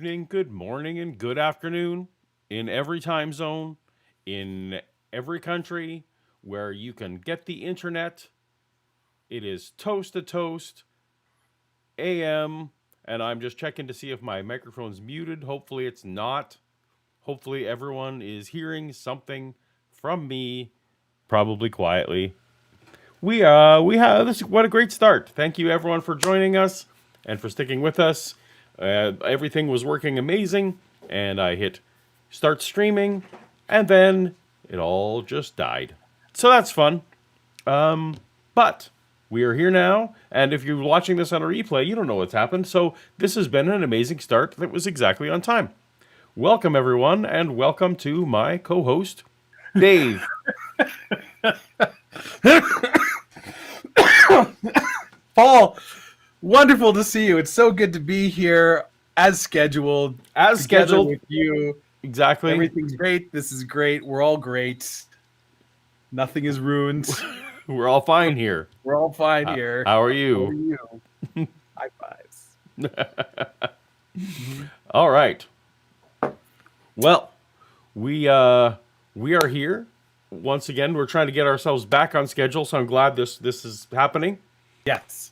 evening, good morning, and good afternoon in every time zone, in every country where you can get the internet. It is Toast to Toast AM, and I'm just checking to see if my microphone's muted. Hopefully, it's not. Hopefully, everyone is hearing something from me, probably quietly. We have this. What a great start! Thank you, everyone, for joining us and for sticking with us. Everything was working amazing, and I hit start streaming, and then it all just died. So that's fun. But we are here now, and if you're watching this on a replay, you don't know what's happened. So this has been an amazing start that was exactly on time. Welcome, everyone, and welcome to my co-host, Dave. Paul, wonderful to see you. It's so good to be here as scheduled. As scheduled with you. Exactly. Everything's great. This is great. We're all great. Nothing is ruined. We're all fine here. We're all fine here. How are you? High fives. All right. Well, we are here once again. We're trying to get ourselves back on schedule, so I'm glad this is happening. Yes.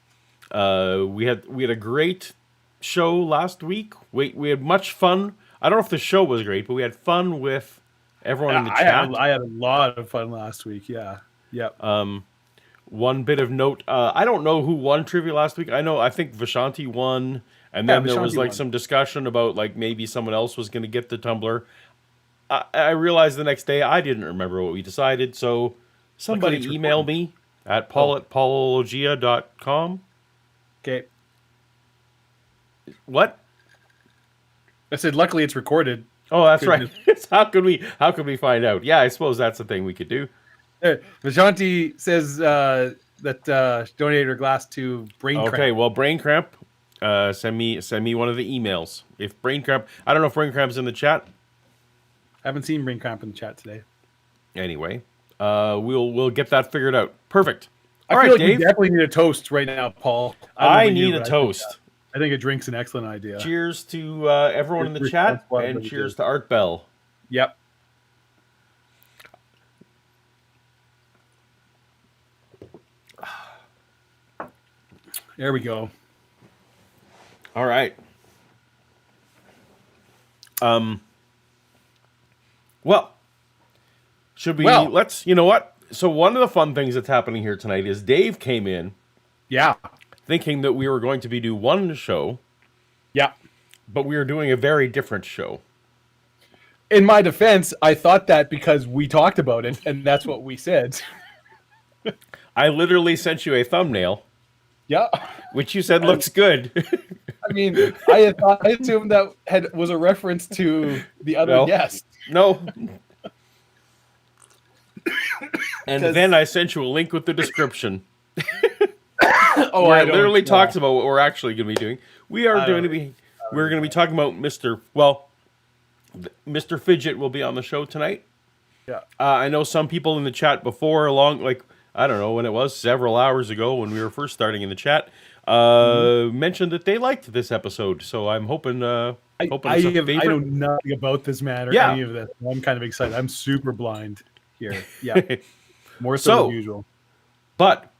We had a great show last week. We had much fun. I don't know if the show was great, but we had fun with everyone in the chat. I had a lot of fun last week. Yeah. Yep. One bit of note: I don't know who won trivia last week. I think Vishanti won, and then there was some discussion about maybe someone else was going to get the tumbler. I realized the next day I didn't remember what we decided, so somebody email me at paulogia.com. Okay. What? I said, luckily it's recorded. Oh, that's right. How could we find out? Yeah, I suppose that's the thing we could do. Vishanti says that donated her glass to Brain Cramp. Okay, well, Brain Cramp, send me one of the emails. If Brain Cramp, I don't know if Brain Cramp's in the chat. I haven't seen Brain Cramp in the chat today. Anyway, we'll get that figured out. Perfect. I feel like Dave, we definitely need a toast right now, Paul. I need a toast. I think a drink's an excellent idea. Cheers to everyone in the chat, and cheers to Art Bell. Yep. There we go. All right. Well, should we? Let's. You know what? So one of the fun things that's happening here tonight is Dave came in. Yeah. Thinking that we were going to do one show. Yeah. But we were doing a very different show. In my defense, I thought that because we talked about it, and that's what we said. I literally sent you a thumbnail. Yeah. Which you said looks good. I mean, I assumed that was a reference to the other guest. No. And then I sent you a link with the description. Where it literally talks about what we're actually going to be doing. We're going to be talking about Mr. Fidget will be on the show tonight. Yeah. I know some people in the chat before, I don't know when it was, several hours ago when we were first starting in the chat, mentioned that they liked this episode. So I'm hoping it's a favorite. I know nothing about this matter, any of this. I'm kind of excited. I'm super blind here. Yeah. More so than usual. But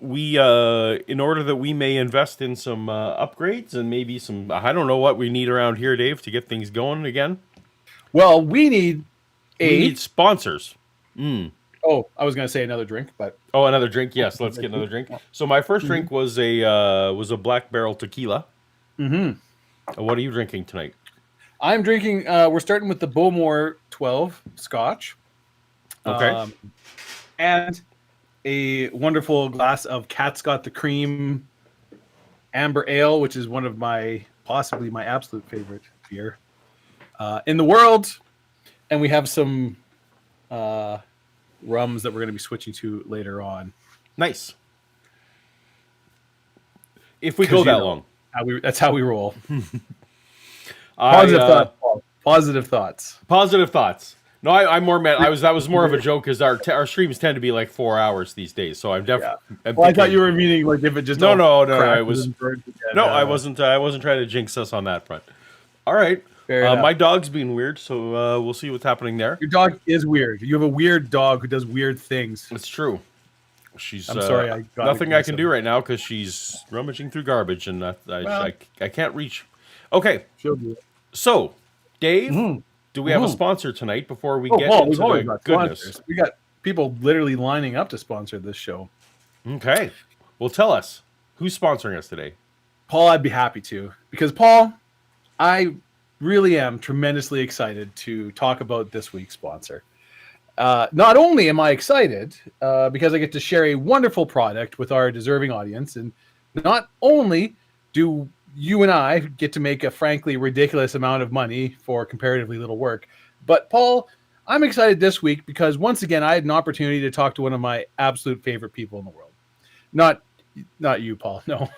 we, in order that we may invest in some upgrades and maybe some, I don't know what we need around here, Dave, to get things going again. Well, we need sponsors. Oh, I was going to say another drink, but another drink. Yes, let's get another drink. So my first drink was a Black Barrel tequila. Mm-hmm. What are you drinking tonight? I'm drinking. We're starting with the Bowmore 12 Scotch. Okay. And a wonderful glass of Cat's Got the Cream Amber Ale, which is one of possibly my absolute favorite beer in the world. And we have some rums that we're going to be switching to later on. Nice. If we go that long. That's how we roll. Positive thoughts. Positive thoughts. No, I'm more mad. That was more of a joke because our streams tend to be like 4 hours these days. So I'm definitely. Yeah. I thought you were meaning if it just no. I wasn't trying to jinx us on that front. All right. Fair enough. My dog's being weird, so we'll see what's happening there. Your dog is weird. You have a weird dog who does weird things. It's true. She's I'm sorry, I got nothing I can aggressive. do right now because she's rummaging through garbage, and Well. I can't reach. Okay, She'll do it. so Dave, Mhm. do we have a Mhm. sponsor tonight before we Oh, get Paul, into we've always the got goodness? sponsors. We got people literally lining up to sponsor this show. Okay, well, tell us who's sponsoring us today. Paul, I'd be happy to, because Paul, I really am tremendously excited to talk about this week's sponsor. Not only am I excited because I get to share a wonderful product with our deserving audience, and not only do you and I get to make a frankly ridiculous amount of money for comparatively little work, but Paul, I'm excited this week because once again I had an opportunity to talk to one of my absolute favorite people in the world. Not you, Paul. No.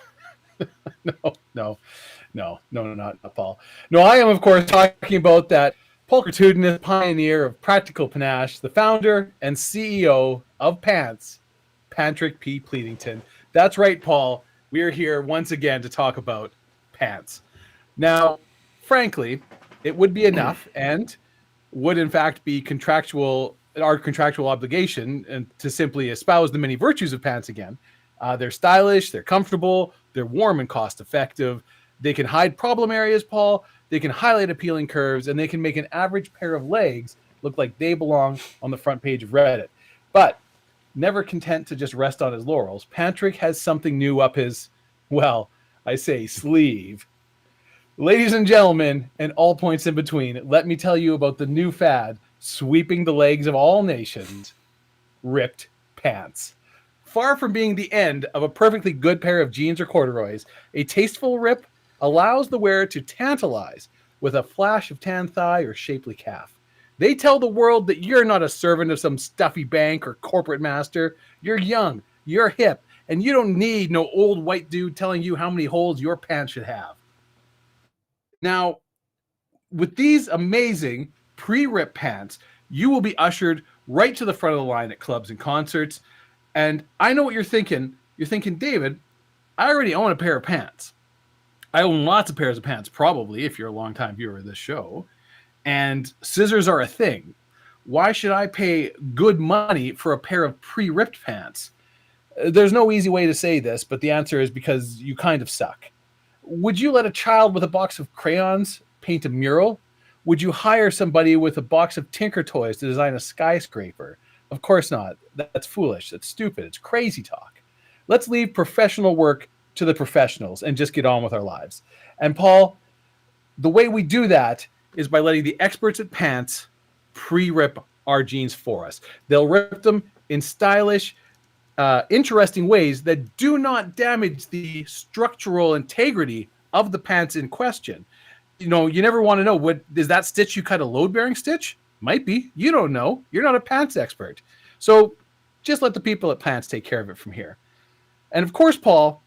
No, not Paul. No, I am, of course, talking about that pulchritudinous pioneer of practical panache, the founder and CEO of Pants, Patrick P. Pleadington. That's right, Paul. We are here once again to talk about pants. Now, frankly, it would be enough and would in fact be our contractual obligation and to simply espouse the many virtues of pants again. They're stylish, they're comfortable, they're warm and cost effective. They can hide problem areas, Paul. They can highlight appealing curves, and they can make an average pair of legs look like they belong on the front page of Reddit. But never content to just rest on his laurels, Patrick has something new up his, well, I say sleeve. Ladies and gentlemen, and all points in between, let me tell you about the new fad sweeping the legs of all nations, ripped pants. Far from being the end of a perfectly good pair of jeans or corduroys, a tasteful rip allows the wearer to tantalize with a flash of tan thigh or shapely calf. They tell the world that you're not a servant of some stuffy bank or corporate master. You're young, you're hip, and you don't need no old white dude telling you how many holes your pants should have. Now, with these amazing pre-rip pants, you will be ushered right to the front of the line at clubs and concerts. And I know what you're thinking. You're thinking, David, I already own a pair of pants. I own lots of pairs of pants, probably, if you're a longtime viewer of this show. And scissors are a thing. Why should I pay good money for a pair of pre-ripped pants? There's no easy way to say this, but the answer is because you kind of suck. Would you let a child with a box of crayons paint a mural? Would you hire somebody with a box of Tinker Toys to design a skyscraper? Of course not. That's foolish. That's stupid. It's crazy talk. Let's leave professional work to the professionals and just get on with our lives. And Paul, the way we do that is by letting the experts at Pants pre-rip our jeans for us. They'll rip them in stylish, interesting ways that do not damage the structural integrity of the pants in question. You know, you never want to know, what is that stitch you cut a load-bearing stitch? Might be. You don't know. You're not a pants expert. So just let the people at Pants take care of it from here. And of course, Paul,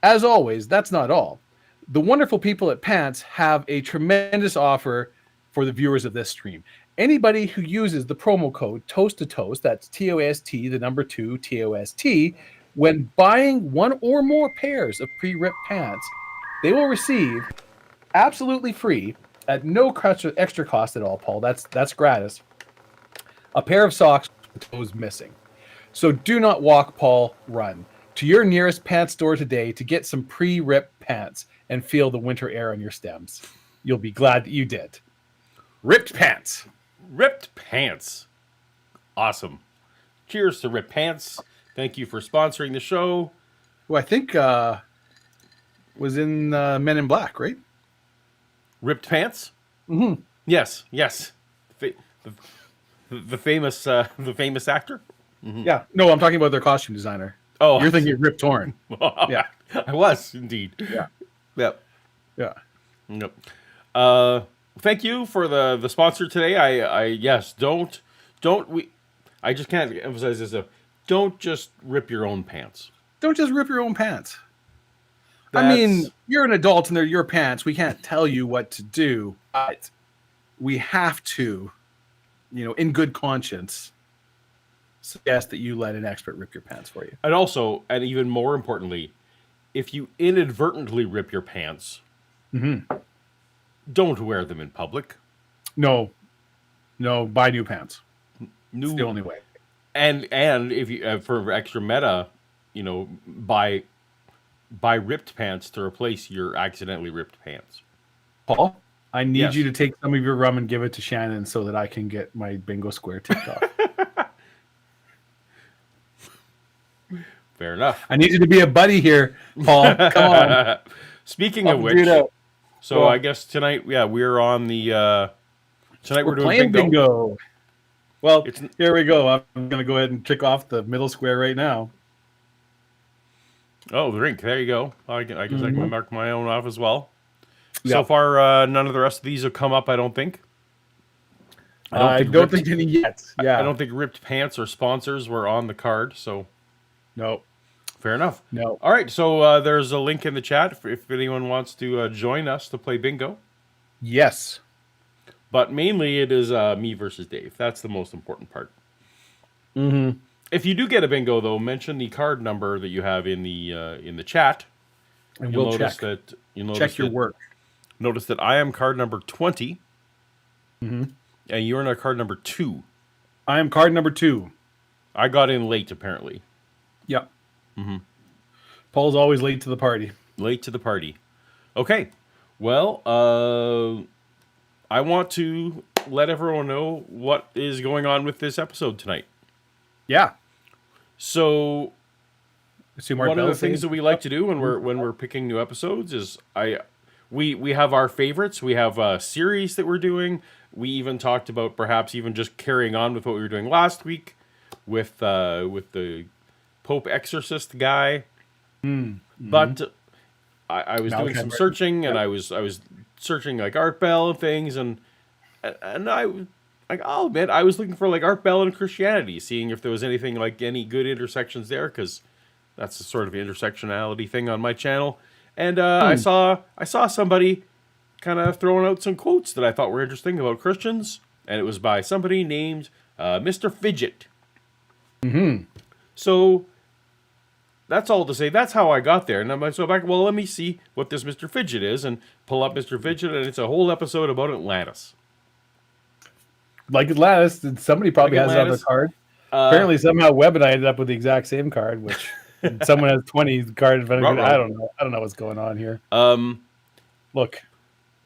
as always, that's not all. The wonderful people at Pants have a tremendous offer for the viewers of this stream. Anybody who uses the promo code Toast to Toast, that's TOST, the number 2, TOST, when buying one or more pairs of pre-ripped pants, they will receive absolutely free, at no extra cost at all, Paul. That's gratis. A pair of socks with toes missing. So do not walk, Paul, run to your nearest pants store today to get some pre-ripped pants and feel the winter air on your stems. You'll be glad that you did. Ripped pants. Ripped pants. Awesome. Cheers to Ripped Pants. Thank you for sponsoring the show. Who I think was in Men in Black, right? Ripped Pants? Mm-hmm. Yes. The famous actor? Mm-hmm. Yeah. No, I'm talking about their costume designer. Oh, you're thinking Rip Torn. Yeah, I was indeed. Yeah. Yep. Yeah. Yep. Thank you for the sponsor today. I just can't emphasize this. Don't just rip your own pants. Don't just rip your own pants. I mean, you're an adult and they're your pants. We can't tell you what to do, but we have to, in good conscience, suggest that you let an expert rip your pants for you. And also, and even more importantly, if you inadvertently rip your pants, Don't wear them in public. No, buy new pants. It's the New only way. and if you for extra meta, buy ripped pants to replace your accidentally ripped pants. Paul, I need you Yes. to take some of your rum and give it to Shannon so that I can get my bingo square ticked off. Fair enough. I need you to be a buddy here, Paul. Come on. Speaking of I'll do which, that. so Go on. I guess tonight, we're on the tonight we're doing playing bingo. Well, It's- here we go. I'm going to go ahead and kick off the middle square right now. Oh, the rink. There you go. I guess I can mark my own off as well. So Yeah. far, none of the rest of these have come up. I don't think. I don't think any yet. Yeah. I don't think ripped pants or sponsors were on the card. So No. fair enough. No. All right. So there's a link in the chat if anyone wants to join us to play bingo. Yes. But mainly it is me versus Dave. That's the most important part. Mm-hmm. If you do get a bingo, though, mention the card number that you have in the chat. And You'll we'll notice check. that Check your work. Notice that I am card number 20, Mm-hmm. and you're in card number 2. I am card number 2. I got in late, apparently. Yeah. Mm-hmm. Paul's always late to the party. Late to the party. Okay. Well, I want to let everyone know what is going on with this episode tonight. Yeah. So Assume our one of the bells things sing. that we like to do when we're picking new episodes is we have our favorites. We have a series that we're doing. We even talked about perhaps even just carrying on with what we were doing last week with the Pope Exorcist guy. But I was doing Malachi some Martin. searching, and I was searching like Art Bell and things, and I'll admit I was looking for like Art Bell and Christianity, seeing if there was anything like any good intersections there, because that's a sort of intersectionality thing on my channel. And I saw somebody kind of throwing out some quotes that I thought were interesting about Christians, and it was by somebody named Mr. Fidget. Mm-hmm. So that's all to say. That's how I got there. And I'm like, so back. Well, let me see what this Mr. Fidget is, and pull up Mr. Fidget, and it's a whole episode about Atlantis. Like Atlantis, somebody probably Like has it on their Atlantis. card. Apparently, somehow Webb and I ended up with the exact same card, which someone has 20 cards in front of me. Ruh-roh. I don't know. I don't know what's going on here. Um, Look,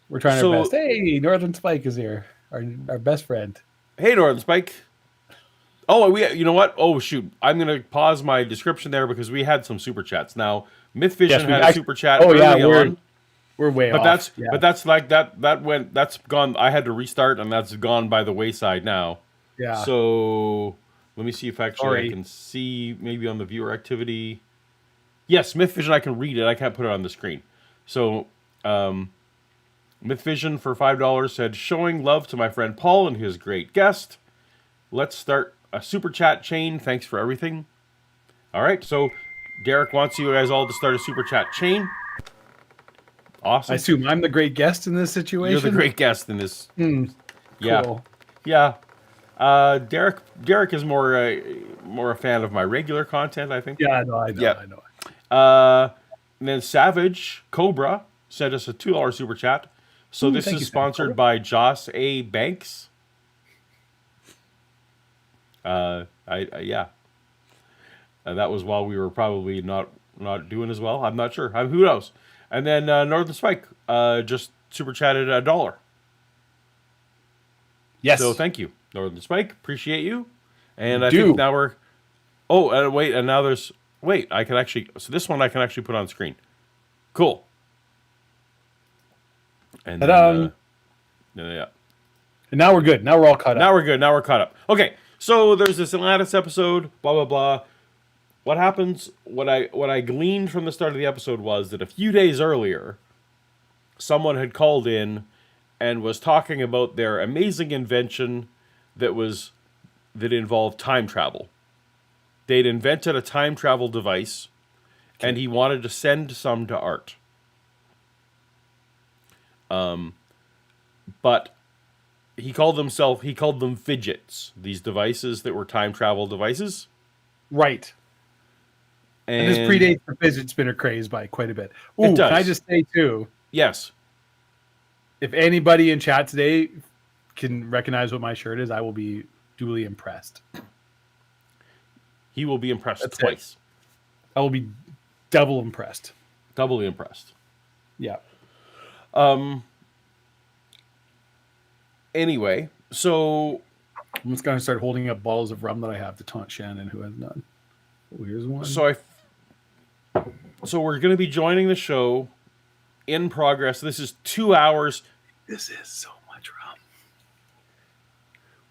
we're trying So- our best. Hey, Northern Spike is here. Our best friend. hey, Northern Spike. Oh, you know what? Oh, shoot. I'm going to pause my description there because we had some super chats. Now, Myth Vision Yes, we- had a super chat oh, yeah, early on. We're way But off. that's like that's gone. I had to restart, and that's gone by the wayside now. yeah. So let me see if actually Sorry. I can see maybe on the viewer activity. Yes, Myth Vision, I can read it. I can't put it on the screen. So Myth Vision for $5 said, showing love to my friend Paul and his great guest. Let's start a super chat chain. Thanks for everything. All right, so Derek wants you guys all to start a super chat chain. Awesome. I assume I'm the great guest in this situation. You're the great guest in this. Yeah, Cool. yeah. Derek is more a fan of my regular content, I think. Yeah, I know. Yeah. I know. And then Savage Cobra sent us a $2 super chat. So this thank is you, sponsored Savage by Joss A. Banks. Yeah. That was while we were probably not doing as well. I'm not sure. Who knows? And then Northern Spike just super chatted $1. Yes. So thank you, Northern Spike. Appreciate you. And I Do. think now we're. Oh, wait, and now there's. Wait, I can actually. So this one I can actually put on screen. Cool. And Ta-da. yeah. And now we're good. Now we're all caught up. Now we're good. Now we're caught up. Okay, so there's this Atlantis episode. Blah blah blah. What happens? What I gleaned from the start of the episode was that a few days earlier, someone had called in and was talking about their amazing invention that involved time travel. They'd invented a time travel device, and he wanted to send some to Art. But he called them fidgets, these devices that were time travel devices. Right. And this predates the fidget spinner craze by quite a bit. Ooh, It does. can I just say too? Yes. if anybody in chat today can recognize what my shirt is, I will be duly impressed. He will be impressed That's twice. I will be double impressed. Doubly impressed. Yeah. Anyway, so I'm just going to start holding up bottles of rum that I have to taunt Shannon, who has none. Oh, here's one. So we're going to be joining the show in progress. This is 2 hours. This is so much rum.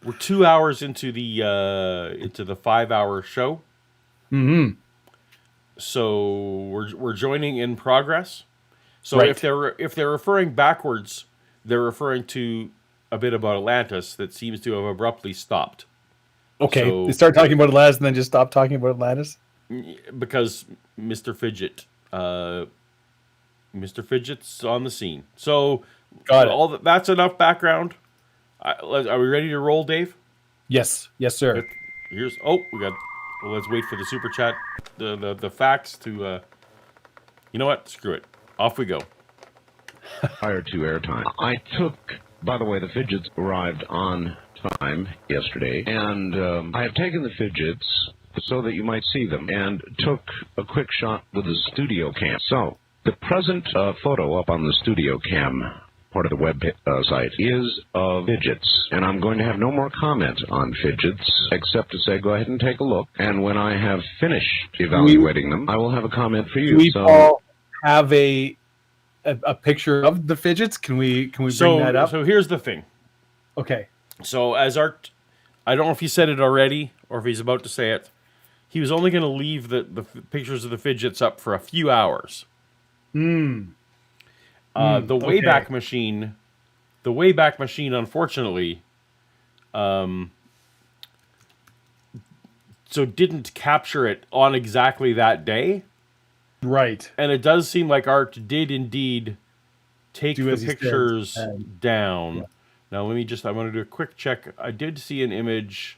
We're 2 hours into the 5-hour show. Mm-hmm. So we're joining in progress. So Right. if they're referring backwards, they're referring to a bit about Atlantis that seems to have abruptly stopped. Okay, So- they start talking about Atlantis and then just stop talking about Atlantis? Because Mr. Fidget, Mr. Fidget's on the scene. So Got it. that's enough background. Are we ready to roll, Dave? Yes. Yes, sir. Let's wait for the super chat, the facts to. You know what? Screw it. Off we go. Prior to airtime. I took, by the way, the Fidgets arrived on time yesterday, and I have taken the Fidgets so that you might see them, and took a quick shot with the studio cam. So, the present photo up on the studio cam, part of the web site, is of Fidgets, and I'm going to have no more comment on Fidgets, except to say go ahead and take a look, and when I have finished evaluating them, I will have a comment for you. Do we all have a picture of the Fidgets? Can we bring that up? So here's the thing. Okay. So as Art, I don't know if he said it already or if he's about to say it. He was only going to leave the pictures of the Fidgets up for a few hours. The Wayback Machine, unfortunately, so didn't capture it on exactly that day. Right. And it does seem like Art did indeed take the pictures down. Yeah. Now, I'm going to do a quick check. I did see an image.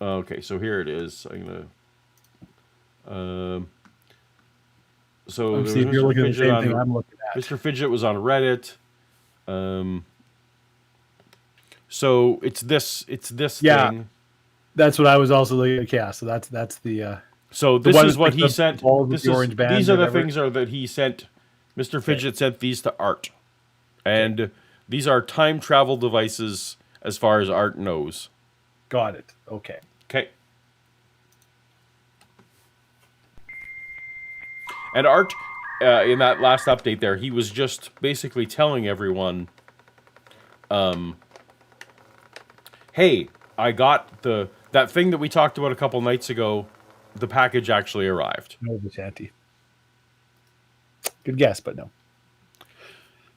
Okay, so here it is. I'm going to... So see if you're looking at the same thing I'm looking at. Mr. Fidget was on Reddit. So it's this thing. That's what I was also looking at. Yeah, so that's the... So this is what he sent. These are the things that he sent. Mr. Fidget sent these to Art. And these are time travel devices as far as Art knows. Got it. Okay. And Art, in that last update there, he was just basically telling everyone, hey, I got that thing that we talked about a couple nights ago. The package actually arrived. No, Shanty. Good guess, but no.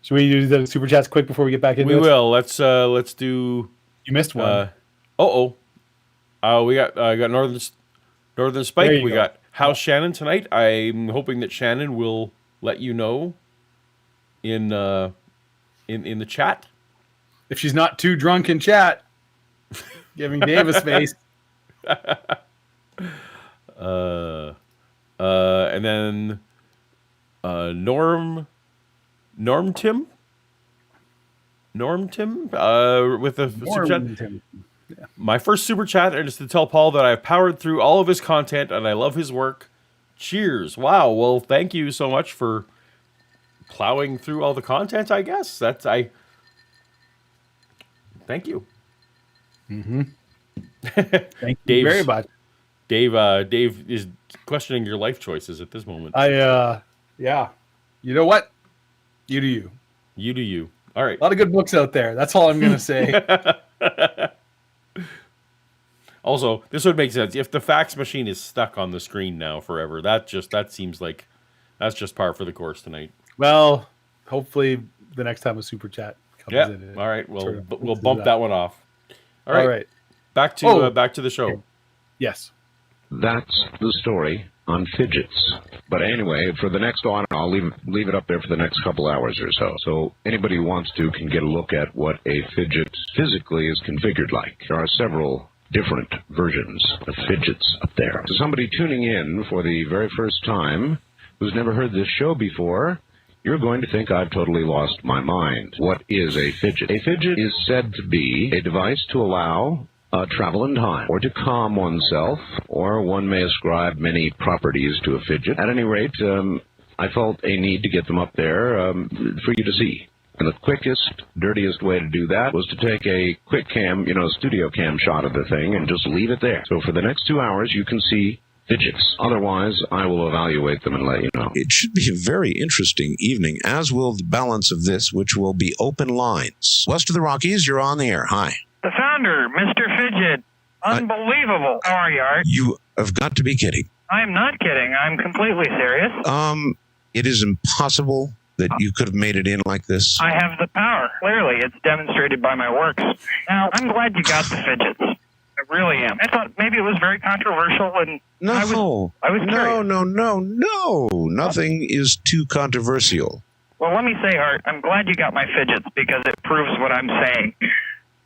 Should we do the super chats quick before we get back into it? We will. Let's do. You missed one. We got Northern Spike. We got How's Shannon tonight. I'm hoping that Shannon will let you know in the chat. If she's not too drunk in chat, giving Dave a space. And then Norm Tim with a super chat. Yeah. My first super chat is to tell Paul that I've powered through all of his content and I love his work. Cheers. Wow. Well, thank you so much for plowing through all the content, I guess. Thank you. Mm-hmm. Thank you very much. Dave is questioning your life choices at this moment. Yeah. You know what? You do you. You do you. All right. A lot of good books out there. That's all I'm going to say. Also, this would make sense if the fax machine is stuck on the screen now forever. That seems like that's just par for the course tonight. Well, hopefully the next time a super chat comes in. All right. Well, we'll bump that one off. All right. Back to the show. Okay. Yes. That's the story on Fidgets. But anyway, for the next one, I'll leave it up there for the next couple hours or so. So anybody who wants to can get a look at what a Fidget physically is configured like. There are several different versions of Fidgets up there. So somebody tuning in for the very first time who's never heard this show before, you're going to think I've totally lost my mind. What is a fidget? A fidget is said to be a device to allow travel in time, or to calm oneself, or one may ascribe many properties to a fidget. At any rate, I felt a need to get them up there for you to see. And the quickest, dirtiest way to do that was to take a quick cam, studio cam shot of the thing and just leave it there. So for the next 2 hours, you can see fidgets. Otherwise, I will evaluate them and let you know. It should be a very interesting evening, as will the balance of this, which will be open lines. West of the Rockies, you're on the air. Hi. The founder, Mr. Fidget. Unbelievable. How are you, Art? You have got to be kidding. I am not kidding. I'm completely serious. It is impossible that you could have made it in like this. I have the power. Clearly, it's demonstrated by my works. Now, I'm glad you got the fidgets. I really am. I thought maybe it was very controversial, and No. I was curious. No. Nothing is too controversial. Well, let me say, Art, I'm glad you got my fidgets because it proves what I'm saying.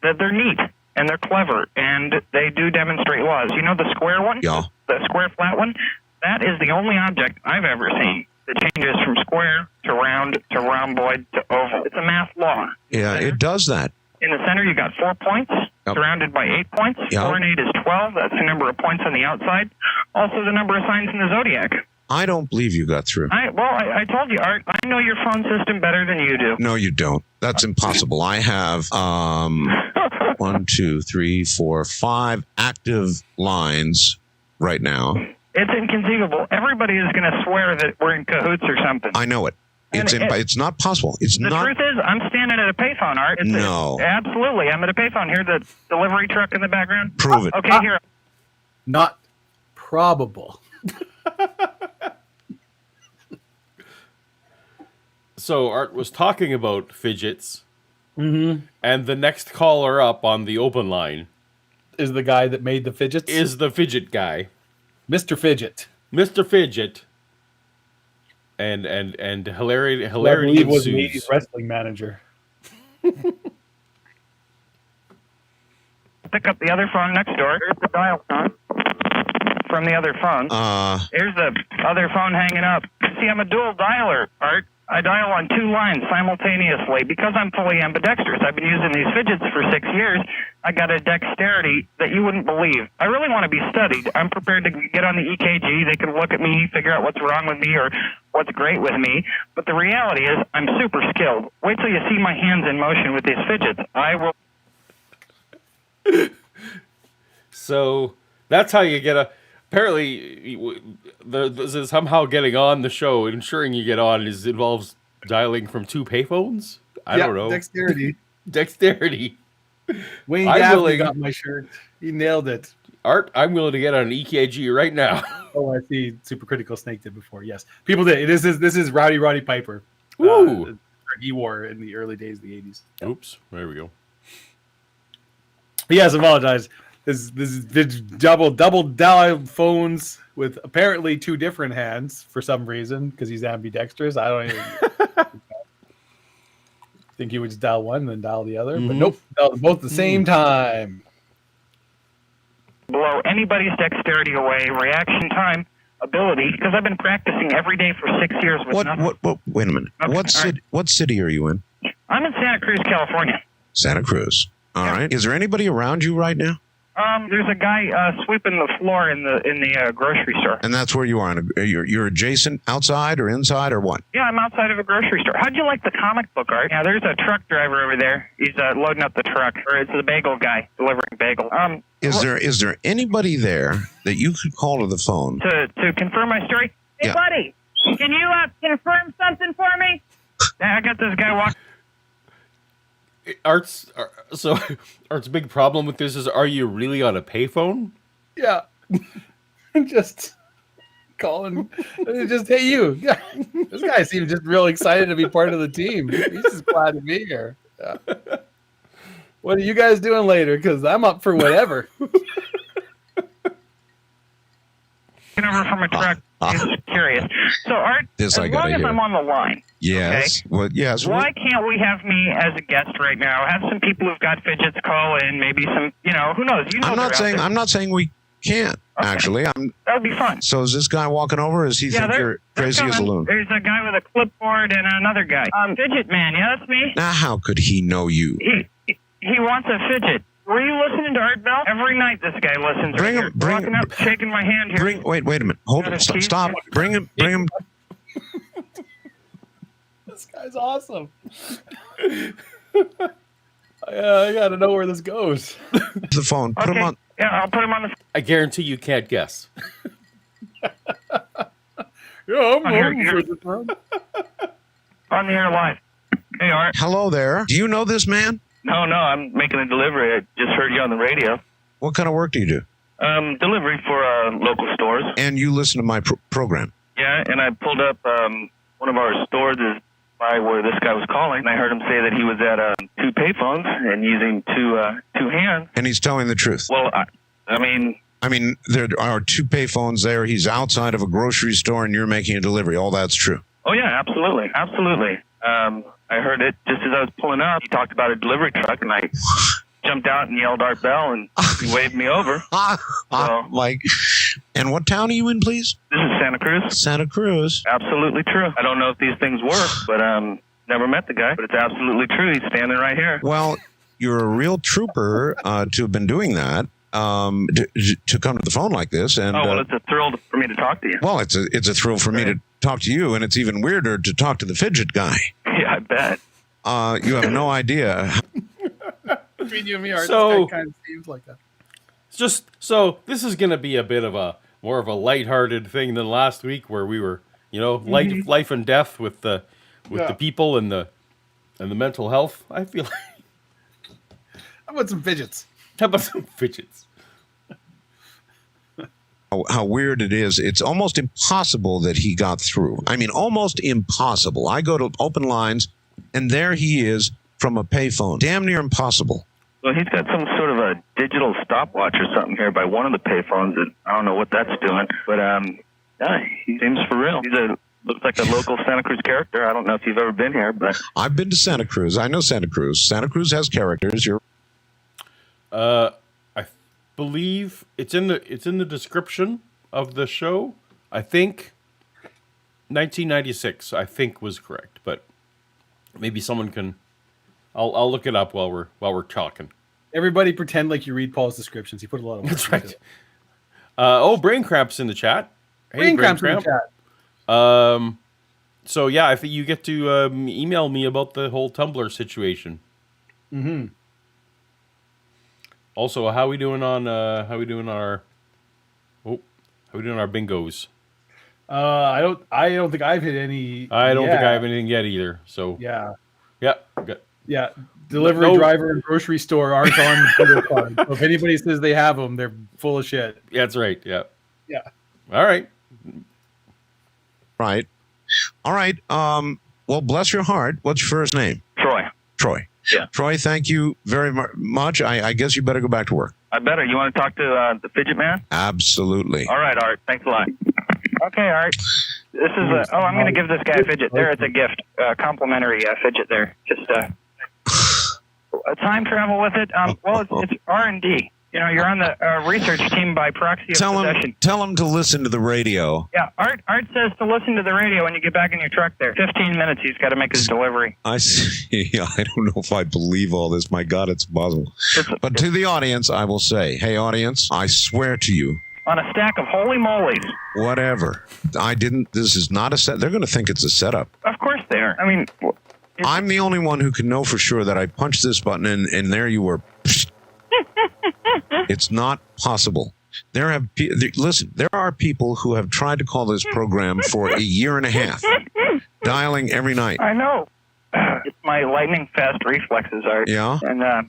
That they're neat, and they're clever, and they do demonstrate laws. You know the square one? Yeah. The square flat one? That is the only object I've ever seen that changes from square to rhomboid to oval. It's a math law. Yeah, it does that. In the center, you got 4 points, surrounded by 8 points. Yep. 4 and 8 is 12. That's the number of points on the outside. Also, the number of signs in the zodiac. I don't believe you got through. I told you, Art, I know your phone system better than you do. No, you don't. That's impossible. I have 1, 2, 3, 4, 5 active lines right now. It's inconceivable. Everybody is going to swear that we're in cahoots or something. I know it. It's not possible. The truth is, I'm standing at a payphone, Art. Absolutely. I'm at a payphone. Hear the delivery truck in the background? Prove it. Okay, here. Not probable. So Art was talking about fidgets, Mm-hmm. and the next caller up on the open line Is the guy that made the fidgets? is the fidget guy, Mr. Fidget. Mr. Fidget, and hilarity Who I believe was the ensues. 80s wrestling manager. Pick up the other phone next door. Here's the dial tone from the other phone. Here's the other phone hanging up. See, I'm a dual dialer, Art. I dial on 2 lines simultaneously. Because I'm fully ambidextrous, I've been using these fidgets for 6 years. I got a dexterity that you wouldn't believe. I really want to be studied. I'm prepared to get on the EKG. They can look at me, figure out what's wrong with me or what's great with me. But the reality is I'm super skilled. Wait till you see my hands in motion with these fidgets. I will... So that's how you get a. Apparently, somehow getting on the show, ensuring you get on, involves dialing from 2 payphones. I don't know. Dexterity. Dexterity. Wayne I'm Gaffney willing- got my shirt. He nailed it. Art, I'm willing to get on an EKG right now. Oh, I see. Supercritical Snake did before. Yes, people did. This is Roddy Piper. Woo! He wore in the early days of the 80s. Oops, there we go. Yes, apologize. This is double dial phones with apparently 2 different hands for some reason because he's ambidextrous. I don't even think he would just dial one and then dial the other. But nope, dial them both at the same time. blow anybody's dexterity away, reaction time, ability, because I've been practicing every day for 6 years with nothing. What? Wait a minute. Okay, What city are you in? I'm in Santa Cruz, California. Santa Cruz. All right. Is there anybody around you right now? There's a guy sweeping the floor in the grocery store. And that's where you are. You're adjacent, outside or inside or what? Yeah, I'm outside of a grocery store. How'd you like the comic book, Art? Yeah, there's a truck driver over there. He's loading up the truck. Or it's the bagel guy delivering bagel. Is there anybody there that you could call to the phone? To confirm my story? Hey, Yeah. buddy, can you confirm something for me? I got this guy walking. Art's big problem with this is: are you really on a payphone? Yeah. Just calling. Just, hey, you. This guy seems just real excited to be part of the team. He's just glad to be here. Yeah. What are you guys doing later? Because I'm up for whatever. Over from a truck. He's curious. So, Art, This as I gotta long as hear. I'm on the line, Yes. okay, Well, yes. why can't we have me as a guest right now? Have some people who've got fidgets call in, maybe some, who knows? You know I'm they're not out saying. there. I'm not saying we Can't, actually. That would be fun. So is this guy walking over? Or does he think you're crazy as a loon? There's a guy with a clipboard and another guy. Fidget man, yeah, that's me. Now, how could he know you? He wants a fidget. Were you listening to Art Bell? Every night this guy listens. Walking up, shaking my hand here. Wait a minute. Hold on. Stop. Bring him. This guy's awesome. I gotta know where this goes. The phone. Put him on. Yeah, I'll put him on the. I guarantee you can't guess. Yeah, I'm on the air live. Hey, Art. Hello there. Do you know this man? No, I'm making a delivery. I just heard you on the radio. What kind of work do you do? Delivery for local stores. And you listen to my program? Yeah, and I pulled up one of our stores is by where this guy was calling, and I heard him say that he was at 2 payphones and using two hands. And he's telling the truth. Well, I mean, there are 2 payphones there. He's outside of a grocery store, and you're making a delivery. All that's true. Oh yeah, absolutely. I heard it just as I was pulling up. He talked about a delivery truck, and I jumped out and yelled Art Bell, and he waved me over. And what town are you in, please? This is Santa Cruz. Santa Cruz. Absolutely true. I don't know if these things work, but never met the guy, but it's absolutely true. He's standing right here. Well, you're a real trooper to have been doing that. To come to the phone like this, and it's a thrill for me to talk to you. Well, it's a thrill for me to talk to you, and it's even weirder to talk to the Fidget guy. Yeah, I bet. You have no idea. Between you and me, Art, So- this guy kind of seems like that. So this is going to be a bit of a more of a lighthearted thing than last week, where we were, life and death with the people and the mental health. I feel like. How about some fidgets? How about some fidgets? How weird it is. It's almost impossible that he got through. I mean, almost impossible. I go to open lines, and there he is from a payphone. Damn near impossible. Well, he's got some sort of a digital stopwatch or something here by one of the payphones. That I don't know what that's doing, but yeah, he seems for real. Looks like a local Santa Cruz character. I don't know if you've ever been here, but I've been to Santa Cruz. I know Santa Cruz. Santa Cruz has characters. I believe it's in the description of the show. I think 1996. I think was correct, but maybe someone can. I'll look it up while we're talking. Everybody pretend like you read Paul's descriptions. He put a lot of work That's into right. it. Brain Cramp's in the chat. Hey, Brain Cramp's in the chat. So yeah, if you get to email me about the whole Tumblr situation. Mm-hmm. Also, how we doing on our bingos? I don't think I've hit any. I don't think I have anything yet either. So yeah. Good. Yeah, delivery driver and grocery store aren't on the bingo card. So if anybody says they have them, they're full of shit. Yeah, that's right. Yeah. Yeah. All right. Right. All right. Well, bless your heart. What's your first name? Troy. Yeah. Troy, thank you very much. I guess you better go back to work. I better. You want to talk to the Fidget Man? Absolutely. All right, Art. Thanks a lot. Okay, Art. This is I'm going to give this guy a fidget. There, it's a gift. Complimentary fidget there. Just a time travel with it. Well, it's R&D. You know, you're on the research team by proxy of possession. Tell him to listen to the radio. Yeah, Art says to listen to the radio when you get back in your truck there. 15 minutes he's got to make his delivery. I see. I don't know if I believe all this. My God, it's impossible. But to the audience, I will say, hey, audience, I swear to you. On a stack of holy moly's. Whatever. This is not a set. They're going to think it's a setup. Of course they are. I mean. I'm the only one who can know for sure that I punched this button and there you were. It's not possible. There are people who have tried to call this program for a year and a half, dialing every night. I know. It's my lightning fast reflexes, Art. Yeah. And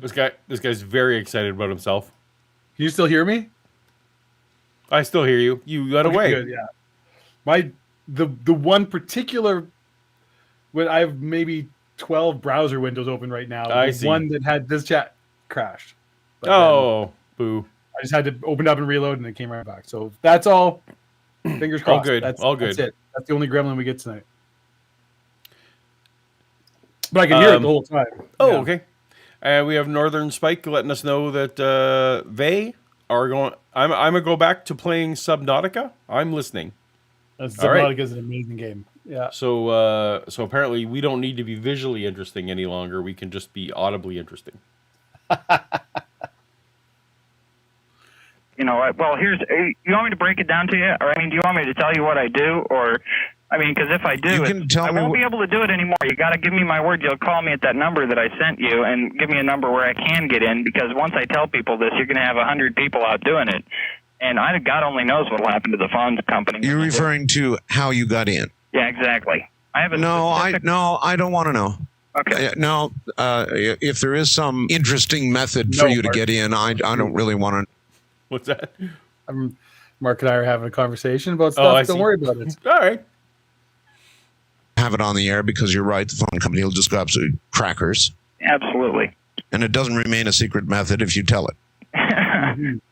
this guy's very excited about himself. Can you still hear me? I still hear you. You got away. Good, yeah. The one particular when I have maybe 12 browser windows open right now. I the see. One that had this chat crashed. But boo. I just had to open up and reload, and it came right back. So that's all. Fingers crossed. All good. That's good. it. That's the only gremlin we get tonight. But I can hear it the whole time. Oh, okay. We have Northern Spike letting us know that they are going. I'm gonna go back to playing Subnautica. I'm listening. Subnautica is an amazing game. Yeah. So so apparently we don't need to be visually interesting any longer. We can just be audibly interesting. You know, well, here's. You want me to break it down to you, or I mean, do you want me to tell you what I do, or? I mean, because if I do, I won't be able to do it anymore. You got to give me my word. You'll call me at that number that I sent you, and give me a number where I can get in. Because once I tell people this, you're going to have 100 people out doing it, and God only knows what will happen to the phone company. You're referring to how you got in. Yeah, exactly. I have a I don't want to know. Okay. No, if there is some interesting method for you to get in, I don't really want to. What's that? Mark and I are having a conversation about stuff. Don't worry about it. All right. Have it on the air because you're right. The phone company will just go absolutely crackers. Absolutely. And it doesn't remain a secret method if you tell it.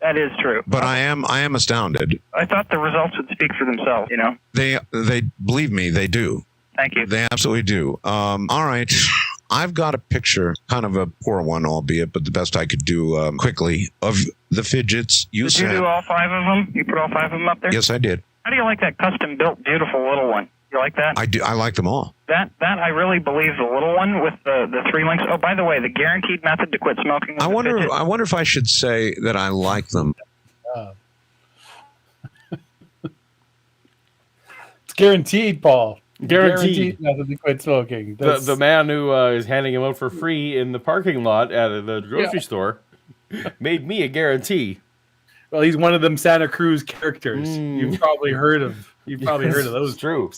That is true. But I am astounded. I thought the results would speak for themselves. You know. They believe me. They do. Thank you. They absolutely do. All right. I've got a picture, kind of a poor one, albeit, but the best I could do quickly, of the Fidgets. Did you do all 5 of them? You put all 5 of them up there? Yes, I did. How do you like that custom-built, beautiful little one? You like that? I do. I like them all. That I really believe the little one with the 3 links. Oh, by the way, the guaranteed method to quit smoking. I wonder if I should say that I like them. It's guaranteed, Paul. Guaranteed method to quit smoking. The man who is handing him out for free in the parking lot at the grocery store made me a guarantee. Well, he's one of them Santa Cruz characters. You've probably heard of. You've probably heard of those. True.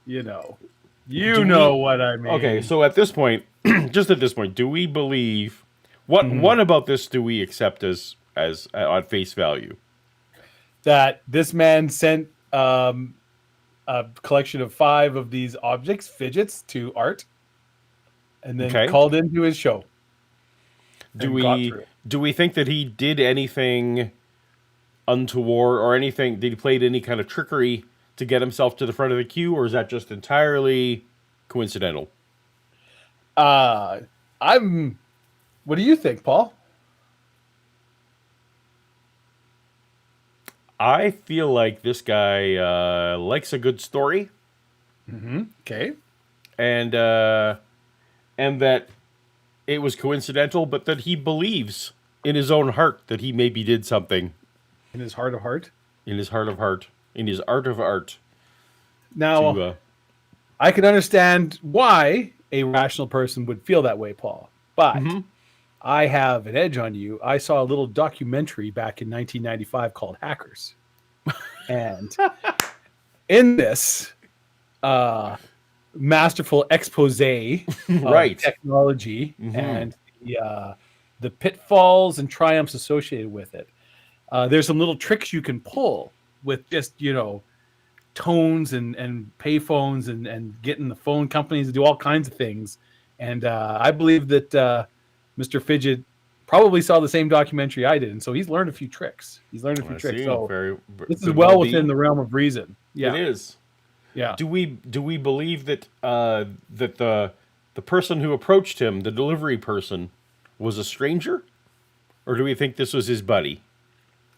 You know. You know what I mean. Okay, so at this point, just at this point, do we believe what about this do we accept as on face value? That this man sent a collection of 5 of these objects, fidgets, to Art, and then called into his show. Do we think that he did anything untoward or anything? Did he played any kind of trickery to get himself to the front of the queue, or is that just entirely coincidental? What do you think, Paul? I feel like this guy likes a good story. Okay. And that it was coincidental, but that he believes in his own heart that he maybe did something. In his heart of heart? In his heart of heart. In his art of art. Now, I can understand why a rational person would feel that way, Paul. But I have an edge on you. I saw a little documentary back in 1995 called Hackers. And in this masterful expose of technology and the pitfalls and triumphs associated with it, there's some little tricks you can pull with just, tones and payphones and getting the phone companies to do all kinds of things. And I believe that Mr. Fidget probably saw the same documentary I did, and so he's learned a few tricks. So this is well within the realm of reason. Yeah, it is. Yeah. Do we believe that that the person who approached him, the delivery person, was a stranger, or do we think this was his buddy?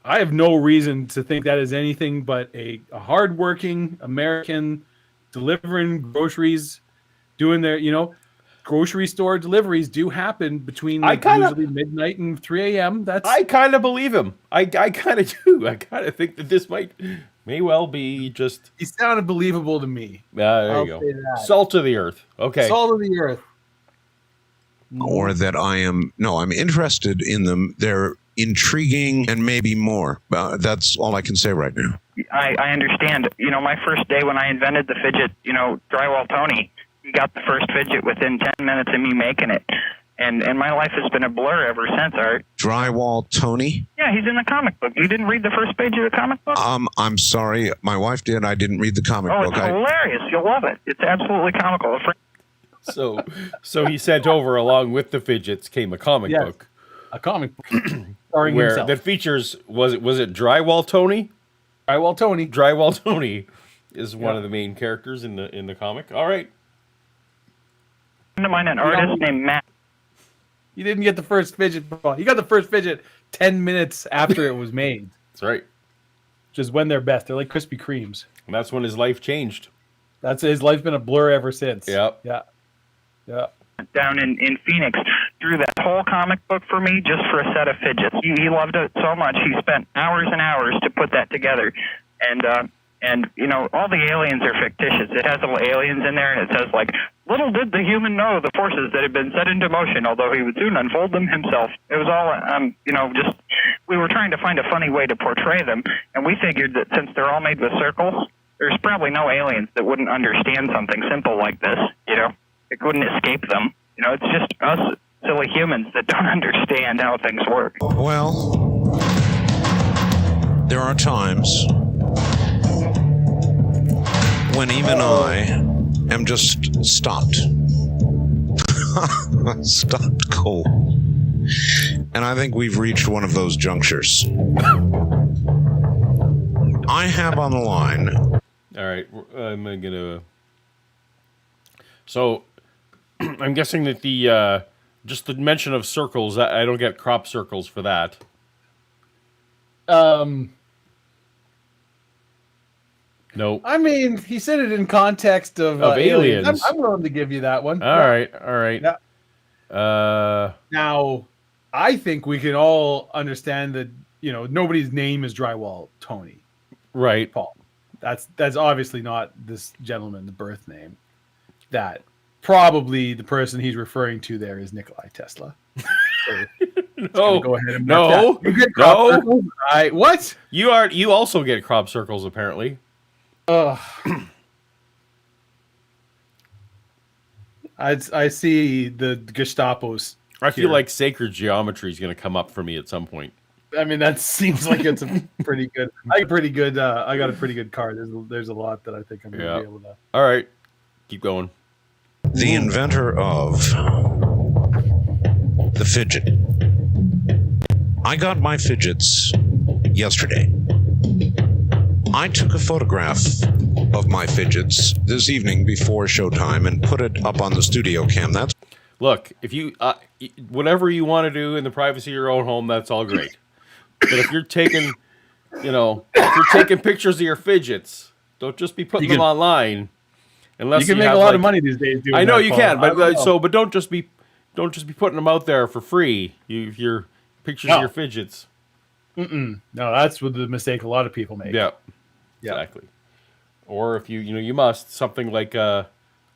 I have no reason to think that is anything but a hardworking American delivering groceries, doing their, grocery store deliveries do happen between usually midnight and 3 a.m. I kind of believe him. I kind of do. I kind of think that this may well be just. He sounded believable to me. There you go. Salt of the earth. Okay. Salt of the earth. Or that I'm interested in them. They're intriguing and maybe more. That's all I can say right now. I understand. My first day when I invented the fidget, drywall Tony, he got the first fidget within 10 minutes of me making it. And my life has been a blur ever since, Art. Drywall Tony? Yeah, he's in the comic book. You didn't read the first page of the comic book? I'm sorry. My wife did. I didn't read the comic book. Oh, it's hilarious. You'll love it. It's absolutely comical. So he sent over, along with the fidgets, came a comic book. A comic book. Starring himself. That features, was it Drywall Tony? Drywall Tony. Drywall Tony is one of the main characters in the comic. All right. A friend of mine, an artist named Matt. You didn't get the first fidget, Paul. You got the first fidget 10 minutes after it was made, That's right. which is when they're best. They're like Krispy Kremes. And that's when his life changed. That's his life's been a blur ever since. Yep. Yeah. Yeah. Down in Phoenix, drew that whole comic book for me just for a set of fidgets. He loved it so much, he spent hours and hours to put that together. And you know, all the aliens are fictitious. It has little aliens in there, and it says, like, little did the human know the forces that had been set into motion, although he would soon unfold them himself. It was all, you know, just, we were trying to find a funny way to portray them, and we figured that since they're all made with circles, there's probably no aliens that wouldn't understand something simple like this, you know? It wouldn't escape them. You know, it's just us silly humans that don't understand how things work. Well, there are times when even I am just stopped. Stopped cold. And I think we've reached one of those junctures. I have on the line. All right. I'm going to... So, I'm guessing that the... just the mention of circles, I don't get crop circles for that. No. I mean, he said it in context of aliens. I'm willing to give you that one. All right. Yeah. Now, I think we can all understand that, you know, nobody's name is Drywall Tony. Right. Paul. That's obviously not this gentleman's birth name. That probably the person he's referring to there is Nikolai Tesla. So, no. go ahead and no. You get crop circles? What? You also get crop circles, apparently. I see the Gestapo's. I feel like sacred geometry is going to come up for me at some point. I mean, that seems like it's a pretty good. I got a pretty good card. There's a lot that I think I'm going to be able to. All right, keep going. The inventor of the fidget. I got my fidgets yesterday. I took a photograph of my fidgets this evening before showtime and put it up on the studio cam. Look, if you whatever you want to do in the privacy of your own home, that's all great. But if you're taking, pictures of your fidgets, don't just be putting them online. Unless you can make a lot of money these days doing I know that, you Paul. can, but don't just be putting them out there for free. Your pictures of your fidgets. No, that's what the mistake a lot of people make. Yeah. Exactly. Or if you must something like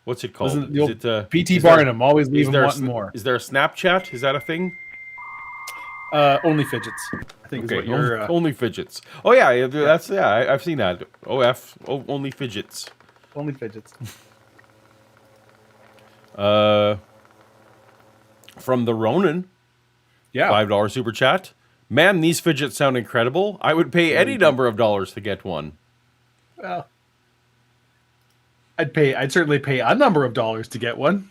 what's it called? Is it P.T. Barnum? Always leave them wanting more. Is there a Snapchat? Is that a thing? Only fidgets. I think is what you're. Only fidgets. Oh yeah, that's I've seen that. Only fidgets. Only fidgets. From the Ronin. Yeah. $5 super chat. Man, these fidgets sound incredible. I would pay any number of dollars to get one. Well, I'd certainly pay a number of dollars to get one.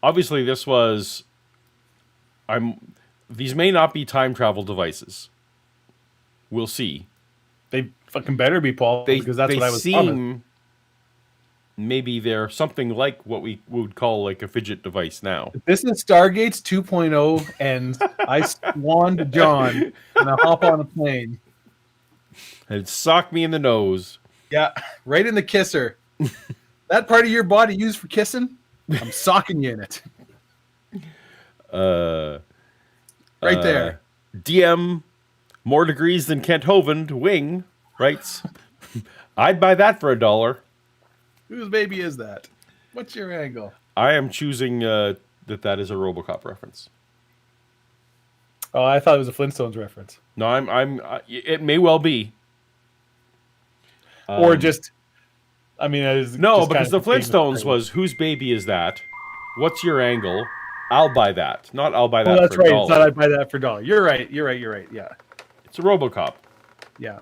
Obviously this was these may not be time travel devices. We'll see. They fucking better be, Paul, because that's what I was promised. Maybe they're something like what we would call like a fidget device now. If this is Stargates 2.0 and I swan to John and I hop on a plane. And sock me in the nose. Yeah, right in the kisser. That part of your body used for kissing, I'm socking you in it. Right there. DM, more degrees than Kent Hovind, Wing, writes, I'd buy that for $1. Whose baby is that? What's your angle? I am choosing that is a RoboCop reference. Oh, I thought it was a Flintstones reference. No, it may well be. Or just, I mean, no, because the Flintstones was whose baby is that? What's your angle? I'll buy that. Not I'll buy that. That's for right. $1. It's not I'd buy that for $1. You're right. Yeah. It's a RoboCop. Yeah.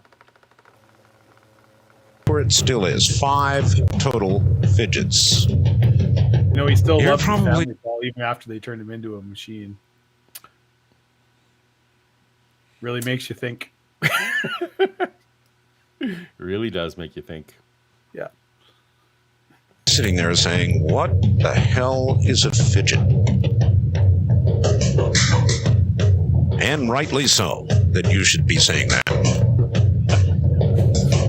Where it still is 5 total fidgets. He still You're loves probably- his family, Paul, even after they turned him into a machine. Really makes you think. It really does make you think. Yeah. sitting there saying, what the hell is a fidget? And rightly so, that you should be saying that.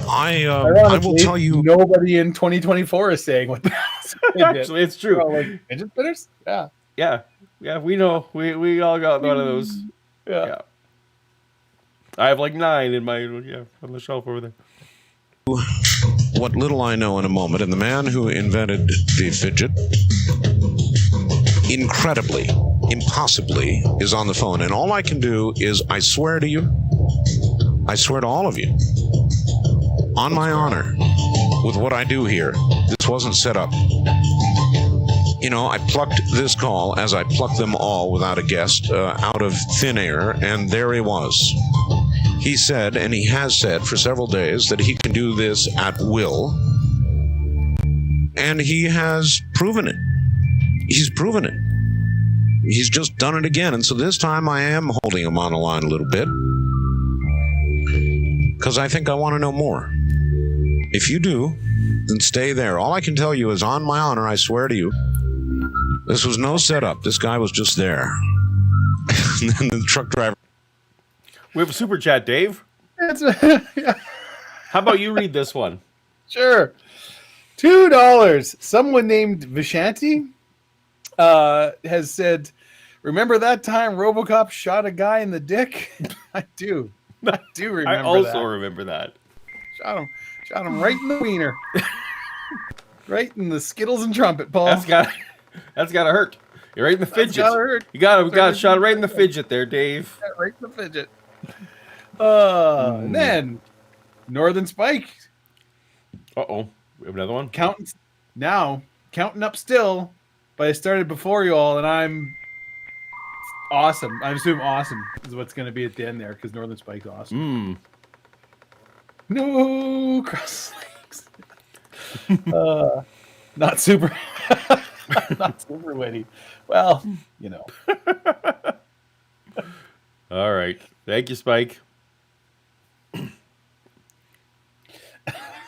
I will tell you. Nobody in 2024 is saying what the hell is a fidget. Actually, it's true. Oh, like fidget spinners? Yeah. Yeah, we know. We all got one of those. Yeah. I have like 9 in my on the shelf over there. What little I know in a moment, and the man who invented the fidget, incredibly, impossibly, is on the phone. And all I can do is, I swear to you, I swear to all of you, on my honor, with what I do here, this wasn't set up. You know, I plucked this call, as I plucked them all without a guest, out of thin air, and there he was. He said, and he has said for several days, that he can do this at will. And he has proven it. He's proven it. He's just done it again. And so this time I am holding him on the line a little bit, because I think I want to know more. If you do, then stay there. All I can tell you is, on my honor, I swear to you, this was no setup. This guy was just there. And then the truck driver. We have a super chat, Dave. Yeah. How about you read this one? Sure. $2. Someone named Vishanti has said, remember that time RoboCop shot a guy in the dick? I do remember I also that. remember that. Shot him right in the wiener. Right in the Skittles and trumpet, Paul. That's gotta hurt. You're right in the fidget. Gotta hurt. You got shot right in the fidget there, Dave. Right in the fidget. And then Northern Spike. Uh-oh. We have another one? Counting up still, but I started before you all, and I'm awesome. I assume awesome is what's going to be at the end there, because Northern Spike's awesome. No cross legs. Not super witty. Well, you know. All right. Thank you, Spike.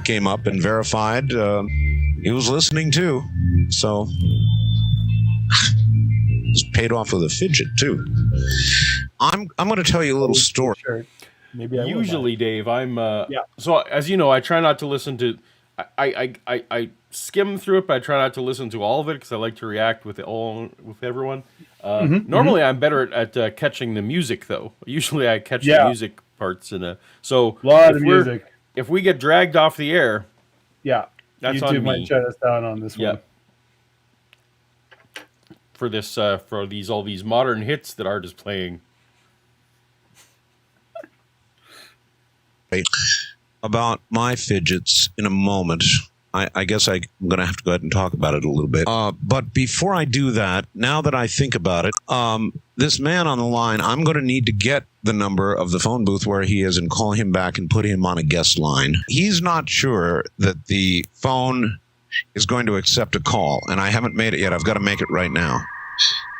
Came up and verified he was listening too. So just paid off with a fidget too. I'm going to tell you a little story. Sure. Maybe I Usually, Dave, I'm so as you know, I try not to listen to I skim through it, but I try not to listen to all of it because I like to react with everyone. Normally, I'm better at catching the music, though. Usually, I catch the music parts so a lot of music. If we get dragged off the air, that's YouTube on me. might Shut us down on this one. For this, for all these modern hits that Art is playing. About my fidgets in a moment. I guess I'm going to have to go ahead and talk about it a little bit. But before I do that, now that I think about it, this man on the line, I'm going to need to get the number of the phone booth where he is and call him back and put him on a guest line. He's not sure that the phone is going to accept a call, and I haven't made it yet. I've got to make it right now.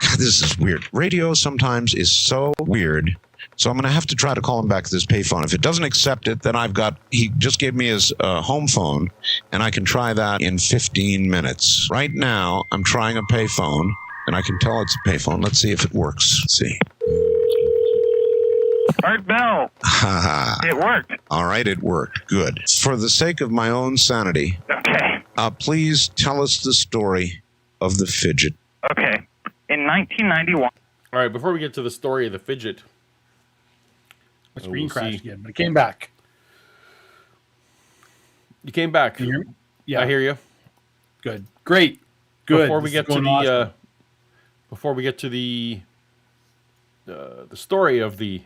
God, this is weird. Radio sometimes is so weird. So I'm going to have to try to call him back to this payphone. If it doesn't accept it, then he just gave me his home phone, and I can try that in 15 minutes. Right now, I'm trying a payphone, and I can tell it's a payphone. Let's see if it works. Let's see. Art Bell. It worked. All right, it worked. Good. For the sake of my own sanity, Okay. Please tell us the story of the fidget. Okay. In 1991. All right, before we get to the story of the fidget. My screen crashed again, but it came back. You came back. Can you hear me? Yeah. I hear you. Good. Great. Good. Before we get to the story of the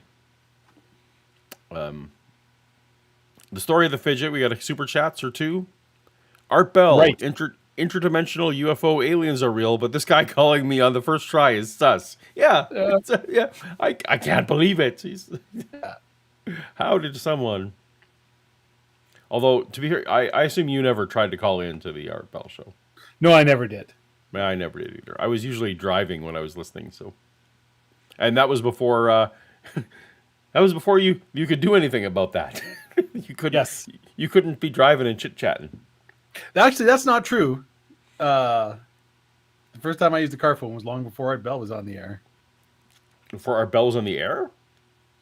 story of the fidget, we got a super chats or two. Art Bell, right. Interdimensional UFO aliens are real, but this guy calling me on the first try is sus. Yeah, I can't believe it. How did someone? Although, to be here, I assume you never tried to call in to the Art Bell show. No, I never did. I never did either. I was usually driving when I was listening, so. And that was before. That was before you could do anything about that. You couldn't be driving and chit chatting. Actually, that's not true. the first time I used a car phone was long before our bell was on the air. For our bells in the air?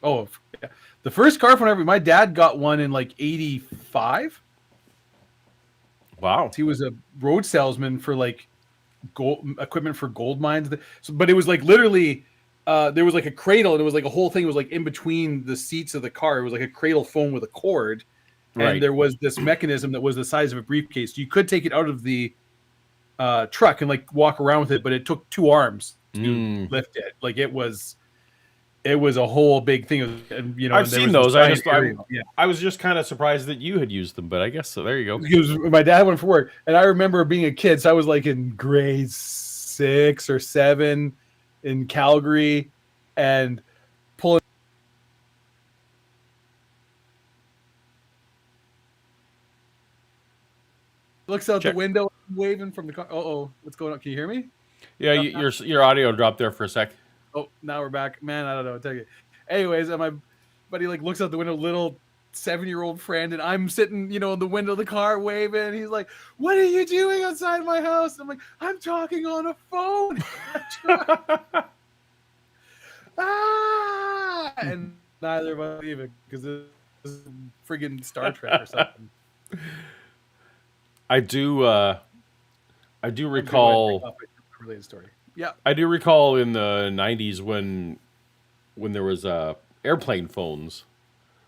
Oh, yeah. The first car phone ever. My dad got one in like '85. Wow. He was a road salesman for like gold equipment for gold mines. So, but it was like literally, there was like a cradle, and it was like a whole thing. It was like in between the seats of the car. It was like a cradle phone with a cord, Right. and there was this mechanism that was the size of a briefcase. You could take it out of the truck and like walk around with it, but it took 2 arms to lift it. Like it was a whole big thing. And you know, I've and there seen was those. this giant area. I was just kind of surprised that you had used them, but I guess so. There you go. Because my dad went for work, and I remember being a kid. So I was like in grade 6 or 7 in Calgary, and pulling. Looks out Check. the window, waving from the car. Oh, what's going on? Can you hear me? Yeah, your audio dropped there for a sec. Oh, now we're back. Man, I don't know. I'll tell you. Anyways, my buddy like looks out the window, little 7-year-old friend, and I'm sitting, you know, in the window of the car waving. He's like, "What are you doing outside my house?" And I'm like, "I'm talking on a phone." And neither of us leave it because this is friggin' Star Trek or something. I do recall. Related story. Yeah. I do recall in the '90s when there was airplane phones,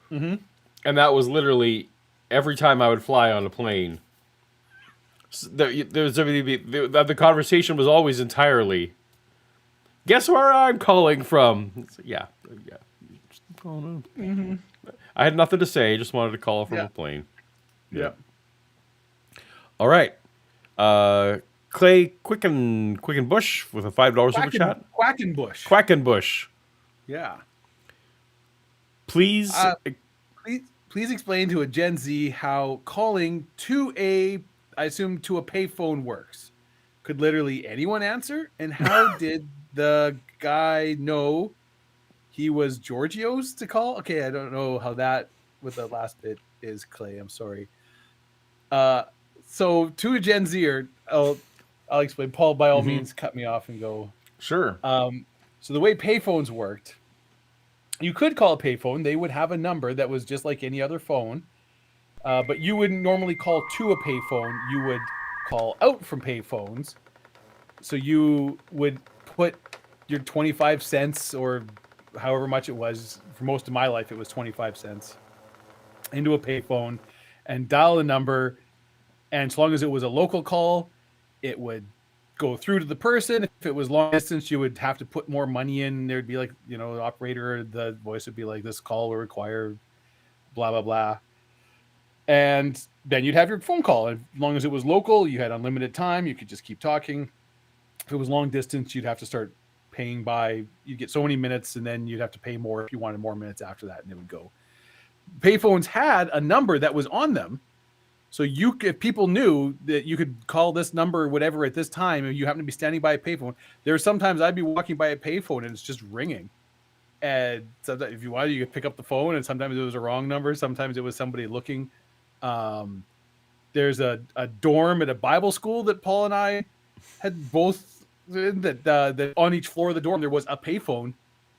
and that was literally every time I would fly on a plane. The conversation was always entirely, "Guess where I'm calling from?" Yeah. Just calling I had nothing to say. Just wanted to call from a plane. Yeah. All right. Clay Quickenbush with a $5 super chat. Quackenbush. Yeah. Please, please explain to a Gen Z how calling to I assume to a payphone works. Could literally anyone answer? And how did the guy know he was Giorgio's to call? Okay, I don't know how that with the last bit is, Clay. I'm sorry. So to a Gen Zer, I'll explain. Paul, by all means, cut me off and go. Sure. So the way payphones worked, you could call a payphone. They would have a number that was just like any other phone, but you wouldn't normally call to a payphone. You would call out from payphones. So you would put your 25 cents or however much it was. For most of my life, it was 25 cents into a payphone and dial the number. And as long as it was a local call, it would go through to the person. If it was long distance, you would have to put more money in. There'd be like, you know, the operator, the voice would be like, "This call will require blah, blah, blah." And then you'd have your phone call. As long as it was local, you had unlimited time. You could just keep talking. If it was long distance, you'd have to start paying you'd get so many minutes, and then you'd have to pay more if you wanted more minutes after that, and it would go. Payphones had a number that was on them. So if people knew that you could call this number, whatever, at this time, and you happen to be standing by a payphone, there were sometimes I'd be walking by a payphone and it's just ringing. And sometimes if you wanted, you could pick up the phone, and sometimes it was a wrong number. Sometimes it was somebody looking. There's a dorm at a Bible school that Paul and I had both that on each floor of the dorm there was a payphone,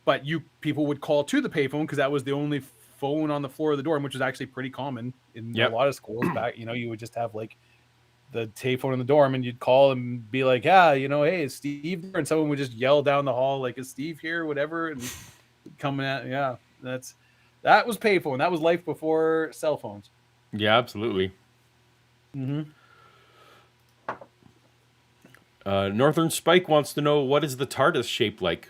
but people would call to the payphone because that was the only phone on the floor of the dorm, which was actually pretty common in a lot of schools back. You know, you would just have like the payphone in the dorm, and you'd call and be like, "Yeah, you know, hey, is Steve there?" And someone would just yell down the hall like, "Is Steve here?" Whatever, and coming at that was payphone. That was life before cell phones. Yeah, absolutely. Northern Spike wants to know, what is the TARDIS shaped like?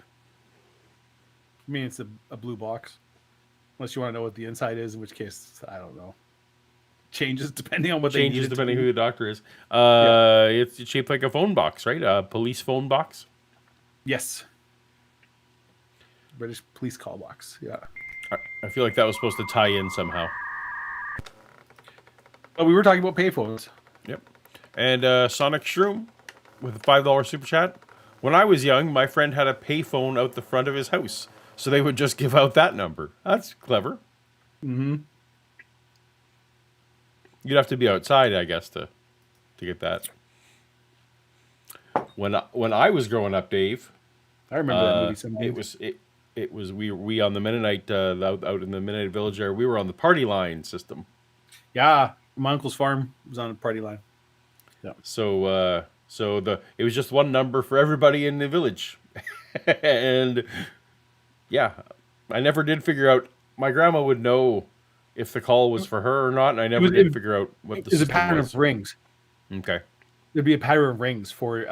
I mean, it's a blue box. Unless you want to know what the inside is, in which case, I don't know. Changes depending on what Changes depending who the doctor is. It's shaped like a phone box, right? A police phone box? Yes. British police call box, yeah. I feel like that was supposed to tie in somehow. Oh, we were talking about payphones. Yep. And Sonic Shroom with a $5 super chat. When I was young, my friend had a payphone out the front of his house. So they would just give out that number. That's clever. You'd have to be outside, I guess, to get that. when I was growing up, Dave, I remember that movie. Some it was we on the Mennonite out in the Mennonite village there. We were on the party line system. Yeah, my uncle's farm was on a party line. Yeah. So it was just one number for everybody in the village, and yeah, I never did figure out. My grandma would know if the call was for her or not, and I never did figure out what the There's a system pattern was. of rings. Okay. There'd be a pattern of rings for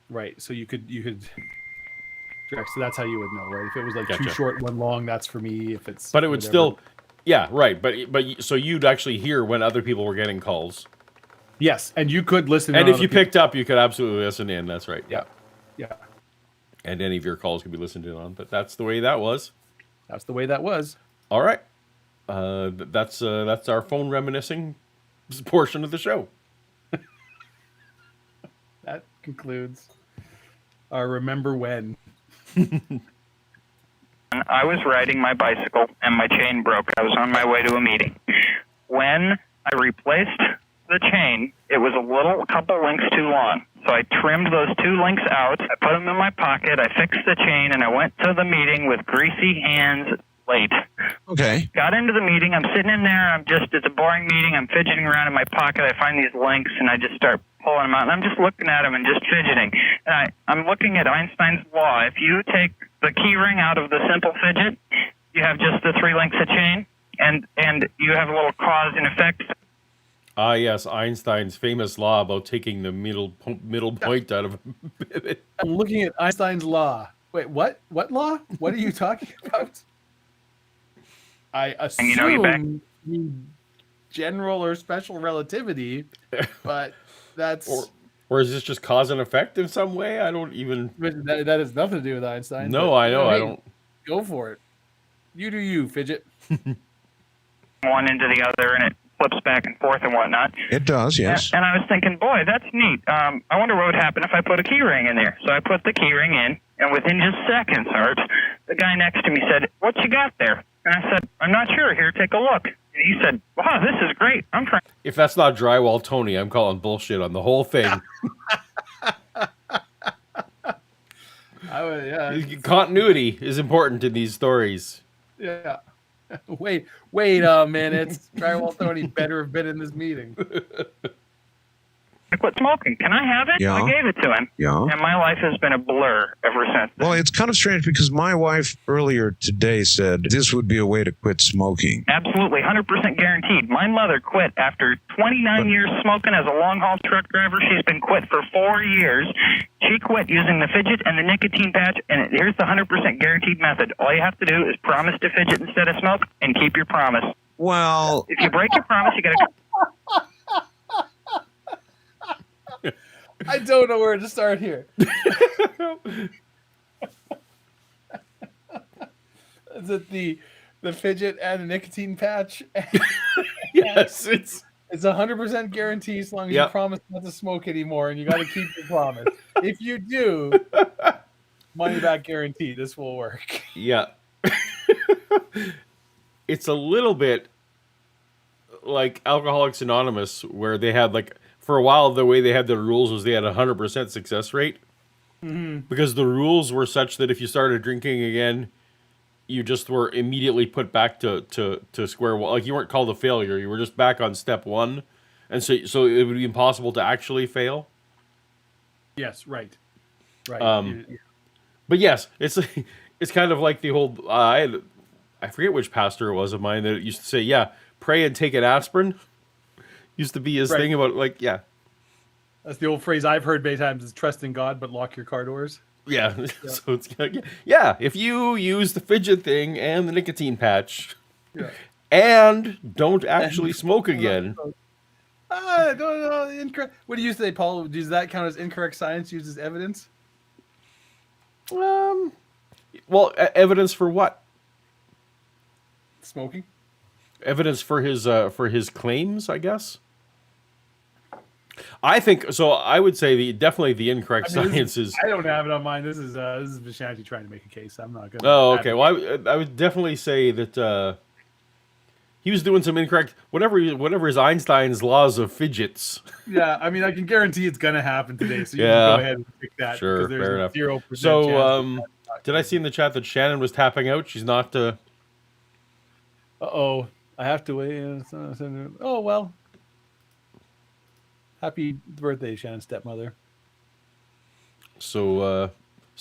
right. So you could direct. So that's how you would know, right? If it was like two Gotcha. short, one long, that's for me. If it's But it would whatever. still, yeah, right. But so you'd actually hear when other people were getting calls, Yes, and you could listen. and to if you picked up, you could absolutely listen in. That's right. Yeah. yeah, And any of your calls could be listened in on. But that's the way that was. that's the way that was. All right. That's our phone reminiscing portion of the show. That concludes our remember when. I was riding my bicycle and my chain broke. I was on my way to a meeting. When I replaced the chain, it was a couple links too long. So I trimmed those 2 links out. I put them in my pocket. I fixed the chain, and I went to the meeting with greasy hands late. Okay. Got into the meeting. I'm sitting in there. It's a boring meeting. I'm fidgeting around in my pocket. I find these links, and I just start pulling them out. And I'm just looking at them and just fidgeting. And I'm looking at Einstein's law. If you take the key ring out of the simple fidget, you have just the 3 links of chain, and you have a little cause and effect. Ah, yes, Einstein's famous law about taking the middle point out of a pivot. I'm looking at Einstein's law. Wait, what? What law? What are you talking about? I assume you back- general or special relativity, but that's Or is this just cause and effect in some way? I don't even. that has nothing to do with Einstein. No, but, I know. I hey, don't. Go for it. You do you, Fidget. One into the other, and it flips back and forth and whatnot. It does, yes. And I was thinking, boy, that's neat. I wonder what would happen if I put a key ring in there. So I put the key ring in, and within just seconds, Art, the guy next to me said, "What you got there?" And I said, "I'm not sure. Here, take a look." And he said, "Wow, this is great. I'm trying." If that's not drywall Tony, I'm calling bullshit on the whole thing. Continuity is important in these stories. Yeah. Wait a minute. Drywall Tony better have been in this meeting. I quit smoking. Can I have it? Yeah. I gave it to him. Yeah. And my life has been a blur ever since. Well, it's kind of strange because my wife earlier today said this would be a way to quit smoking. Absolutely, 100% guaranteed. My mother quit after 29 years smoking as a long-haul truck driver. She's been quit for 4 years. She quit using the fidget and the nicotine patch, and here's the 100% guaranteed method. All you have to do is promise to fidget instead of smoke and keep your promise. Well, If you break your promise, you got to... I don't know where to start here. Is it the fidget and the nicotine patch? Yes, it's 100% guarantee as long as Yep. you promise not to smoke anymore, and you got to keep your promise. If you do, money back guarantee. This will work. yeah. It's a little bit like Alcoholics Anonymous, where they had for a while the way they had their rules was they had a 100% success rate because the rules were such that if you started drinking again, you just were immediately put back to square one. Like you weren't called a failure; you were just back on step one, and so it would be impossible to actually fail. Yes, right. But yes, it's kind of like the whole. I forget which pastor it was of mine that used to say, "Yeah, pray and take an aspirin." Used to be his Right. thing about That's the old phrase I've heard many times: is trust in God, but lock your car doors. Yeah. So it's if you use the fidget thing and the nicotine patch, Yeah. and don't actually smoke again. I don't know. Incorrect. What do you say, Paul? Does that count as incorrect science used as evidence? Well, evidence for what? Smoking. Evidence for his claims, I guess. I think so. I would say definitely the incorrect science is. I don't have it on mine. This is Vishanti trying to make a case. I'm not gonna. Oh, okay. Well, I would definitely say that he was doing some incorrect whatever is Einstein's laws of fidgets. Yeah, I mean, I can guarantee it's gonna happen today, so you Yeah. can go ahead and pick that. Sure, because there's fair enough. 0% So, chance did I see in the chat that Shannon was tapping out? She's not. Uh-oh. I have to wait. Oh, well. Happy birthday, Shannon's stepmother. So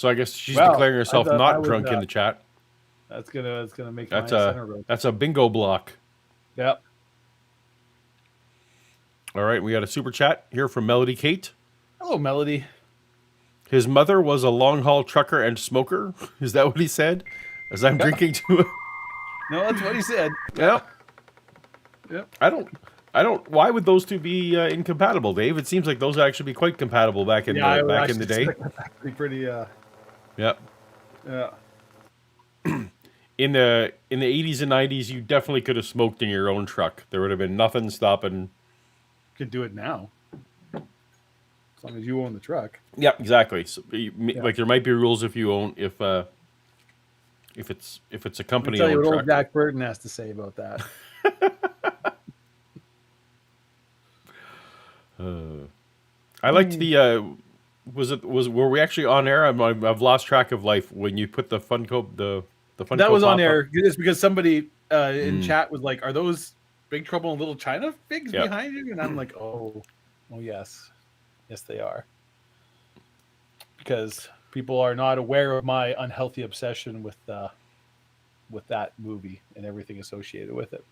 I guess she's Well, declaring herself I thought I not was, drunk in the chat. That's gonna make That's my center road. that's a bingo block. Yep. All right, we got a super chat here from Melody Kate. Hello, Melody. His mother was a long haul trucker and smoker. Is that what he said? As I'm drinking too. No, that's what he said. Yep. Yep. I don't. Why would those two be incompatible, Dave? It seems like those would actually be quite compatible back in the day. Pretty. Yep. Yeah. In the 80s and 90s, you definitely could have smoked in your own truck. There would have been nothing stopping. Could do it now, as long as you own the truck. Yeah, exactly. So, like there might be rules if you own if it's a company I'll tell you owned what truck. old Jack Burton has to say about that. I liked the. Were we actually on air? I've lost track of life when you put the Funko the Funko That was on pop-up. air just because somebody in chat was like, "Are those Big Trouble in Little China figs behind you?" And I'm like, "Oh, yes, they are." Because people are not aware of my unhealthy obsession with that movie and everything associated with it.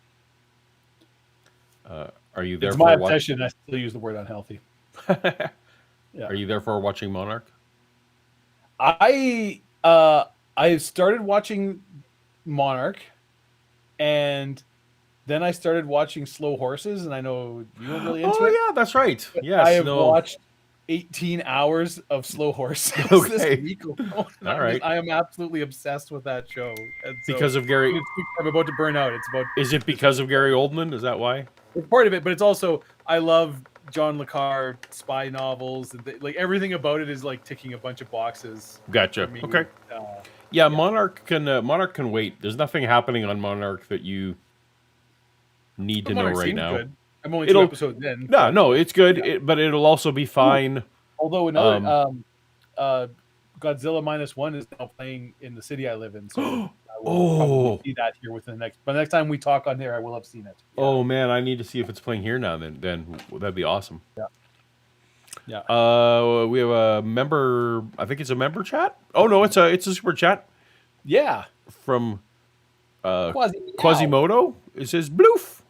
Are you there It's for my obsession. I still use the word unhealthy. Yeah. Are you there for watching Monarch? I started watching Monarch, and then I started watching Slow Horses, and I know you weren't really into it. Oh yeah, that's right. Yes, I have watched 18 hours of Slow Horses Okay. this week alone. All right. I am absolutely obsessed with that show. And so Because of Gary. I'm about to burn out. It's about. Is it because of Gary Oldman? Is that why? It's part of it, but it's also I love John le Carre spy novels, and like everything about it is like ticking a bunch of boxes. Gotcha. for me. Okay. Yeah, Monarch can wait. There's nothing happening on Monarch that you need to know Monarch right seemed now. good. I'm only 2 episodes in. No, it's good, but it'll also be fine. Although another Godzilla -1 is now playing in the city I live in, so I will probably see that here within the next time we talk on there, I will have seen it. Yeah. Oh man, I need to see if it's playing here now. Then that'd be awesome. Yeah. We have a member. I think it's a member chat. Oh no, it's a super chat. Yeah. From Quasimodo. Quasimodo. It says bloof.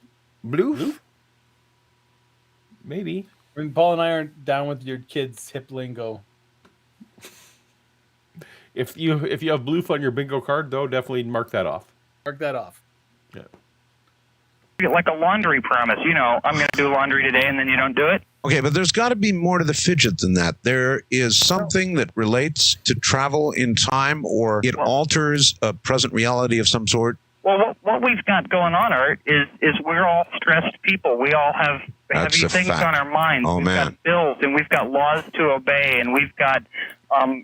Maybe. When Paul and I aren't down with your kids' hip lingo. If you have bloof on your bingo card, though, definitely mark that off. Mark that off. Yeah. Like a laundry promise. You know, I'm going to do laundry today, and then you don't do it. Okay, but there's got to be more to the fidget than that. There is something that relates to travel in time, or it alters a present reality of some sort. Well, what we've got going on, Art, is we're all stressed people. We all have That's heavy a things fact. on our minds. Oh, we've man. got bills, and we've got laws to obey, and we've got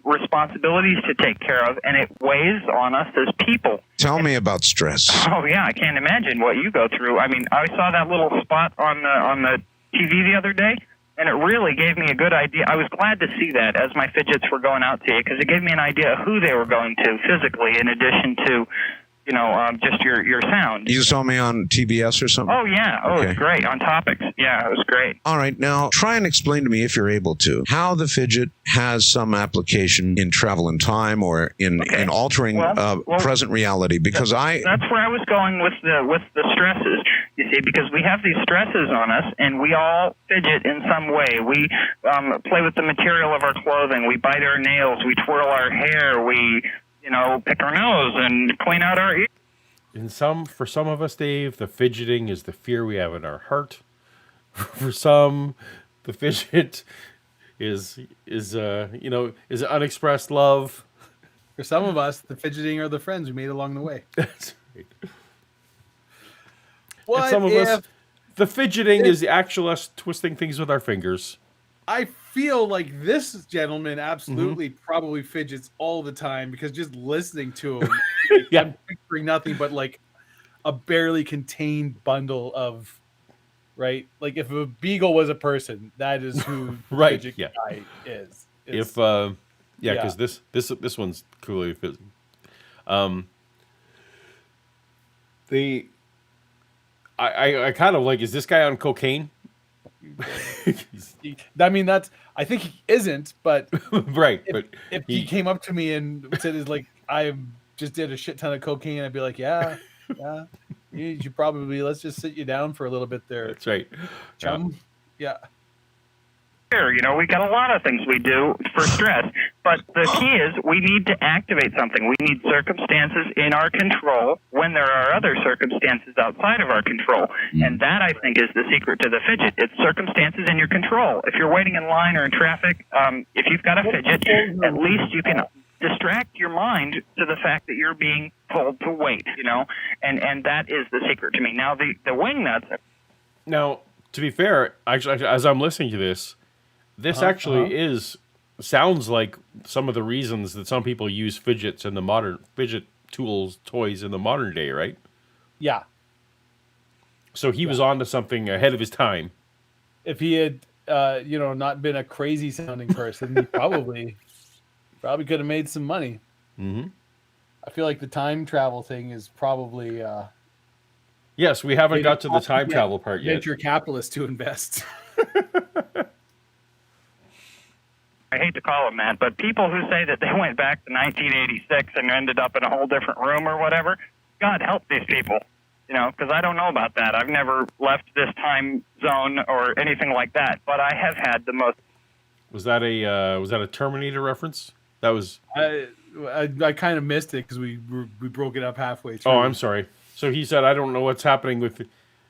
responsibilities to take care of, and it weighs on us as people. Tell me about stress. Oh, yeah, I can't imagine what you go through. I mean, I saw that little spot on the TV the other day, and it really gave me a good idea. I was glad to see that as my fidgets were going out to you, because it gave me an idea of who they were going to physically, in addition to, you know, just your sound. You saw me on TBS or something? Oh, yeah. Oh, Okay. It's great. On Topics. Yeah, it was great. All right, now try and explain to me, if you're able to, how the fidget has some application in travel in time or in altering Well, present reality. Because That's where I was going with the stresses. You see, because we have these stresses on us, and we all fidget in some way. We play with the material of our clothing. We bite our nails. We twirl our hair. We, you know, pick our nose and clean out our ears. For some of us, Dave, the fidgeting is the fear we have in our heart. For some, the fidget is unexpressed love. For some of us, the fidgeting are the friends we made along the way. That's right. What And some of if us, the fidgeting is the actual us twisting things with our fingers. I feel like this gentleman absolutely probably fidgets all the time, because just listening to him, Yeah. I'm picturing nothing but like a barely contained bundle of, right? Like if a beagle was a person, that is who Right, Fidget yeah. guy is. If It's- yeah, because this one's coolly fit. The I kind of like, is this guy on cocaine? I mean, I think he isn't, but Right, but if he came up to me and said, "Is like I just did a shit ton of cocaine," I'd be like, "Yeah, you should probably let's just sit you down for a little bit there, that's right. chum." Yeah. Here, we got a lot of things we do for stress, but the key is we need to activate something. We need circumstances in our control when there are other circumstances outside of our control. And that, I think, is the secret to the fidget. It's circumstances in your control. If you're waiting in line or in traffic, if you've got a fidget, at least you can distract your mind to the fact that you're being told to wait, and that is the secret to me. Now, the wing nuts. Now, to be fair, actually, as I'm listening to this actually sounds like some of the reasons that some people use fidget toys in the modern day, right? Yeah. So he was on to something ahead of his time. If he had, not been a crazy sounding person, he probably could have made some money. Mm-hmm. I feel like the time travel thing is probably. Yes, we haven't got to the time travel part yet. Venture capitalists to invest. I hate to call them that, but people who say that they went back to 1986 and ended up in a whole different room or whatever, God help these people, because I don't know about that. I've never left this time zone or anything like that, but I have had the most. Was that a Terminator reference? That was. I kind of missed it because we broke it up halfway through. Oh, I'm sorry. So he said, I don't know what's happening with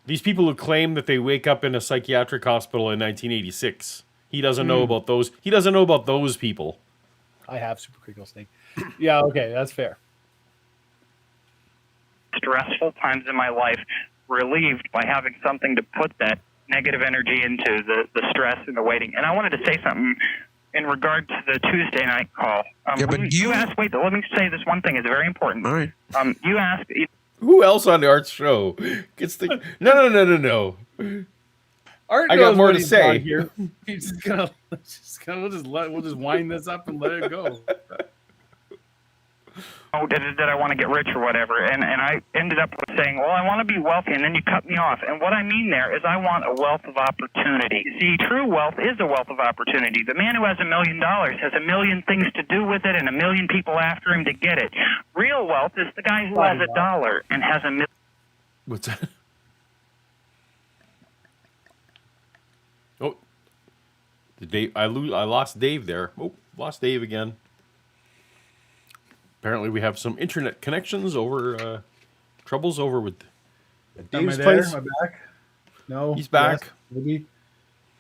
these people who claim that they wake up in a psychiatric hospital in 1986. He doesn't know about those. He doesn't know about those people. I have Super Crinkle Snake. Yeah, okay, that's fair. Stressful times in my life relieved by having something to put that negative energy into, the stress and the waiting. And I wanted to say something in regard to the Tuesday night call. You asked, wait, let me say this one thing is very important. All right. You asked... Who else on the Art's show gets the... No. Art I got more to say. Here. He's just gonna we'll just wind this up and let it go. Oh, did I want to get rich or whatever? And I ended up saying, well, I want to be wealthy, and then you cut me off. And what I mean there is I want a wealth of opportunity. See, true wealth is a wealth of opportunity. The man who has $1 million has a million things to do with it and a million people after him to get it. Real wealth is the guy who has $1 and has $1 million. What's that? Oh, Dave! I lost Dave there. Oh, lost Dave again. Apparently, we have some internet connections over troubles over with Dave's Am I there? place. Am I back? No, He's back. Yes, maybe.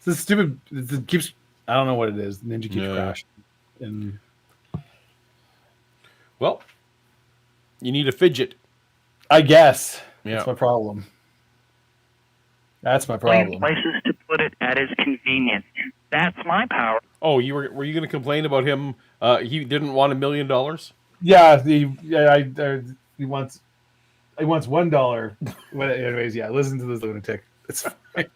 This stupid. It keeps. I don't know what it is. Ninja keeps crashing. And well, you need a fidget. I guess Yeah. that's my problem. Places to put it at his convenience. That's my power. Oh, were you going to complain about him? He didn't want $1 million. Yeah, he wants $1. Well, anyways, yeah, listen to this lunatic. It's fine.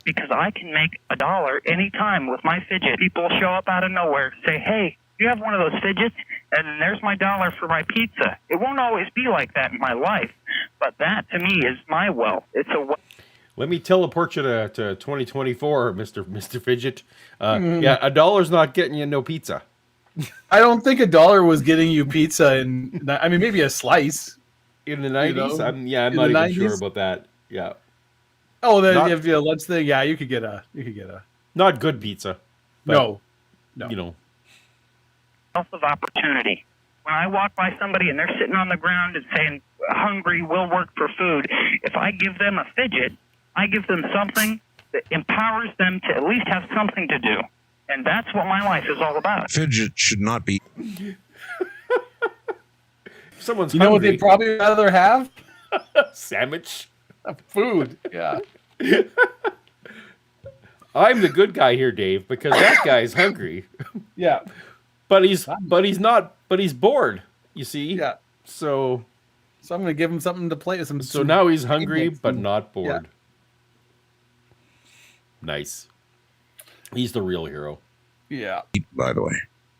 Because I can make $1 anytime with my fidget. People show up out of nowhere, say, hey, you have one of those fidgets? And then there's my $1 for my pizza. It won't always be like that in my life, but that to me is my wealth. It's a wealth. Let me teleport you to 2024, Mr. Fidget. Yeah, $1's not getting you no pizza. I don't think $1 was getting you pizza, and I mean maybe a slice In the 90s? I'm not the even 90s? sure about that. Yeah. Oh, then Not- if you lunch thing, yeah, you could get a. Not good pizza. But, No. You know. Wealth of opportunity. When I walk by somebody and they're sitting on the ground and saying, hungry, will work for food, if I give them a fidget, I give them something that empowers them to at least have something to do. And that's what my life is all about. Fidget should not be. Someone's You know what hungry. they'd probably rather have? Sandwich. Food. Yeah. I'm the good guy here, Dave, because that guy's hungry. Yeah. But he's bored, you see? Yeah. So So I'm going to give him something to play. So now he's hungry, but not bored. Yeah. Nice. He's the real hero. Yeah. By the way.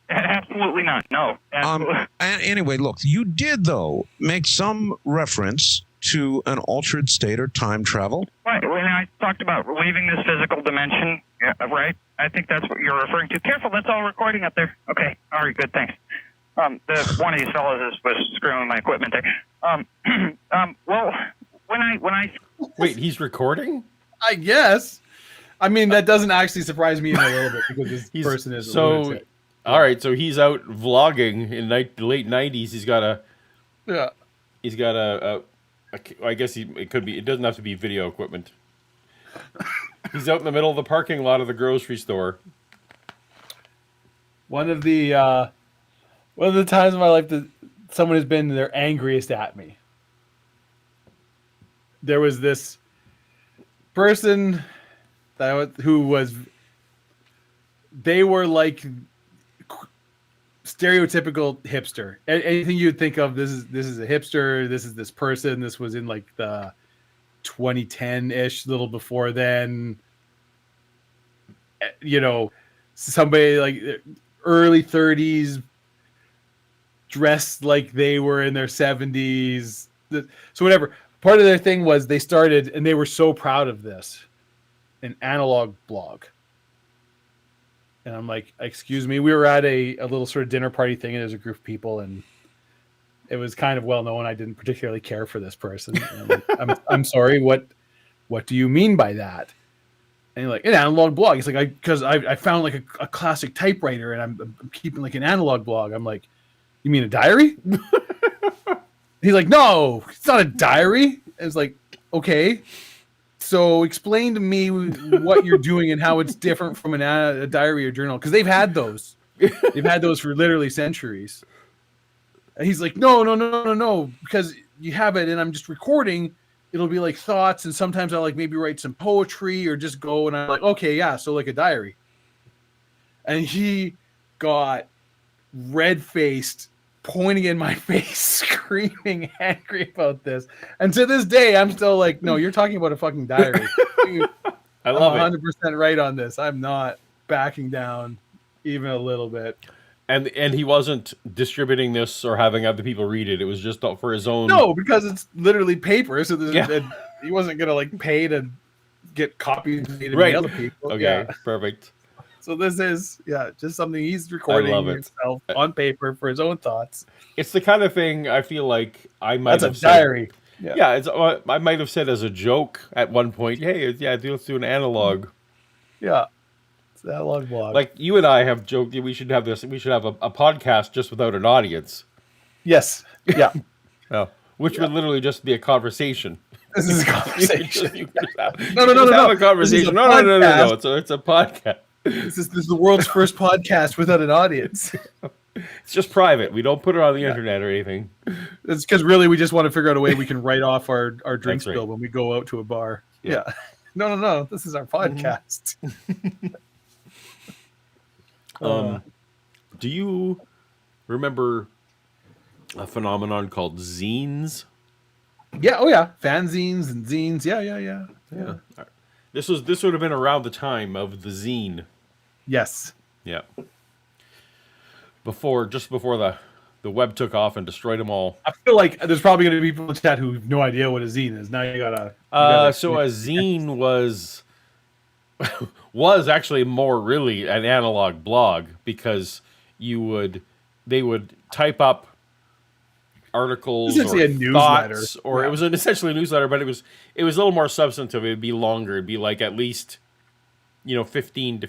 Absolutely not. No. Absolutely. Anyway, look, you did, though, make some reference to an altered state or time travel. Right. When I talked about leaving this physical dimension, yeah, right? I think that's what you're referring to. Careful, that's all recording up there. Okay. All right, good, thanks. One of these fellows was screwing my equipment there. Well, when I Wait, he's recording? I guess. I mean, that doesn't actually surprise me in a little bit because this person is a lunatic. All right, so he's out vlogging in the late 90s. He's got a I guess it doesn't have to be video equipment. He's out in the middle of the parking lot of the grocery store. One of the times in my life that someone has been their angriest at me. There was this person they were like stereotypical hipster. Anything you'd think of, this is a hipster, this is this person, this was in like the 2010-ish, little before then. You know, somebody like early 30s, dressed like they were in their 70s. So whatever. Part of their thing was they started, and they were so proud of this, an analog blog. And I'm like, excuse me, we were at a little sort of dinner party thing, and there's a group of people, and it was kind of well known I didn't particularly care for this person. And I'm sorry, what do you mean by that? And you're like, an analog blog. He's like, because I found like a classic typewriter, and I'm keeping like an analog blog. I'm like, you mean a diary? He's like, no, it's not a diary. I was like, okay. So explain to me what you're doing and how it's different from a diary or journal. Because they've had those. They've had those for literally centuries. And he's like, no. Because you have it and I'm just recording. It'll be like thoughts. And sometimes I'll like maybe write some poetry or just go. And I'm like, okay, yeah. So like a diary. And he got red-faced, pointing in my face, screaming angry about this. And to this day, I'm still like, no, you're talking about a fucking diary. Dude, I love I'm it. 100% right on this. I'm not backing down even a little bit. And he wasn't distributing this or having other people read it. It was just for his own. No, because it's literally paper. So he wasn't going to like pay to get copies made to other people. Okay, yeah. Perfect. So this is, just something he's recording himself on paper for his own thoughts. It's the kind of thing I feel like I might have said. That's a diary. Yeah, I might have said as a joke at one point, hey, let's do an analog. Yeah, it's an analog blog. Like you and I have joked that we should have a podcast just without an audience. Yes. Yeah. Which would literally just be a conversation. This is a conversation. No. Have a conversation. No. It's a podcast. This is the world's first podcast without an audience. It's just private. We don't put it on the internet or anything. It's because really we just want to figure out a way we can write off our drinks bill when we go out to a bar. Yeah. No. This is our podcast. Do you remember a phenomenon called zines? Yeah. Oh yeah. Fanzines and zines. Yeah. This would have been around the time of the zine. Yes. Yeah. Just before the web took off and destroyed them all. I feel like there's probably going to be people in the chat who have no idea what a zine is. Now you gotta. So a zine was actually more really an analog blog because they would type up articles or a newsletter, thoughts, or it was essentially a newsletter, but it was a little more substantive. It'd be longer. It'd be like at least 15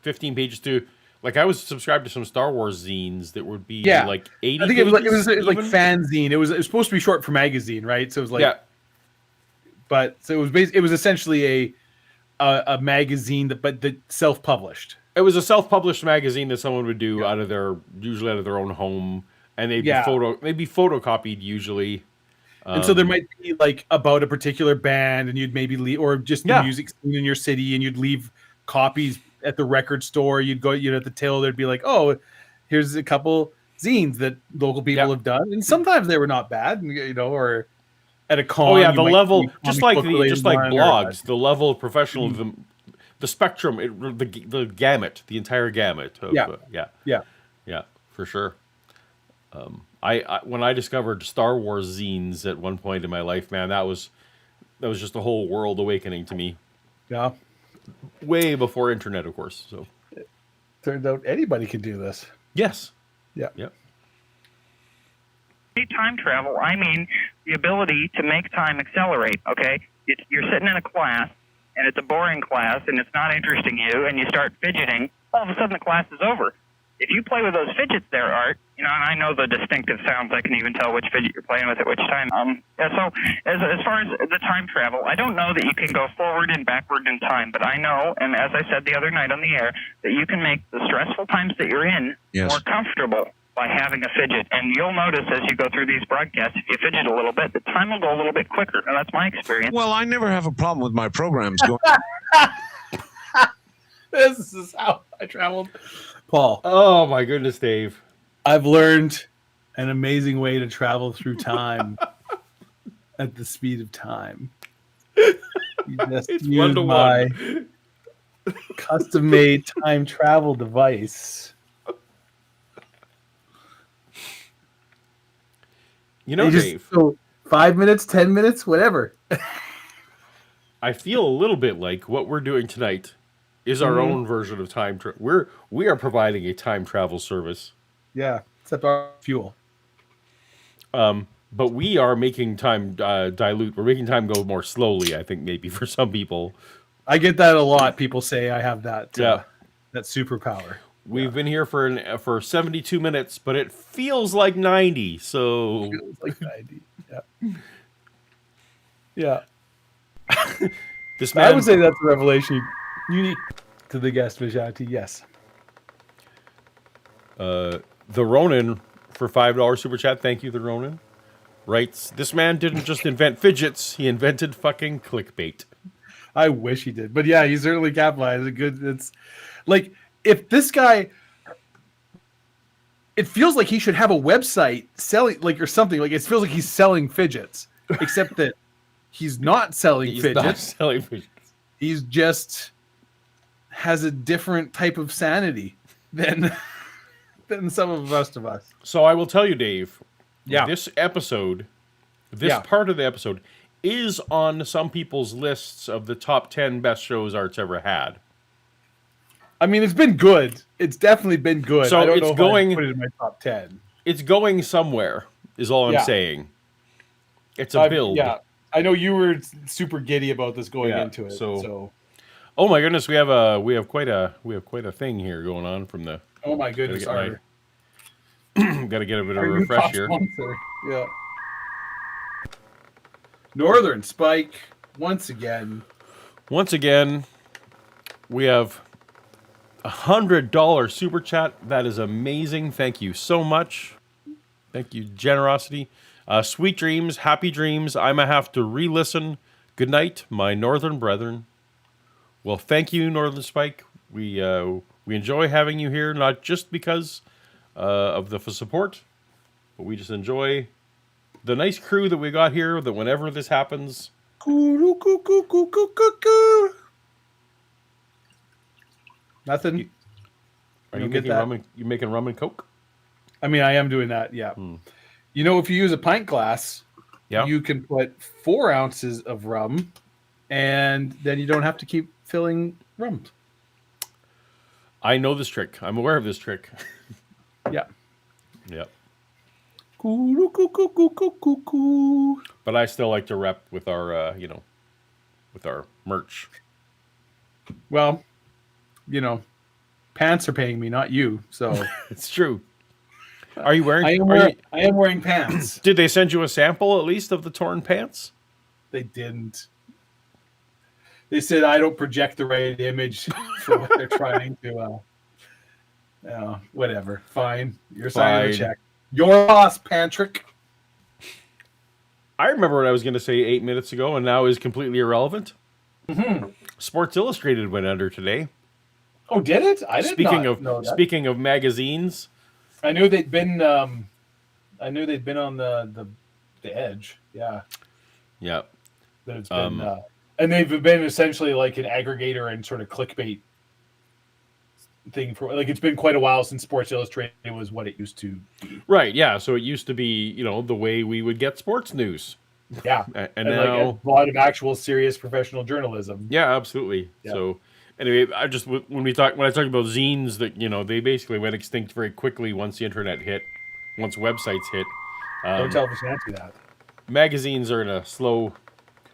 pages to. Like I was subscribed to some Star Wars zines that would be like 80. I think it was like fanzine. It was supposed to be short for magazine, right? So it was like but so it was essentially a magazine that self-published. It was a self-published magazine that someone would do usually out of their own home, and they'd be photocopied usually. And so there might be like about a particular band, and you'd maybe leave, or just the music scene in your city, and you'd leave copies at the record store. You'd go, at the till, there'd be like, oh, here's a couple zines that local people Yeah. have done, and sometimes they were not bad, you know, or at a con. Oh yeah, you the might level, see a just comic like book related one or blogs, the level of professionalism, the spectrum, the gamut, the entire gamut. Of, Yeah. yeah, for sure. I when I discovered Star Wars zines at one point in my life, man, that was just a whole world awakening to me. yeah. Way before internet, of course. So Turns out anybody can do this. yes, Yeah. yep. Time travel, I mean the ability to make time accelerate, okay? You're sitting in a class, and it's a boring class, and it's not interesting you, and you start fidgeting, all of a sudden the class is over. If you play with those fidgets there, Art, you know, and I know the distinctive sounds, I can even tell which fidget you're playing with at which time. Yeah, so as far as the time travel, I don't know that you can go forward and backward in time, but I know, and as I said the other night on the air, that you can make the stressful times that you're in more comfortable by having a fidget. And you'll notice as you go through these broadcasts, if you fidget a little bit, the time will go a little bit quicker. And that's my experience. Well, I never have a problem with my programs going. This is how I traveled. Paul, Oh my goodness, Dave. I've learned an amazing way to travel through time at the speed of time. You just It's use 1-to-1. my custom-made time travel device. You know, You just Dave, go 5 minutes, 10 minutes, whatever. I feel a little bit like what we're doing tonight is our own version of time travel. We are providing a time travel service, Yeah, except our fuel. but we are making time dilute. We're making time go more slowly. I think maybe for some people. I get that a lot. People say I have that Yeah. that superpower. We've been here for 72 minutes, but it feels like 90. So Feels like 90. Yeah. Yeah. this man, I would say that's a revelation unique to the guest Vijati. Yes. the Ronin for $5 super chat. Thank you, the Ronin. Writes, this man didn't just invent fidgets; he invented fucking clickbait. I wish he did, but yeah, he's certainly capitalized. It's like if this guy, it feels like he should have a website selling like or something. Like it feels like he's selling fidgets, except that he's not selling He's fidgets. not selling fidgets. He's just has a different type of sanity than some of the rest of us. So I will tell you, Dave. Yeah. This episode, this Yeah. part of the episode, is on some people's lists of the top 10 best shows Art's ever had. I mean, it's been good. It's definitely been good. So I don't it's know if going- I'd put it in my top 10. It's going somewhere, is all I'm Yeah. saying. It's a build. Yeah, I know you were super giddy about this going Yeah, into it. so- So, Oh my goodness, we have quite a thing here going on from the. oh my goodness, Gotta get our, Got to get a bit of a our new refresh top here. sponsor. Yeah. Northern Spike once again. Once again, we have $100 super chat. That is amazing. Thank you so much. Thank you, generosity. Sweet dreams, happy dreams. I'ma have to re-listen. Good night, my northern brethren. Well, thank you, Northern Spike. We enjoy having you here, not just because of the support, but we just enjoy the nice crew that we got here. That whenever this happens, Nothing. are You you don't get making that? rum? You making rum and coke? I mean, I am doing that. Yeah. You know, if you use a pint glass, Yeah. you can put 4 ounces of rum, and then you don't have to keep filling rum. I know this trick. I'm aware of this trick. Yeah. Yep. Coo-coo-coo-coo-coo-coo-coo. But I still like to rep with our, with our merch. Well, you know, pants are paying me, not you. So It's true. Are you wearing? I am wearing pants. Did they send you a sample at least of the torn pants? They didn't. They said I don't project the right image for what they're trying to. Whatever. Fine. You're signing the Fine. check. Your boss, Patrick. I remember what I was going to say 8 minutes ago, and now is completely irrelevant. Sports Illustrated went under today. Oh, did it? I didn't. Speaking know that. speaking of magazines, I knew they'd been. I knew they'd been on the edge. Yeah, Yeah. that it's been, and they've been essentially like an aggregator and sort of clickbait thing for like it's been quite a while since Sports Illustrated was what it used to be. Right. Yeah. So it used to be, the way we would get sports news. Yeah, And like now, a lot of actual serious professional journalism. yeah, absolutely. Yeah. So anyway, I just when I talk about zines, that they basically went extinct very quickly once the internet hit, once websites hit. Don't tell Vishanti that. Magazines are in a slow.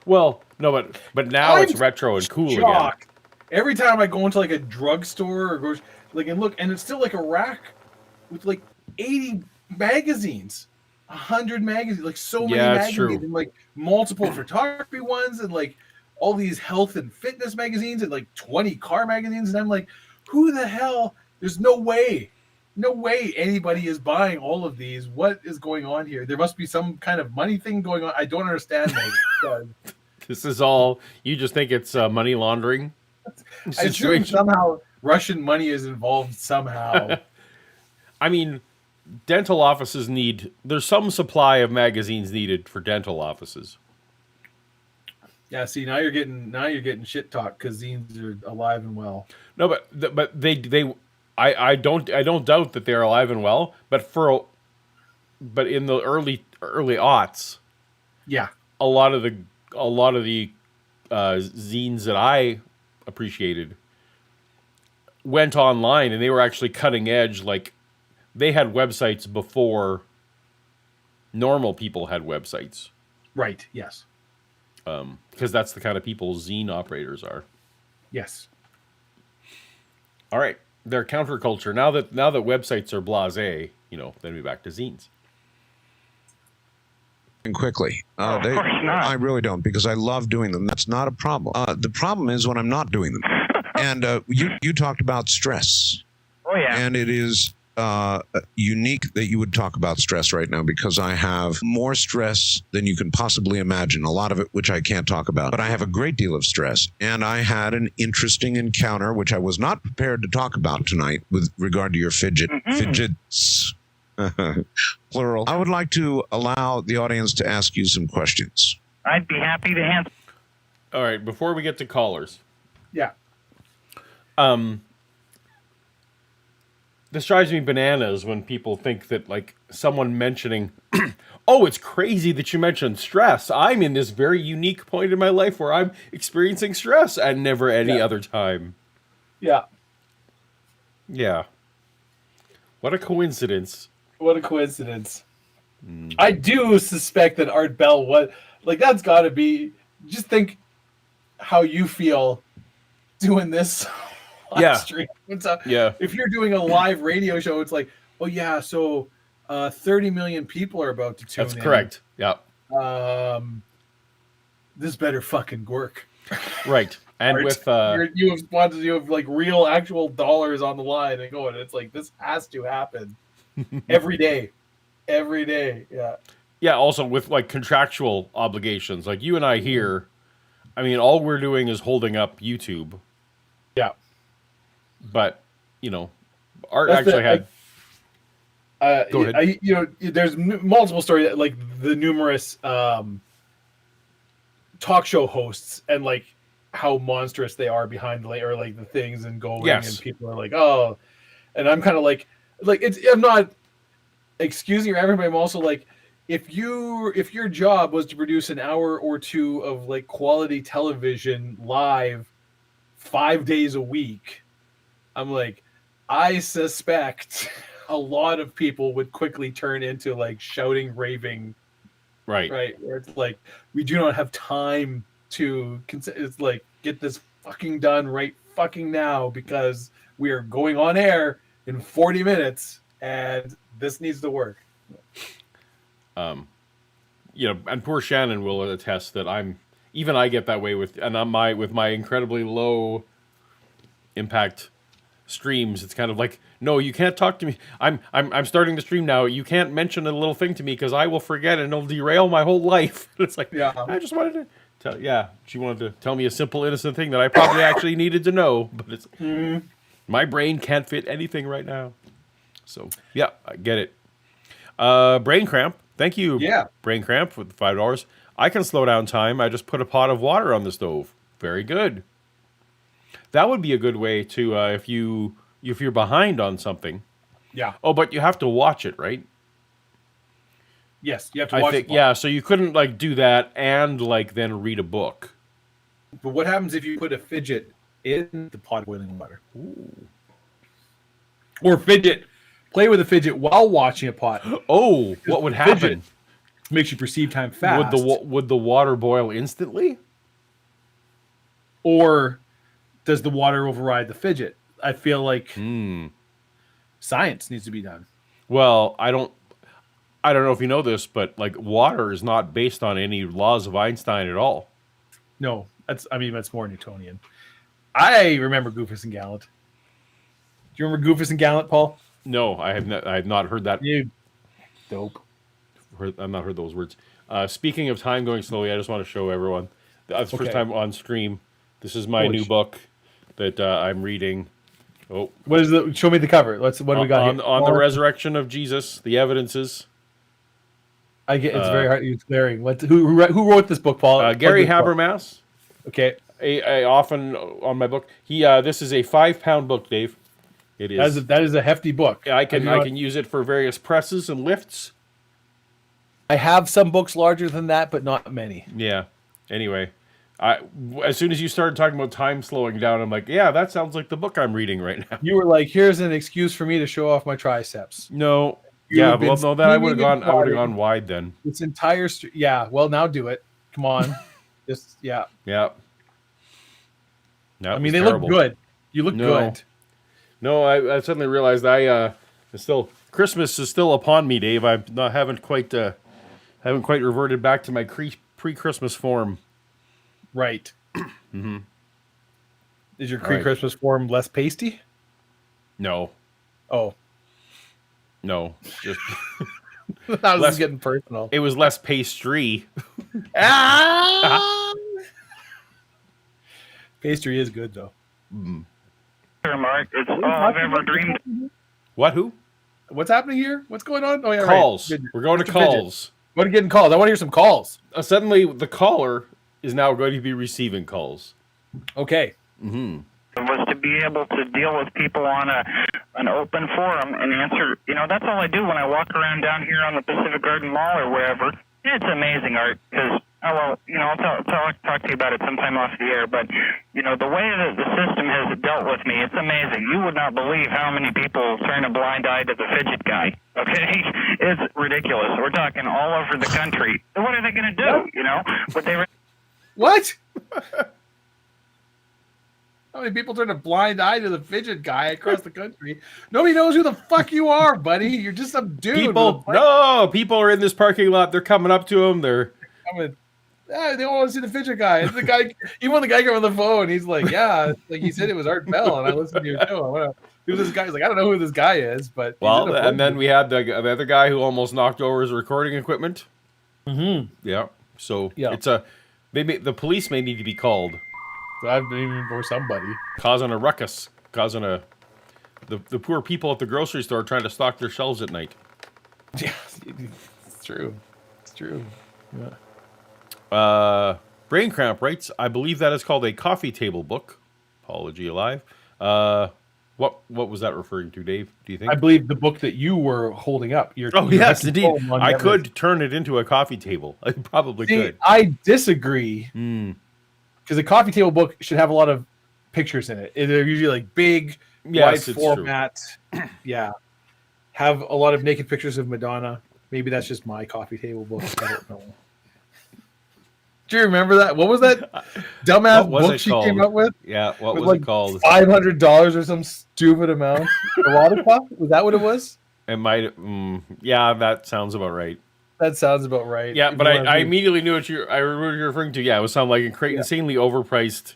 Well, no, but now it's retro and cool again. Shocked. Every time I go into like a drugstore or go like and look, and it's still like a rack with like 80 magazines, 100 magazines, like so many magazines, true. and like multiple photography ones, and like all these health and fitness magazines, and like 20 car magazines, and I'm like, who the hell? There's no way anybody is buying all of these. What is going on here? There must be some kind of money thing going on. I don't understand that. This is all you just think it's money laundering I assume somehow Russian money is involved somehow. I mean, dental offices there's some supply of magazines needed for dental offices. Yeah, see, now you're getting shit talk because zines are alive and well. No, but I don't doubt that they're alive and well, but in the early aughts, Yeah, a lot of the zines that I appreciated went online, and they were actually cutting edge. Like, they had websites before normal people had websites. right. Yes. Because that's the kind of people zine operators are. Yes. All right, they're counterculture. Now that websites are blasé, then we're back to zines. And quickly. Of course not. I really don't, because I love doing them. That's not a problem. The problem is when I'm not doing them. And you talked about stress. Oh, yeah. And it is unique that you would talk about stress right now, because I have more stress than you can possibly imagine. A lot of it, which I can't talk about. But I have a great deal of stress. And I had an interesting encounter, which I was not prepared to talk about tonight with regard to your fidgets. Plural. I would like to allow the audience to ask you some questions. I'd be happy to answer. All right, before we get to callers, Yeah. this drives me bananas when people think that, like, someone mentioning, oh, it's crazy that you mentioned stress. I'm in this very unique point in my life where I'm experiencing stress and never any other time. Yeah. Yeah. What a coincidence. What a coincidence. I do suspect that Art Bell that's got to be. Just think how you feel doing this live stream. If you're doing a live radio show, it's like, oh yeah, so 30 million people are about to tune in. That's correct. Yeah. This better fucking work. Right. And Art, with you have like real actual dollars on the line and going. It's like this has to happen every day. Every day. Yeah. Yeah, also with like contractual obligations. Like you and I here, I mean, all we're doing is holding up YouTube. Yeah. But, Art actually had. Go ahead. There's multiple stories, like the numerous talk show hosts and like how monstrous they are behind the things and going, and people are like, oh, and I'm kind of like I'm not excusing or everybody. I'm also like, if your job was to produce an hour or two of like quality television live 5 days a week, I'm like, I suspect a lot of people would quickly turn into like shouting, raving, right, where it's like, we do not have time to it's like, get this fucking done right fucking now, because we are going on air in 40 minutes and this needs to work. And poor Shannon will attest that I get that way with my incredibly low impact streams. It's kind of like, no, you can't talk to me. I'm starting the stream now. You can't mention a little thing to me because I will forget and it'll derail my whole life. It's like, I just wanted to tell, she wanted to tell me a simple, innocent thing that I probably actually needed to know, but it's my brain can't fit anything right now. So yeah, I get it. Brain cramp. Thank you. Yeah. Brain cramp with $5. I can slow down time. I just put a pot of water on the stove. Very good. That would be a good way to if you're behind on something. Yeah. Oh, but you have to watch it, right? Yes, you have to watch think, it. yeah, so you couldn't like do that and like then read a book. But what happens if you put a fidget in the pot of boiling water? Ooh. Or play with a fidget while watching a pot. Oh, what would happen? Fidget makes you perceive time fast. Would the water boil instantly? Or does the water override the fidget? I feel like science needs to be done. Well, I don't know if you know this, but like water is not based on any laws of Einstein at all. No, that's more Newtonian. I remember Goofus and Gallant. Do you remember Goofus and Gallant, Paul? No, I have not heard that. You dope. I've not heard those words. Speaking of time going slowly, I just want to show everyone. That's the first time on stream. This is my new book that I'm reading. Oh, what is it? Show me the cover. What do we got here? On the resurrection of Jesus, the evidences. It's very hard. It's glaring. Who wrote this book, Paul? Gary Habermas. Okay. I often on my book. This is a 5-pound book, Dave. It is. That is a hefty book. I can use it for various presses and lifts. I have some books larger than that, but not many. Yeah. Anyway, as soon as you started talking about time slowing down, I'm like, yeah, that sounds like the book I'm reading right now. You were like, here's an excuse for me to show off my triceps. No. Yeah, well, no, then I would have gone wide then. This entire yeah, well, now do it. Come on. Just, yeah. Yeah. No, they look good. You look good. No, I suddenly realized Christmas is still upon me, Dave. I haven't quite reverted back to my pre-Christmas form. Right. Mm-hmm. Is your pre-Christmas form less pasty? No. Oh. No. Just that was getting personal. It was less pastry. Pastry is good though. Mark, it's all I've ever dreamed. What? Who? What's happening here? What's going on? Oh yeah, calls. Right. We're going to calls. We're getting calls. I want to hear some calls. Suddenly, the caller is now going to be receiving calls. Okay. Mm-hmm. Was to be able to deal with people on an open forum and answer. That's all I do when I walk around down here on the Pacific Garden Mall or wherever. It's amazing, Art, because I'll talk to you about it sometime off the air. But the way that the system has dealt with me, it's amazing. You would not believe how many people turn a blind eye to the fidget guy. Okay, it's ridiculous. We're talking all over the country. What are they going to do? But they. What? How many people turn a blind eye to the fidget guy across the country? Nobody knows who the fuck you are, buddy. You're just some dude. People are in this parking lot. They're coming up to him. They're coming. Yeah, they want to see the fidget guy. It's the guy. Even when the guy came on the phone, he's like, "Yeah, like he said it was Art Bell," and I listened to your show. Who's this guy? He's like, I don't know who this guy is, but and then we had the other guy who almost knocked over his recording equipment. Mm-hmm. Yeah. So the police may need to be called. I've been even for somebody causing a ruckus, the poor people at the grocery store trying to stock their shelves at night. Yeah, it's true. Yeah. Brain Cramp writes, I believe that is called a coffee table book. Paulogia Live. What was that referring to, Dave? Do you think? I believe the book that you were holding up. Yes, indeed. I could turn it into a coffee table. I probably could. I disagree. Because a coffee table book should have a lot of pictures in it. They're usually like big, wide format. Yeah. Have a lot of naked pictures of Madonna. Maybe that's just my coffee table book. I don't know. Do you remember that? What was that dumbass book she came up with? Yeah, what was it called? $500 or some stupid amount. Erotica? Was that what it was? It might. Yeah, that sounds about right. That sounds about right. Yeah, but I immediately knew what you're referring to. Yeah, it was something like insanely overpriced.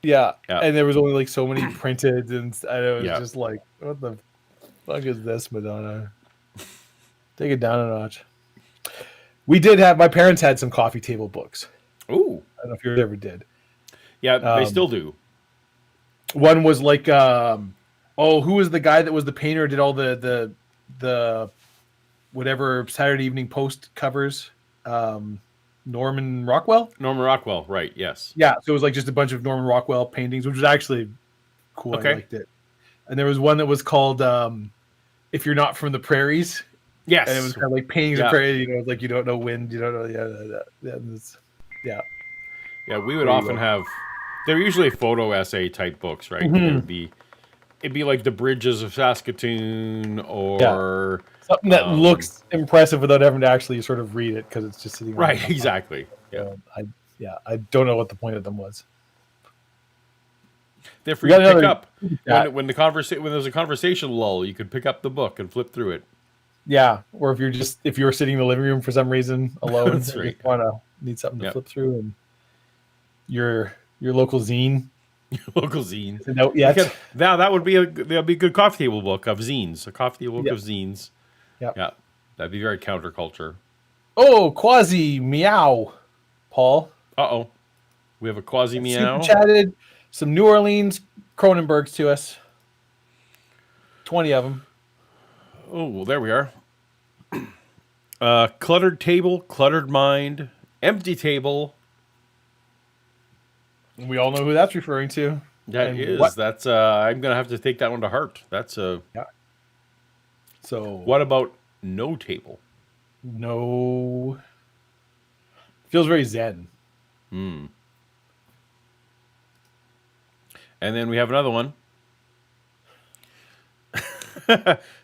Yeah, and there was only like so many printed, and it was just like, what the fuck is this, Madonna? Take it down a notch. My parents had some coffee table books. Ooh. I don't know if you ever did. Yeah, they still do. One was like Oh, who was the guy that was the painter? Did all the whatever Saturday Evening Post covers? Norman Rockwell. Norman Rockwell, right? Yes. Yeah, so it was like just a bunch of Norman Rockwell paintings, which was actually cool. Okay. I liked it. And there was one that was called "If You're Not from the Prairies." Yes. And it was kind of like paintings of prairies. Like you don't know wind, you don't know. Yeah. Yeah, we would often have. They're usually photo essay type books, right? Mm-hmm. It'd be like the bridges of Saskatoon, or something that looks impressive without having to actually sort of read it because it's just sitting right. Exactly. Yeah. I don't know what the point of them was. They're for you to pick up when there's a conversation lull. You could pick up the book and flip through it. Yeah, or if you're sitting in the living room for some reason alone, That's and right. you need something to flip through, and your local zine. Local zine. No, yeah. Now that'd be a good coffee table book of zines. A coffee table book of zines. Yep. Yeah, that'd be very counterculture. Oh, quasi meow, Paul. We have a quasi meow. Super chatted some New Orleans Cronenbergs to us. 20 of them. Oh, well, there we are. Cluttered table, cluttered mind, empty table. We all know who that's referring to. That's I'm gonna have to take that one to heart. That's yeah. So what about no table? No. Feels very zen. And then we have another one.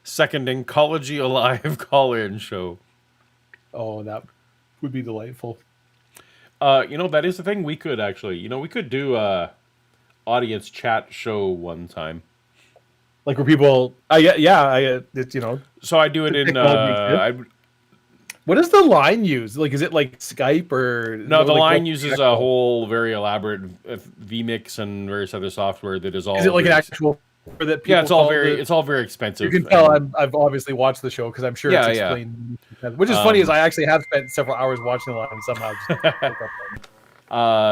Second Ecology Alive call-in show. Oh, that would be delightful. That is the thing. We could actually, we could do a audience chat show one time. Like where people, So I do it in. What does the line use? Like, is it like Skype or no? The line uses a whole very elaborate vMix and various other software that is all. Is it like an actual? That yeah, it's all very expensive. You can tell I've obviously watched the show because I'm sure it's explained. Yeah. Which is funny is I actually have spent several hours watching the line and somehow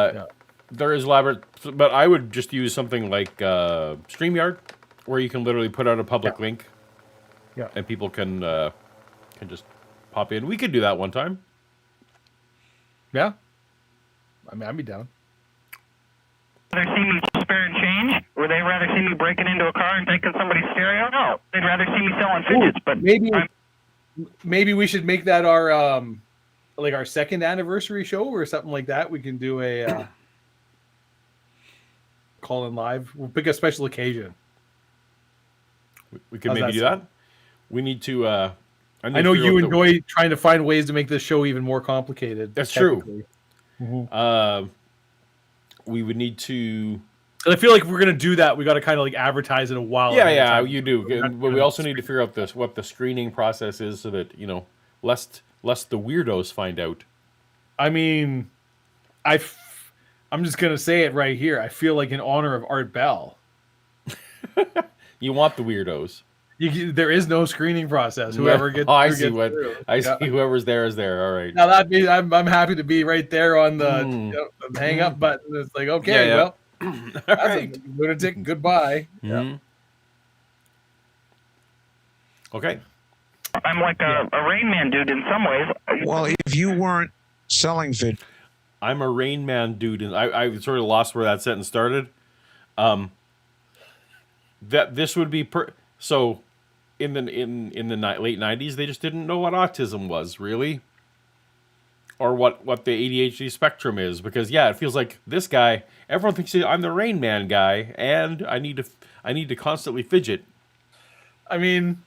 just there is elaborate, but I would just use something like StreamYard, where you can literally put out a public link, and people can just pop in. We could do that one time. Yeah, I mean, I'd be down. Rather see me sparing change? Would they rather see me breaking into a car and taking somebody's stereo? No, they'd rather see me selling fidgets. But maybe we should make that our like our second anniversary show or something like that. We can do a call in live. We'll pick a special occasion. We can maybe do that. We need to. I know you enjoy trying to find ways to make this show even more complicated. That's true. Mm-hmm. We would need to. And I feel like if we're gonna do that, we got to kind of like advertise it a while. Yeah, you do. But we also need to figure out what the screening process is, so that lest the weirdos find out. I mean, I'm just gonna say it right here. I feel like in honor of Art Bell. You want the weirdos. There is no screening process. Whoever gets, I see whoever's there is there. All right. Now that means I'm happy to be right there on the hang up button. It's like well, that's right. A lunatic. Goodbye. Mm-hmm. Yeah. Okay. I'm like a Rain Man dude in some ways. Well, if you weren't selling fidget, I'm a Rain Man dude, and I sort of lost where that sentence started. That this would be so. In the late 90s, they just didn't know what autism was, really, or what the ADHD spectrum is. Because it feels like this guy. Everyone thinks I'm the Rain Man guy, and I need to constantly fidget. I mean,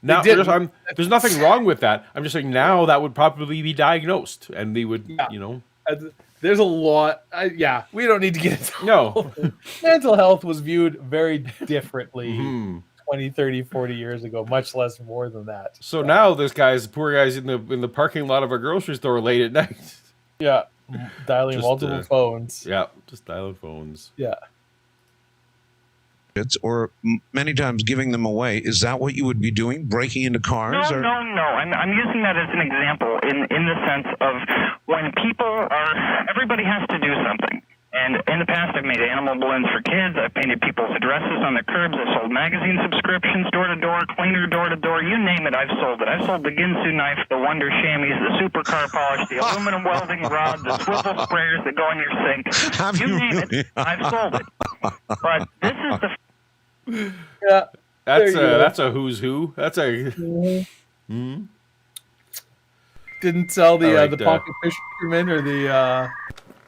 now there's nothing wrong with that. I'm just saying now that would probably be diagnosed, and they would, There's a lot. We don't need to get into no. Mental health was viewed very differently. 20, 30, 40 years ago, much less more than that. So now this poor guy's in the parking lot of a grocery store late at night. Yeah, dialing multiple phones. Yeah, just dialing phones. Yeah. Or many times giving them away. Is that what you would be doing? Breaking into cars? No. I'm using that as an example in the sense of when everybody has to do something. And in the past, I've made animal balloons for kids. I've painted people's addresses on the curbs. I've sold magazine subscriptions, door-to-door, cleaner, door-to-door. You name it, I've sold it. I've sold the Ginsu knife, the Wonder Chamois, the supercar polish, the aluminum welding rod, the swivel sprayers that go in your sink. You name it, I've sold it. But this is the... Yeah. That's a who's who. That's a... Didn't sell the All right, the pocket fisherman or the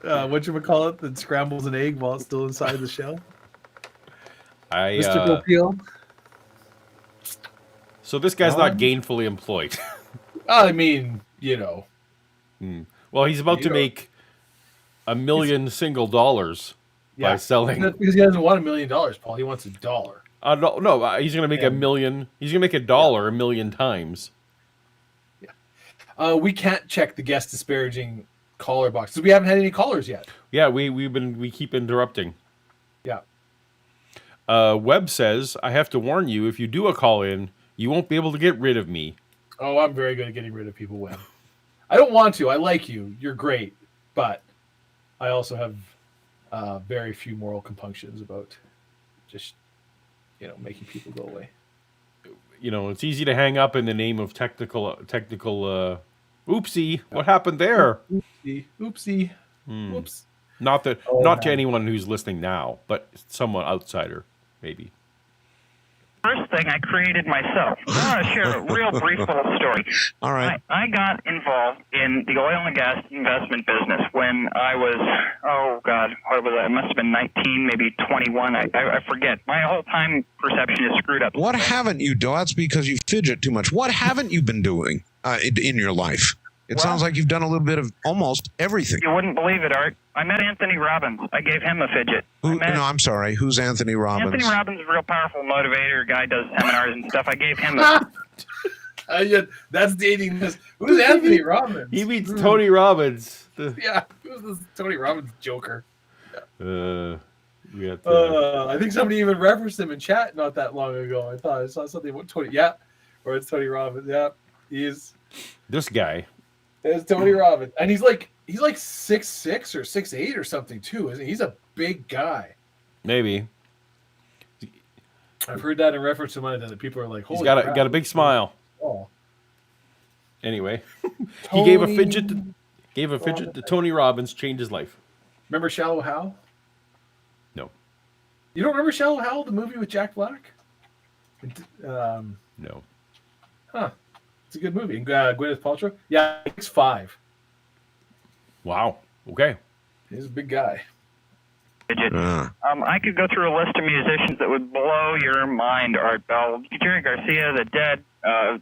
whatchamacallit that scrambles an egg while it's still inside the shell. Mr. Gopeel. So this guy's not gainfully employed. I mean, Well, he's about to make $1 million single dollars by selling. Because he doesn't want $1 million, Paul. He wants $1. No, he's going to make $1 million. He's going to make $1 $1 million times. Yeah. We can't check the guest disparaging caller box because we haven't had any callers yet. Yeah, we keep interrupting. Yeah. Webb says, I have to warn you, if you do a call in, you won't be able to get rid of me. Oh, I'm very good at getting rid of people, Webb. I don't want to. I like you. You're great. But I also have very few moral compunctions about just, making people go away. It's easy to hang up in the name of technical oopsie. What happened there? Oopsie. Whoops. Not to anyone who's listening now, but someone outsider, maybe. First thing I created myself. I want to share a real brief little story. All right. I got involved in the oil and gas investment business when I was, what was I? It must have been 19, maybe 21. I forget. My whole time perception is screwed up. What haven't you done? That's because you fidget too much. What haven't you been doing in your life? It sounds like you've done a little bit of almost everything. You wouldn't believe it, Art. I met Anthony Robbins. I gave him a fidget. No, I'm sorry. Who's Anthony Robbins? Anthony Robbins is a real powerful motivator. Guy does seminars and stuff. I gave him a... That's dating this. Who's Anthony Robbins? He meets Tony Robbins. Who's this Tony Robbins joker? I think somebody even referenced him in chat not that long ago. I thought I saw something about Tony. Yeah, or it's Tony Robbins. Yeah, he's this guy. It's Tony Robbins, and he's like 6'6" or 6'8" or something too, isn't he? He's a big guy. Maybe. I've heard that in reference to mine that people are like, "Holy he's got crap. a big smile." Oh. Anyway, he gave a fidget to Tony Robbins, changed his life. Remember Shallow Hal? No. You don't remember Shallow Hal, the movie with Jack Black? No. Huh. It's a good movie. Gwyneth Paltrow? Yeah, he's 5. Wow. Okay. He's a big guy. I could go through a list of musicians that would blow your mind, Art Bell. Jerry Garcia, The Dead,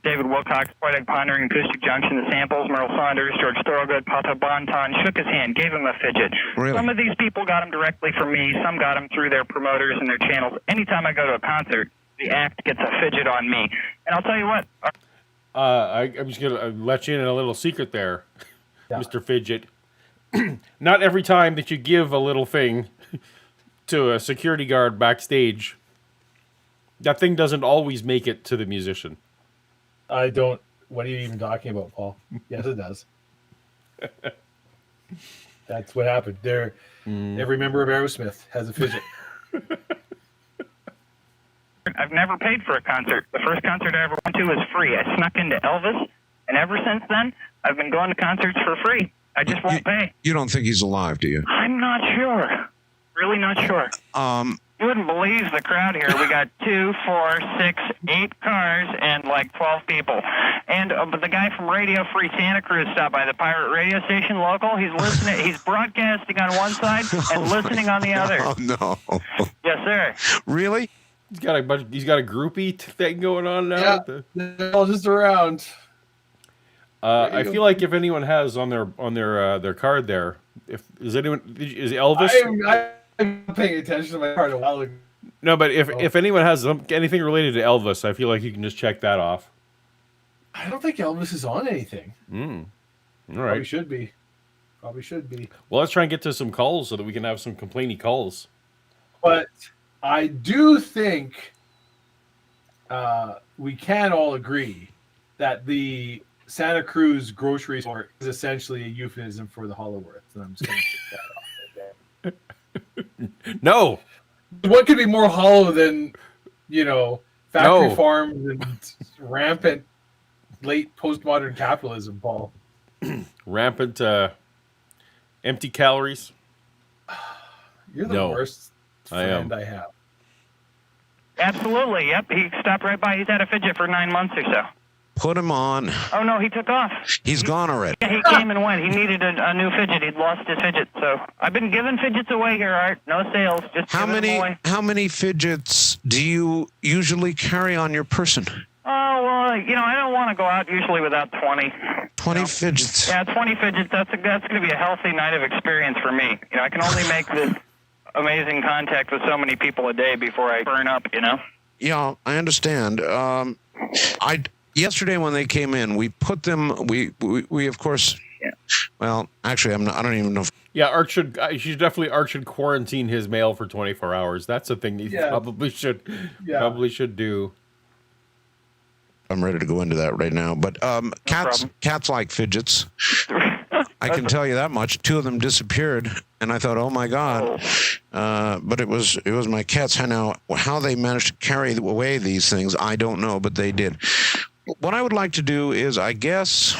David Wilcox, Poetic Pondering, Acoustic Junction, The Samples, Merle Saunders, George Thorogood, Pata Bonton, shook his hand, gave him a fidget. Really? Some of these people got them directly from me. Some got them through their promoters and their channels. Anytime I go to a concert, the act gets a fidget on me. And I'll tell you what. I'm just going to let you in a little secret there, Mr. Fidget. Not every time that you give a little thing to a security guard backstage, that thing doesn't always make it to the musician. I don't. What are you even talking about, Paul? Yes, it does. That's what happened. Every member of Aerosmith has a fidget. I've never paid for a concert. The first concert I ever went to was free. I snuck into Elvis, and ever since then, I've been going to concerts for free. I just won't pay. You don't think he's alive, do you? I'm not sure. Really not sure. You wouldn't believe the crowd here. We got 2, 4, 6, 8 cars and like 12 people. And but the guy from Radio Free Santa Cruz stopped by the pirate radio station local. He's listening. He's broadcasting on one side and listening on the other. Oh no! Yes, sir. Really? He's got a groupie thing going on now. Yeah, they're all just around. I feel like if anyone has on their card there, is Elvis? I'm paying attention to my card a while ago. No, but if anyone has anything related to Elvis, I feel like you can just check that off. I don't think Elvis is on anything. All right. Probably should be. Probably should be. Well, let's try and get to some calls so that we can have some complaining calls. But I do think we can all agree that the Santa Cruz grocery store is essentially a euphemism for the Hollow Earth. And I'm just going to take that off right there. No, What could be more hollow than, factory No. farms and rampant late postmodern capitalism, Paul? rampant empty calories. You're the No, worst I friend am. I have. Absolutely. Yep. He stopped right by. He's had a fidget for 9 months or so. Put him on. Oh no, he took off. He's gone already. Yeah, he came and went. He needed a new fidget. He'd lost his fidget. So I've been giving fidgets away here, Art. No sales. Just How giving them away. many fidgets do you usually carry on your person? Oh, well, I don't want to go out usually without 20. 20 fidgets. Yeah, 20 fidgets. That's going to be a healthy night of experience for me. I can only make this amazing contact with so many people a day before I burn up, Yeah, I understand. Yesterday when they came in, we put them. We of course. Yeah. Well, actually, I don't even know. Yeah, Art should quarantine his mail for 24 hours. That's a thing he probably should do. I'm ready to go into that right now. But cats like fidgets. I can tell you that much. 2 of them disappeared, and I thought, oh my God. But it was my cats. Now, how they managed to carry away these things, I don't know, but they did. What I would like to do is, I guess,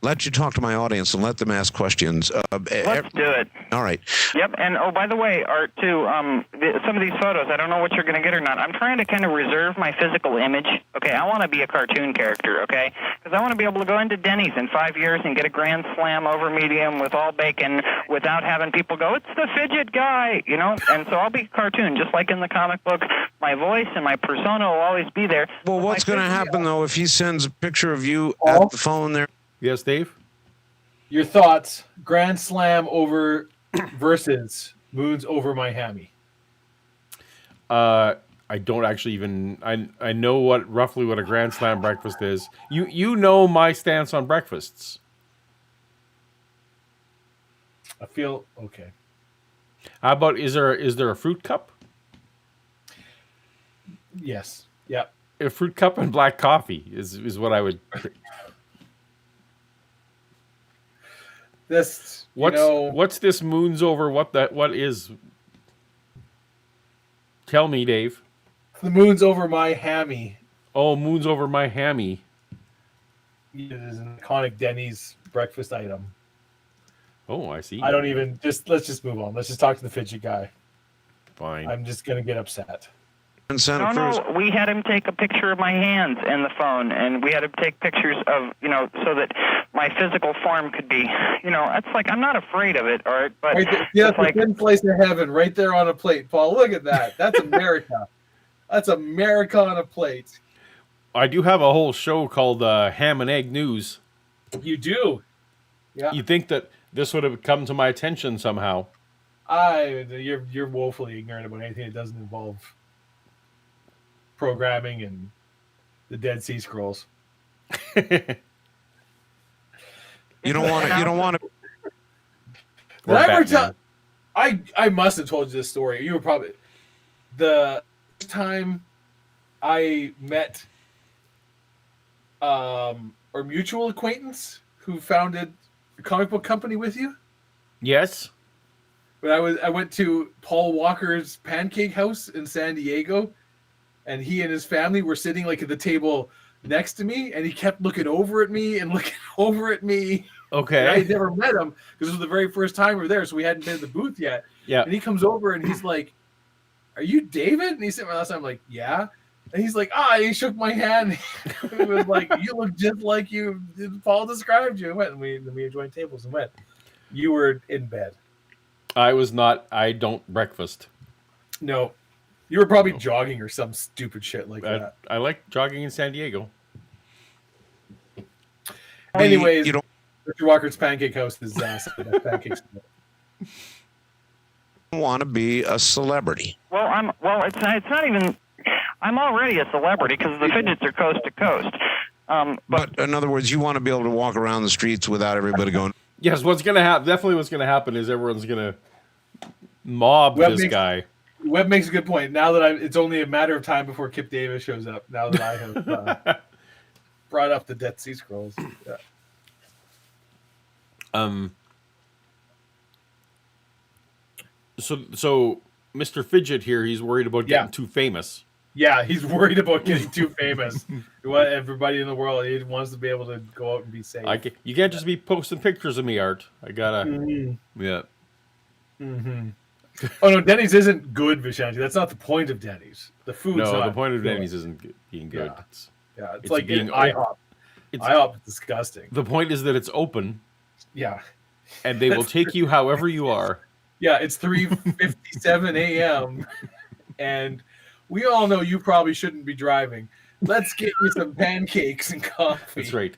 let you talk to my audience and let them ask questions. Let's do it. All right. Yep, and by the way, Art, too, some of these photos, I don't know what you're going to get or not. I'm trying to kind of reserve my physical image. Okay, I want to be a cartoon character, okay? Because I want to be able to go into Denny's in 5 years and get a Grand Slam over medium with all bacon without having people go, it's the fidget guy, And so I'll be cartoon, just like in the comic book. My voice and my persona will always be there. Well, what's going to happen, though, if he sends a picture of you at the phone there? Yes, Dave? Your thoughts? Grand Slam over versus Moons over my hammy. I don't actually even... I know roughly what a Grand Slam breakfast is. You know my stance on breakfasts. I feel okay. How about, is there a fruit cup? Yes. Yep. A fruit cup and black coffee is what I would... What's this Moons over? What is? Tell me, Dave. The Moon's over my hammy. Oh, Moons over my hammy. It is an iconic Denny's breakfast item. Oh, I see. I don't even let's just move on. Let's just talk to the fidget guy. Fine. I'm just gonna get upset. No, we had him take a picture of my hands and the phone, and we had him take pictures of, so that my physical form could be, it's like, I'm not afraid of it, Art, but the thin place of heaven right there on a plate, Paul. Look at that. That's America. That's America on a plate. I do have a whole show called Ham and Egg News. You do? Yeah. You think that this would have come to my attention somehow? You're woefully ignorant about anything that doesn't involve programming and the Dead Sea Scrolls. You don't want to. Did I ever tell? I must have told you this story. You were probably the first time I met our mutual acquaintance who founded a comic book company with you. Yes. But I went to Paul Walker's Pancake House in San Diego, and he and his family were sitting like at the table next to me, and he kept looking over at me and looking over at me. Okay. And I had never met him because it was the very first time we were there, so we hadn't been in the booth yet. Yeah. And he comes over and he's like, "Are you David?" And he said my last time. I'm like, "Yeah." And he's like, "Ah," he shook my hand. It was like, "You look just like Paul described you." And we joined tables and went. You were in bed. I was not. I don't breakfast. No. You were probably jogging or some stupid shit like that. I like jogging in San Diego. Anyways, Richard Walker's Pancake House is pancakes. Want to be a celebrity? Well, it's not even. I'm already a celebrity because the fidgets are coast to coast. But in other words, you want to be able to walk around the streets without everybody going. Yes, what's going to happen? Definitely, what's going to happen is everyone's going to mob this guy. Webb makes a good point. Now that it's only a matter of time before Kip Davis shows up. Now that I have brought up the Dead Sea Scrolls. Yeah. So Mr. Fidget here, he's worried about getting too famous. Yeah, he's worried about getting too famous. Everybody in the world, he wants to be able to go out and be safe. You can't just be posting pictures of me, Art. I gotta. Yeah. Oh no, Denny's isn't good, Vishanti. That's not the point of Denny's. The food's not. The point of Denny's isn't being good. It's like being IHOP. IHOP is disgusting. The point is that it's open. Yeah. And they will take you however you are. Yeah, it's 3:57 a.m. and we all know you probably shouldn't be driving. Let's get you some pancakes and coffee. That's right.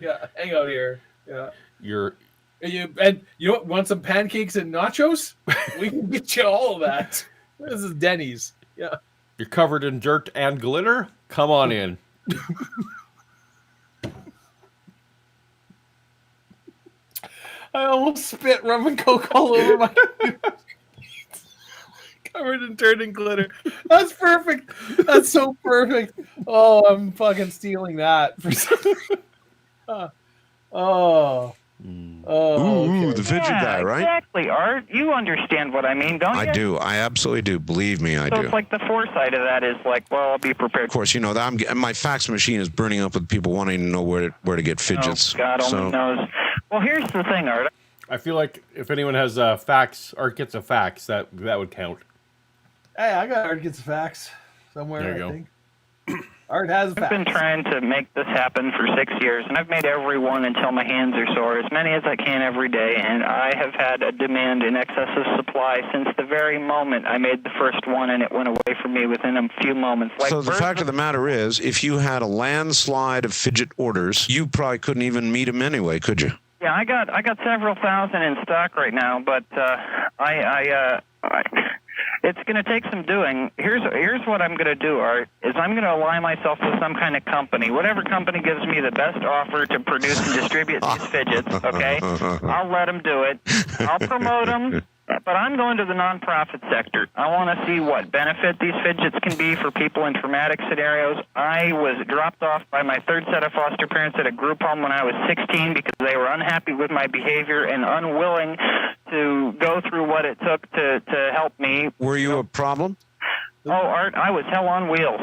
Yeah, hang out here. Yeah. And you know what? Want some pancakes and nachos? We can get you all of that. This is Denny's. Yeah. You're covered in dirt and glitter? Come on in. I almost spit rum and coke all over my covered in dirt and glitter. That's perfect. That's so perfect. Oh, I'm fucking stealing that. Ooh, the fidget guy, right? Exactly, Art. You understand what I mean, don't you? I do. I absolutely do. Believe me, I do. So it's like the foresight of that is like, well, I'll be prepared. Of course, you know that my fax machine is burning up with people wanting to know where to get fidgets. Oh, God only knows. Well, here's the thing, Art. I feel like if anyone has a fax, Art gets a fax, that would count. Hey, I got Art gets a fax somewhere. There you I go. think. Art has a fax. I've been trying to make this happen for 6 years, and I've made every one until my hands are sore, as many as I can every day, and I have had a demand in excess of supply since the very moment I made the first one, and it went away from me within a few moments. So the fact of the matter is, if you had a landslide of fidget orders, you probably couldn't even meet them anyway, could you? Yeah, I got several thousand in stock right now, but it's going to take some doing. Here's what I'm going to do, Art, is I'm going to align myself with some kind of company. Whatever company gives me the best offer to produce and distribute these fidgets, okay? I'll let them do it. I'll promote them, but I'm going to the nonprofit sector. I want to see what benefit these fidgets can be for people in traumatic scenarios. I was dropped off by my third set of foster parents at a group home when I was 16 because they were unhappy with my behavior and unwilling to go through what it took to help me. Were you a problem? Oh, Art, I was hell on wheels.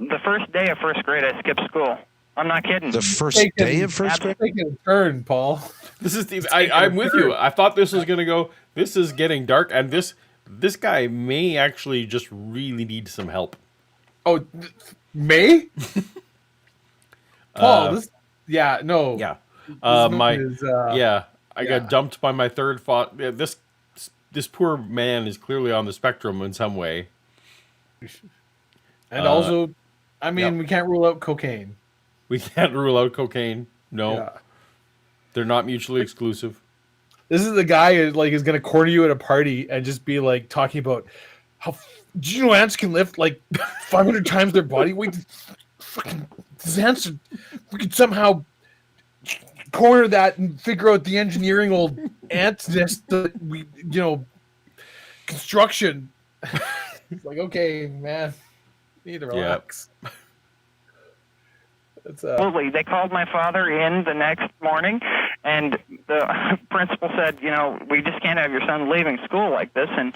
The first day of first grade, I skipped school. I'm not kidding. The first day of first grade? Taking a turn, Paul. This is I'm with you. I thought this was going to go, this is getting dark, and this guy may actually just really need some help. Oh, May? Paul, no. Yeah. I got dumped by my third this poor man is clearly on the spectrum in some way. And also, I mean, we can't rule out cocaine. We can't rule out cocaine. No. Yeah. They're not mutually exclusive. This is the guy who is going to corner you at a party and just be like talking about how do you know ants can lift like 500 times their body weight? Fucking these ants, we could somehow corner that and figure out the engineering old ants nest that we, construction. It's like, okay, man, need to relax. Yeah. Absolutely. They called my father in the next morning, and the principal said, we just can't have your son leaving school like this. And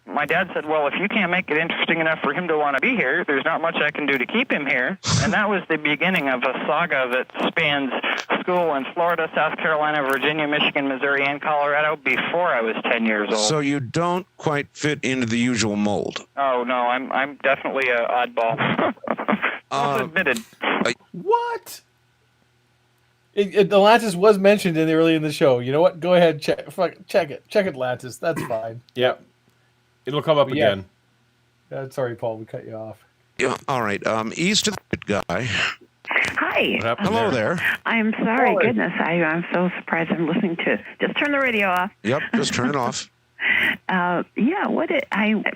my dad said, well, if you can't make it interesting enough for him to want to be here, there's not much I can do to keep him here. And that was the beginning of a saga that spans school in Florida, South Carolina, Virginia, Michigan, Missouri, and Colorado before I was 10 years old. So you don't quite fit into the usual mold. Oh, no, I'm definitely an oddball. Admitted. What? Atlantis was mentioned early in the show. You know what? Go ahead, check it. Check Atlantis. That's fine. Yeah, it'll come up again. Sorry, Paul. We cut you off. Yeah. All right. East of the guy. Hi. Hello there. I'm sorry. Goodness, I'm so surprised. I'm listening to. Just turn the radio off. Yep. Just turn it off. I'm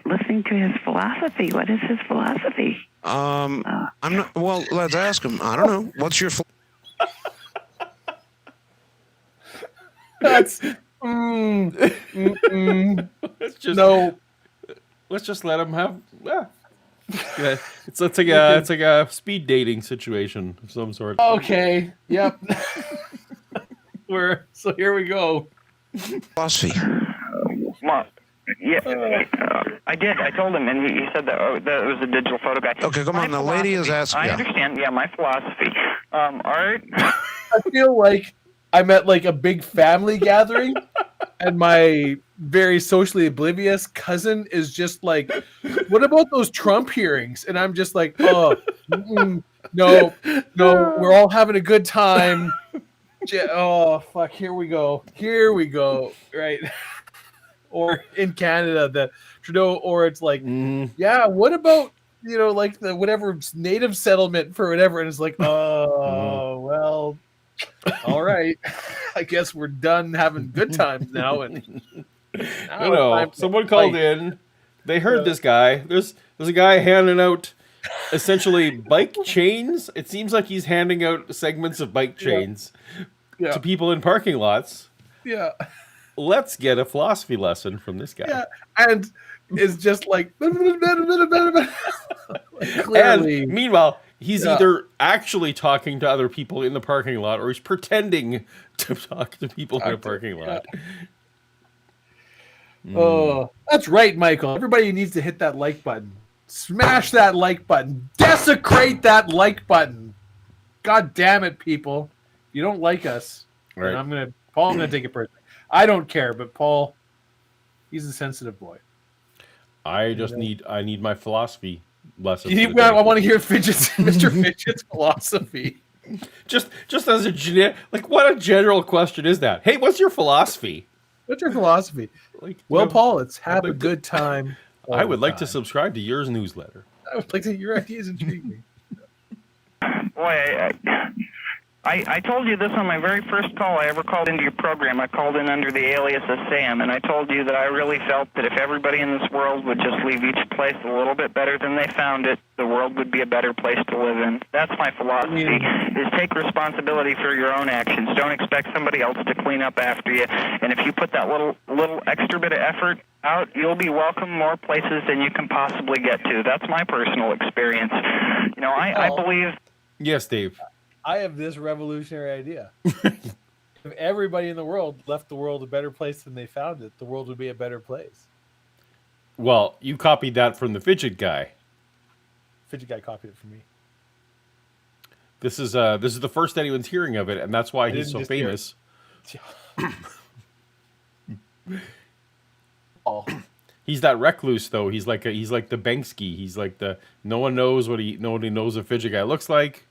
listening to his philosophy. What is his philosophy? I'm not. Well, let's ask him. I don't know. What's your? That's. Let's just let him have. Yeah. It's like a speed dating situation of some sort. Okay. Yep. So here we go. Philosophy. Yeah, I did. I told him, and he said that, that was a digital photo guy. Okay, come on. The lady is asking. I understand. Yeah, my philosophy. Art. I feel like I'm at like a big family gathering, and my very socially oblivious cousin is just like, "What about those Trump hearings?" And I'm just like, "Oh, no, we're all having a good time." Oh fuck! Here we go. Right. Or in Canada, the Trudeau, or it's like, yeah, what about, like the whatever native settlement for whatever, and it's like, oh, well, all right, I guess we're done having good times now. And someone called in. They heard this guy. There's a guy handing out essentially bike chains. It seems like he's handing out segments of bike chains to people in parking lots. Yeah. Let's get a philosophy lesson from this guy. Yeah, and it's just like clearly. And meanwhile, he's either actually talking to other people in the parking lot, or he's pretending to talk to people in a parking lot. Oh, that's right, Michael. Everybody needs to hit that like button. Smash that like button. Desecrate that like button. God damn it, people! If you don't like us, right. I'm gonna take it personally. I don't care, but Paul, he's a sensitive boy. I need my philosophy lesson. I want to hear Mr. Fidget's philosophy. Just as a what a general question is that? Hey, what's your philosophy? What's your philosophy? Paul, it's have a good time. I would like to subscribe to yours newsletter. I would like to. Your ideas intrigue me. Boy, I told you this on my very first call I ever called into your program. I called in under the alias of Sam, and I told you that I really felt that if everybody in this world would just leave each place a little bit better than they found it, the world would be a better place to live in. That's my philosophy, is take responsibility for your own actions. Don't expect somebody else to clean up after you. And if you put that little extra bit of effort out, you'll be welcome more places than you can possibly get to. That's my personal experience. I believe... Yes, Dave. I have this revolutionary idea. If everybody in the world left the world a better place than they found it, the world would be a better place. Well, you copied that from the Fidget guy. Fidget guy copied it from me. This is the first anyone's hearing of it, and that's why he's so famous. He's that recluse, though. He's like the Banksy. He's like no one knows nobody knows what Fidget guy looks like.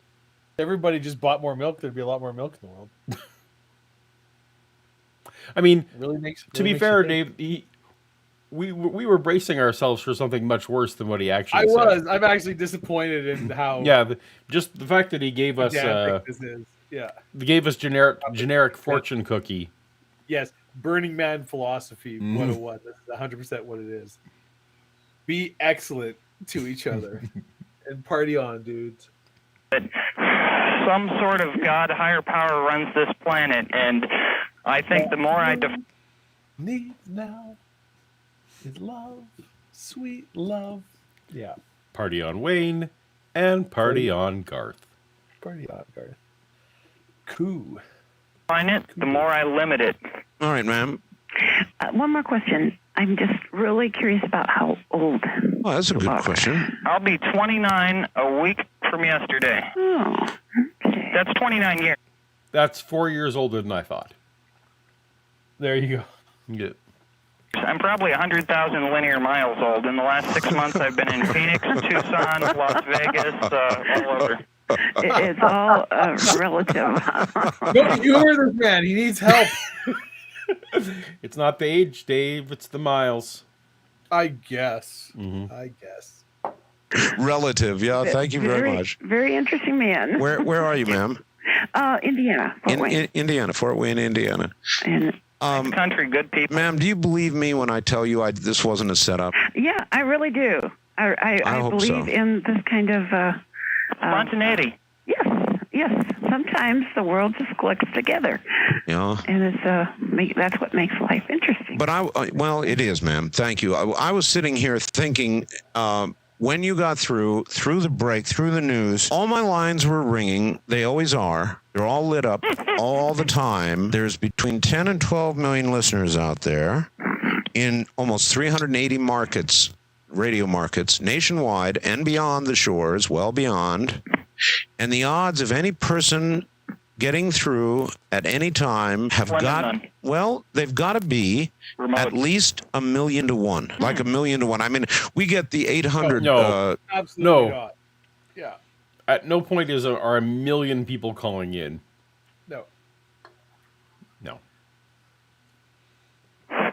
Everybody just bought more milk, there'd be a lot more milk in the world. I mean, to be fair, Dave, we were bracing ourselves for something much worse than what he actually said. I'm actually disappointed in how... Yeah, just the fact that he gave us... gave us generic fortune cookie. Yes, Burning Man philosophy 101. This is 100% what it is. Be excellent to each other. And party on, dudes. Some sort of God, higher power runs this planet, and I think the more I need now is love, sweet love. Yeah. Party on Wayne and party on Garth. Party on Garth. Cool. Find it, the more I limit it. All right, ma'am. One more question. I'm just really curious about how old. Well, that's a good question. I'll be 29 a week from yesterday. Oh, okay. That's 29 years. That's 4 years older than I thought. There you go. Yeah. I'm probably 100,000 linear miles old. In the last 6 months, I've been in Phoenix, Tucson, Las Vegas, all over. It's all relative. You heard this man. He needs help. It's not the age, Dave. It's the miles. I guess. Mm-hmm. I guess. Relative. Yeah, thank you very much. Very interesting man. Where are you, ma'am? Indiana. Fort Wayne. Indiana, Fort Wayne, Indiana. And country, good people. Ma'am, do you believe me when I tell you this wasn't a setup? Yeah, I really do. I believe in this kind of spontaneity. Yes. Sometimes the world just clicks together. Yeah. And it's that's what makes life interesting. But it is, ma'am. Thank you. I was sitting here thinking, when you got through the break, through the news, all my lines were ringing. They always are. They're all lit up all the time. There's between 10 and 12 million listeners out there. in almost 380 markets, radio markets, nationwide and beyond the shores, well beyond. And the odds of any person getting through at any time have they've got to be Remote. at least 1,000,000 to 1, like 1,000,000 to 1. I mean, we get the 800. No. Absolutely No. not. Yeah. At no point are 1,000,000 people calling in. No. No.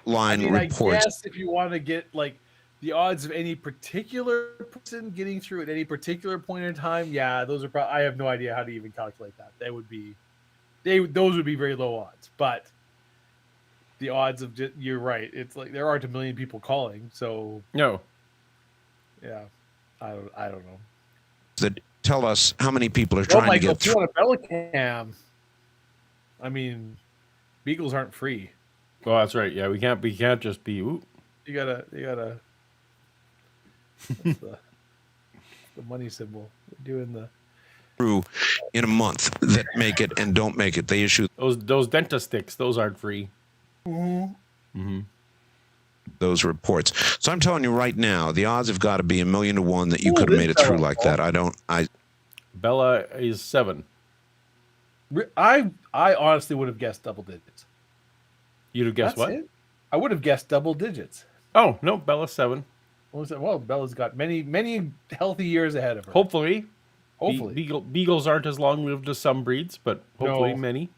Line I reports. guess if you want to get like the odds of any particular person getting through at any particular point in time, yeah, those are I have no idea how to even calculate that. Those would be very low odds. But the odds of you're right. It's like there aren't 1,000,000 people calling, so No. yeah, I don't know. That tell us how many people are Well, trying to Michael, get if you through. want a Bella Cam, I mean, beagles aren't free. Oh, that's right. Yeah, we can't just be. Ooh. You gotta. That's the money symbol. We're doing the. Through in a month that make it and don't make it. They issue Those dentist sticks. Those aren't free. those reports. So I'm telling you right now, the odds have got to be 1,000,000 to 1 that you Ooh, could have this made it through fella, like Paul. that. Bella is 7. I honestly would have guessed double digits. You'd have guessed That's what? it. I would have guessed double digits. Oh no, Bella's 7. Well, Bella's got many healthy years ahead of her. Hopefully. Hopefully. Beagles aren't as long-lived as some breeds, but hopefully No. many.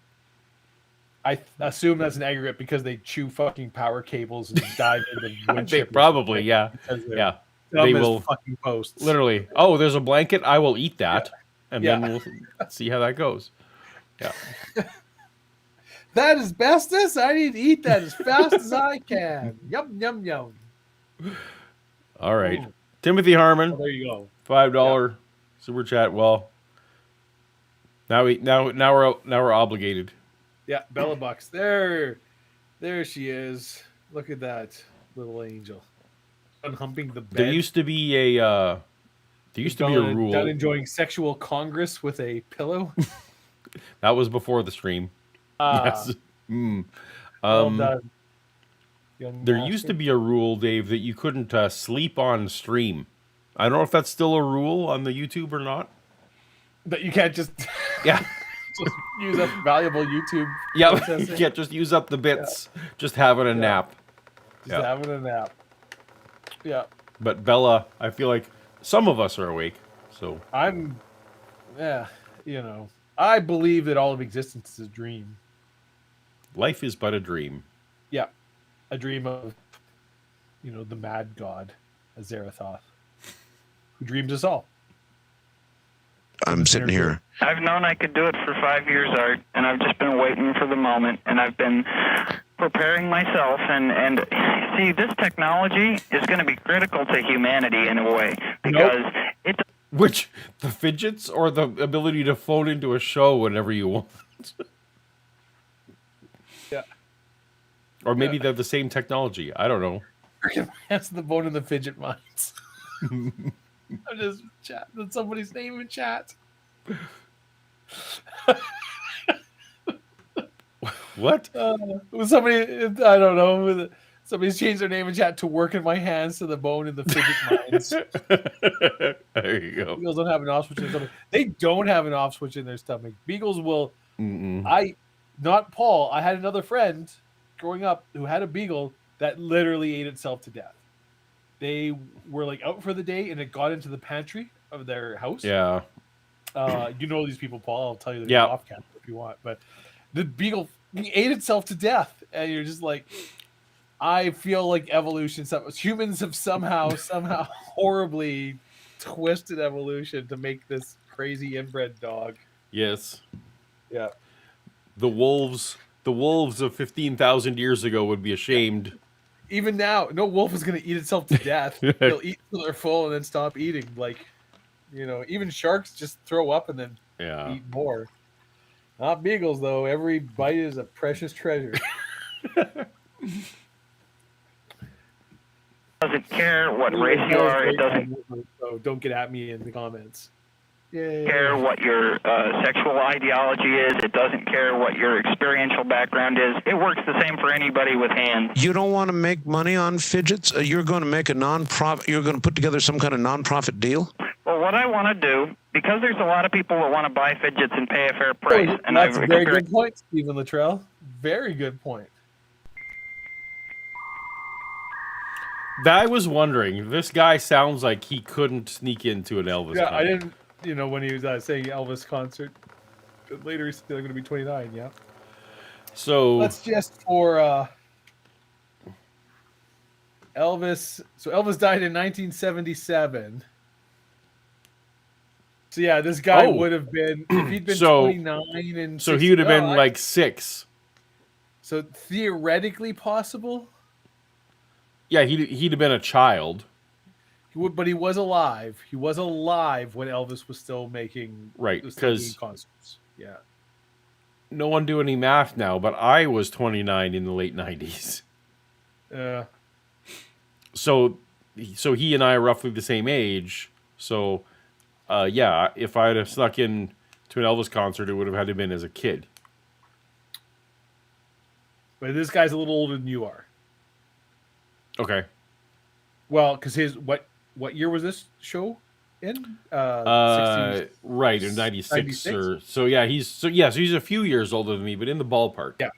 I assume that's an aggregate because they chew fucking power cables and dive into wood They chippers probably, yeah. because they're Yeah. dumb They as will fucking posts. literally. Oh, there's a blanket. I will eat that, and Yeah. then we'll see how that goes. Yeah. That asbestos? I need to eat that as fast as I can. Yum yum yum. All right. Ooh. Timothy Harmon, Oh, there you go. $5 super chat. Well, now we're obligated. Yeah, Bella Bucks. There she is. Look at that little angel. Unhumping the bed. There used to be a Done rule. enjoying sexual congress with a pillow. That was before the stream. Yes. Well done. Young There master. used to be a rule, Dave, that you couldn't sleep on stream. I don't know if that's still a rule on the YouTube or not. But you can't just Yeah. just use up valuable YouTube. Yeah. You processing. can't just use up the bits. Just having a nap. Just having a nap. Yeah. But Bella, I feel like some of us are awake. So I believe that all of existence is a dream. life is but a dream. Yeah. A dream of, the mad god, Azerothoth, who dreams us all. I'm sitting here. I've known I could do it for 5 years, Art, and I've just been waiting for the moment, and I've been preparing myself. And see, this technology is going to be critical to humanity in a way because it's. Which, the fidgets or the ability to phone into a show whenever you want? Yeah. Or maybe they're the same technology. I don't know. That's the bone in the fidget minds. I'm just chatting somebody's name in chat. What? Somebody, I don't know. Somebody's changed their name in chat to work in my hands to the bone in the fidget minds. There you go. Beagles don't have an off switch in their stomach. They don't have an off switch in their stomach. Beagles will. Mm-mm. Not Paul. I had another friend growing up who had a beagle that literally ate itself to death. They were like out for the day and it got into the pantry of their house. Yeah. You know these people, Paul. I'll tell you Yeah. off camera if you want. But the beagle ate itself to death, and you're just like, I feel like evolution. Humans have somehow horribly twisted evolution to make this crazy inbred dog. Yes. Yeah. The wolves of 15,000 years ago would be ashamed. Even now, no wolf is going to eat itself to death. They'll eat till they're full and then stop eating. Like, even sharks just throw up and then Yeah. eat more. Not beagles, though. Every bite is a precious treasure. Doesn't care what race you are. It doesn't. So don't get at me in the comments. care what your sexual ideology is. It doesn't care what your experiential background is. It works the same for anybody with hands. You don't want to make money on fidgets? You're going to make a non-profit, you're going to put together some kind of non-profit deal? Well, what I want to do, because there's a lot of people that want to buy fidgets and pay a fair price. And that's a very good point, Stephen Luttrell. Very good point. I was wondering, this guy sounds like he couldn't sneak into an Elvis concert. I didn't, when he was saying Elvis concert. But later he's still going to be 29, yeah. So let's just for Elvis. So Elvis died in 1977. So yeah, this guy would have been, if he'd been 29 and so he would have been like 6. So theoretically possible. Yeah, he'd have been a child. But he was alive. He was alive when Elvis was still making because concerts. Yeah. No one do any math now, but I was 29 in the late 90s. Yeah. So he and I are roughly the same age. So, yeah, if I'd have snuck in to an Elvis concert, it would have had to have been as a kid. But this guy's a little older than you are. Okay. Well, because what year was this show in? 60s, right, in 96 or so. Yeah, he's a few years older than me, but in the ballpark. Yeah,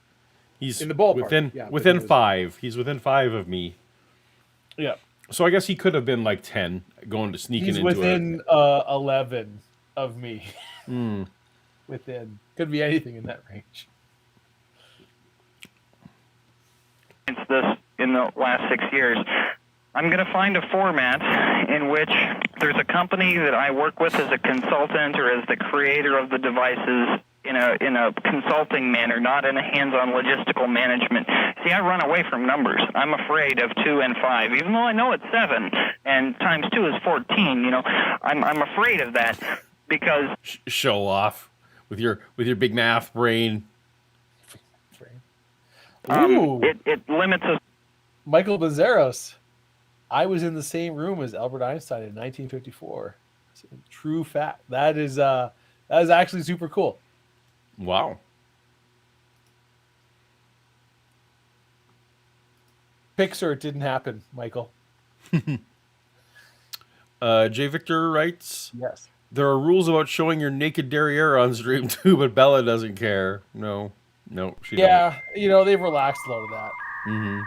he's in the ballpark. Within 5. He's within 5 of me. Yeah. So I guess he could have been like 10, going to sneaking into it. He's within 11 of me. Within, could be anything in that range. It's this in the last 6 years. I'm going to find a format in which there's a company that I work with as a consultant or as the creator of the devices in a consulting manner, not in a hands-on logistical management. See, I run away from numbers. I'm afraid of 2 and 5, even though I know it's 7 and times 2 is 14. I'm afraid of that because show off with your big math brain. It limits us. Michael Bezerros. I was in the same room as Albert Einstein in 1954. True fact. That is actually super cool. Wow. Pixar, it didn't happen, Michael. J. Victor writes, yes. There are rules about showing your naked derriere on stream too, but Bella doesn't care. No, she doesn't. Yeah, they've relaxed a lot of that. Mm-hmm.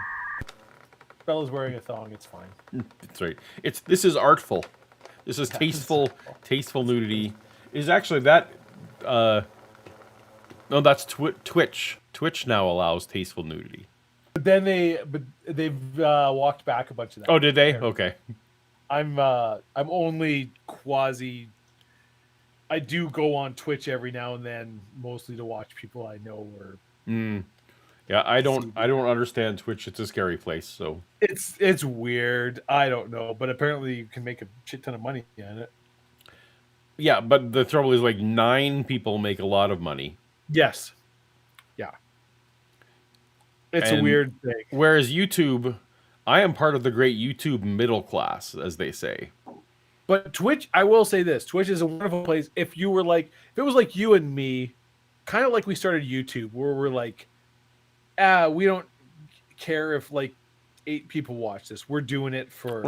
Bella's wearing a thong. It's fine. That's right. This is artful. This is tasteful nudity. Is actually that. No, that's Twitch. Twitch now allows tasteful nudity. But then they've walked back a bunch of that. Oh, did they? Okay. I'm only quasi. I do go on Twitch every now and then, mostly to watch people I know or. Yeah, I don't understand Twitch. It's a scary place. So it's weird. I don't know, but apparently you can make a shit ton of money on it. Yeah, but the trouble is, like, 9 people make a lot of money. Yes. Yeah. It's a weird thing. Whereas YouTube, I am part of the great YouTube middle class, as they say. But Twitch, I will say this: Twitch is a wonderful place. If it was like you and me, kind of like we started YouTube, where we're like. We don't care if like 8 people watch this. We're doing it for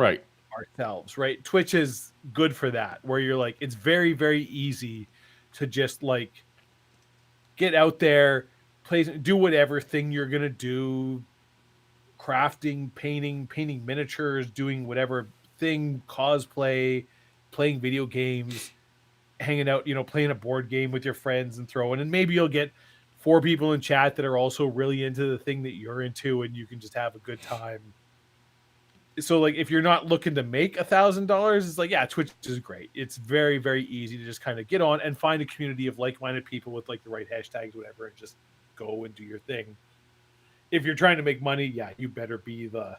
ourselves, right? Twitch is good for that, where you're like, it's very, very easy to just like get out there, do whatever thing you're gonna do, crafting, painting miniatures, doing whatever thing, cosplay, playing video games, hanging out, playing a board game with your friends and throwing, and maybe you'll get 4 people in chat that are also really into the thing that you're into, and you can just have a good time. So, like, if you're not looking to make $1,000, it's like, yeah, Twitch is great. It's very, very easy to just kind of get on and find a community of like-minded people with like the right hashtags, whatever, and just go and do your thing. If you're trying to make money, yeah, you better be the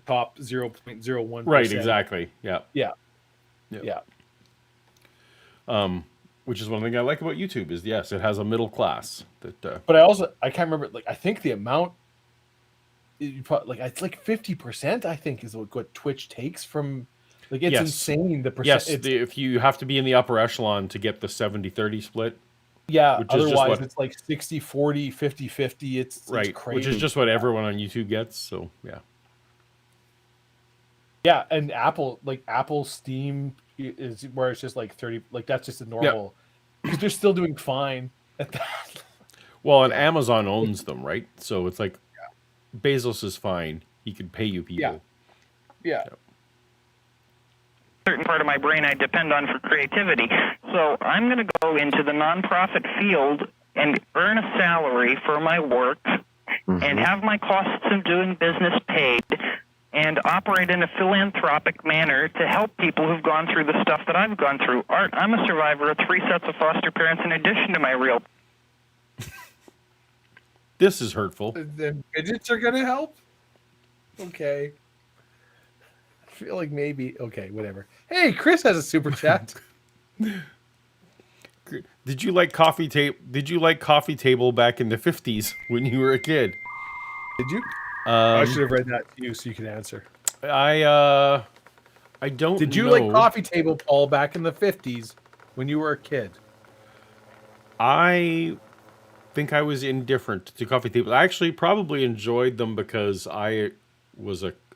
top 0.01%. Right, exactly. Yeah. Which is one thing I like about YouTube is, yes, it has a middle class. But I can't remember, like, I think the amount, it's like 50%, I think, is what Twitch takes from Like it's Yes. insane the percent. Yes, It's, if you have to be in the upper echelon to get the 70-30 split, yeah. which is just Otherwise, what- it's like 60-40, 50-50. It's right, crazy. which is just what everyone on YouTube gets. So yeah, Yeah, and Apple Steam is where it's just like 30. Like that's just a normal. Because they're still doing fine at that. well, and Amazon owns them, right? So it's like Bezos is fine; he could pay you people. Yeah. Certain part of my brain I depend on for creativity. So I'm going to go into the nonprofit field and earn a salary for my work and have my costs of doing business paid and operate in a philanthropic manner to help people who've gone through the stuff that I've gone through. Art, I'm a survivor of 3 sets of foster parents in addition to my real. This is hurtful. The fidgets are gonna help. Okay. I feel like maybe. Okay, whatever. Hey, Chris has a super chat. Did you like coffee table? Did you like coffee table back in the 50s when you were a kid? Did you? I should have read that to you so you could answer. I don't. Did you know. like coffee table, Paul, back in the 50s when you were a kid? I think I was indifferent to coffee tables. I actually probably enjoyed them because I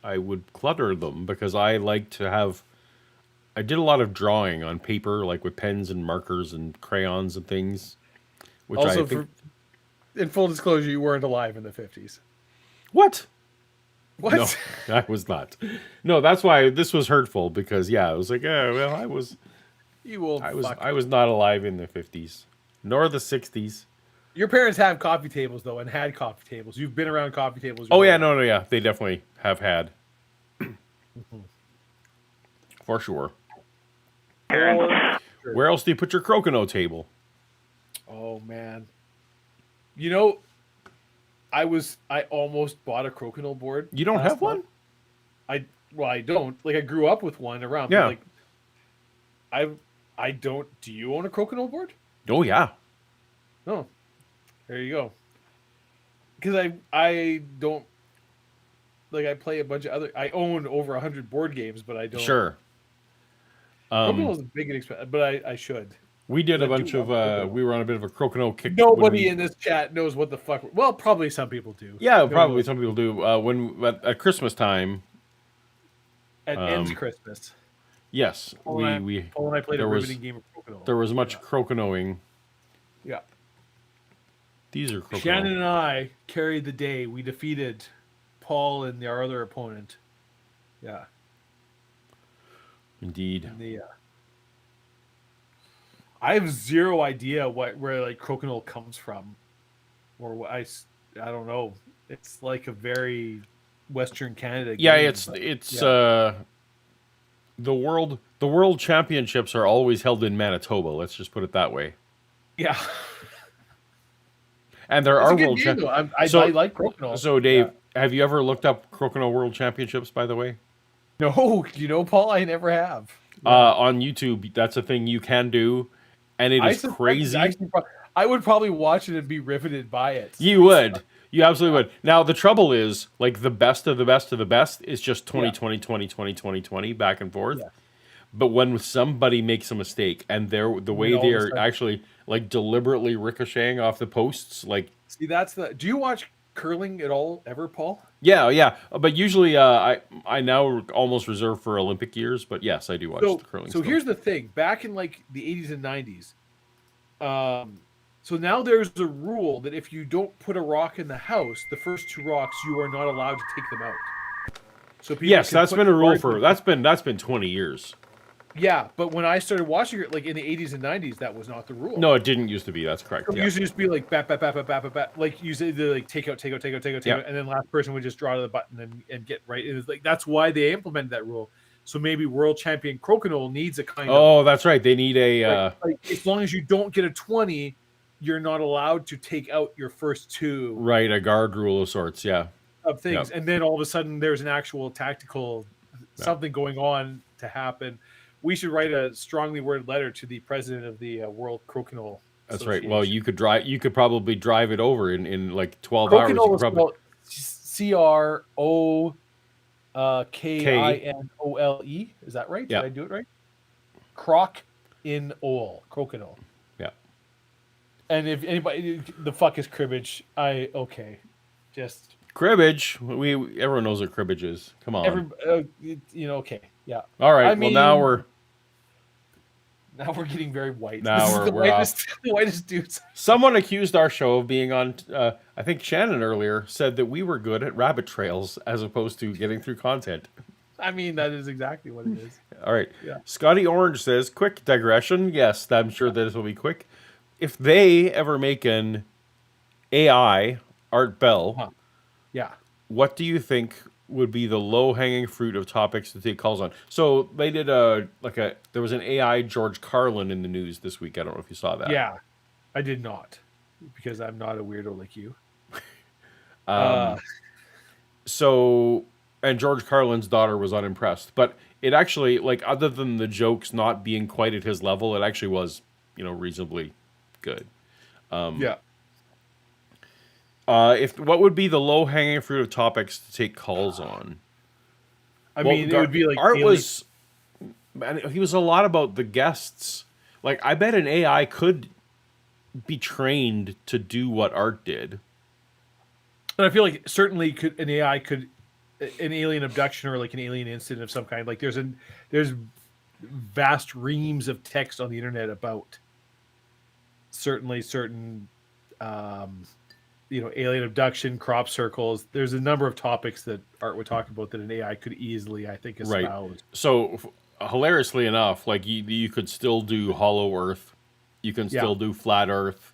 would clutter them because I like to have. I did a lot of drawing on paper, like with pens and markers and crayons and things. Which Also, I think, in full disclosure, you weren't alive in the 50s. what? What? No, I was not. No, that's why this was hurtful because yeah, I was like, oh well, I was not alive in the 50s nor the 60s. Your parents have coffee tables though, and had coffee tables. You've been around coffee tables. Oh yeah, no, yeah, they definitely have had. For sure. Where else do you put your crokinole table? Oh man, you know, I almost bought a crokinole board. You don't last have one? month. I don't. Like I grew up with one around. Yeah. But like, I don't. Do you own a crokinole board? Oh yeah. No. There you go. Because I don't. Like I play a bunch of other. I own over 100 board games, but I don't. Sure. Crokinole is big and expensive, but I should. We did a I bunch do of. love crokinole. We were on a bit of a crokinole kick. Nobody in this chat knows what the fuck. Well, probably some people do. Yeah, No, probably some people do. At Christmas time. At ends Christmas. Yes, Paul and I played a there was- riveting game of crokinole. there was much crokinole-ing. Yeah. These are crokinole. Shannon and I carried the day. We defeated Paul and our other opponent. Yeah. Indeed. I have zero idea where like crokinole comes from, or what I don't know. It's like a very Western Canada. Yeah, game, it's yeah. The world championships are always held in Manitoba. Let's just put it that way. Yeah. And there It's are a good world game, though. I So- like crokinole. So Dave, have you ever looked up crokinole world championships? By the way, No, Paul, I never have. on YouTube, that's a thing you can do, and it I is suspect crazy. I would probably watch it and be riveted by it. You would. You absolutely would. Now, the trouble is, like, the best of the best of the best is just 2020, 2020, 2020, back and forth. Yeah. But when somebody makes a mistake and the way all they of a are sudden- actually, like, deliberately ricocheting off the posts, like, See, do you watch curling at all ever, Paul? yeah. But usually I now almost reserve for Olympic years, but yes, I do watch the curling So still. here's the thing. Back in like the 80s and 90s, so now there's a rule that if you don't put a rock in the house, the first 2 rocks, you are not allowed to take them out. So people Yes, can that's put been a rule cards for in- that's been 20 years. Yeah, but when I started watching it, like in the 80s and 90s, that was not the rule. No, it didn't used to be. That's correct. So it Yeah. used to just be like bat, bat, bat, bat, bat, bat, bat. Like you say, like take out, Yeah. and then last person would just draw to the button and get right. It was like that's why they implemented that rule. So maybe world champion crokinole needs a kind of Oh, that's right. They need a like as long as you don't get a 20, you're not allowed to take out your first 2 right, a guard rule of sorts. Yeah. of things, Yep. and then all of a sudden there's an actual tactical something going on to happen. We should write a strongly worded letter to the president of the World Crokinole. That's right. Well, you could probably drive it over in like 12 Crokinole hours. is spelled CRO Kinole. Is that right? Yeah. Did I do it right? Crokinole. Yeah. And if anybody, the fuck is cribbage? Just Cribbage. Everyone knows what cribbage is. Come on. okay, yeah. All right. I Well, mean, now we're getting very white. Now This is we're the whitest dudes. Someone accused our show of being on. I think Shannon earlier said that we were good at rabbit trails as opposed to getting through content. I mean, that is exactly what it is. All right. Yeah. Scotty Orange says, quick digression. Yes, I'm sure this will be quick. If they ever make an AI Art Bell, Yeah. what do you think would be the low-hanging fruit of topics to take calls on? So they did there was an AI George Carlin in the news this week. I don't know if you saw that. Yeah, I did not, because I'm not a weirdo like you. So, and George Carlin's daughter was unimpressed, but it actually, like, other than the jokes not being quite at his level, it actually was, reasonably good. Yeah. What would be the low hanging fruit of topics to take calls on? I mean, it would be like Art was, man, he was a lot about the guests. Like, I bet an AI could be trained to do what Art did. And I feel like certainly an AI could, an alien abduction or like an alien incident of some kind. Like there's vast reams of text on the internet about certainly certain, alien abduction, crop circles. There's a number of topics that Art would talk about that an AI could easily, I think, espouse. Right. So hilariously enough, like you could still do Hollow Earth, you can still do Flat Earth.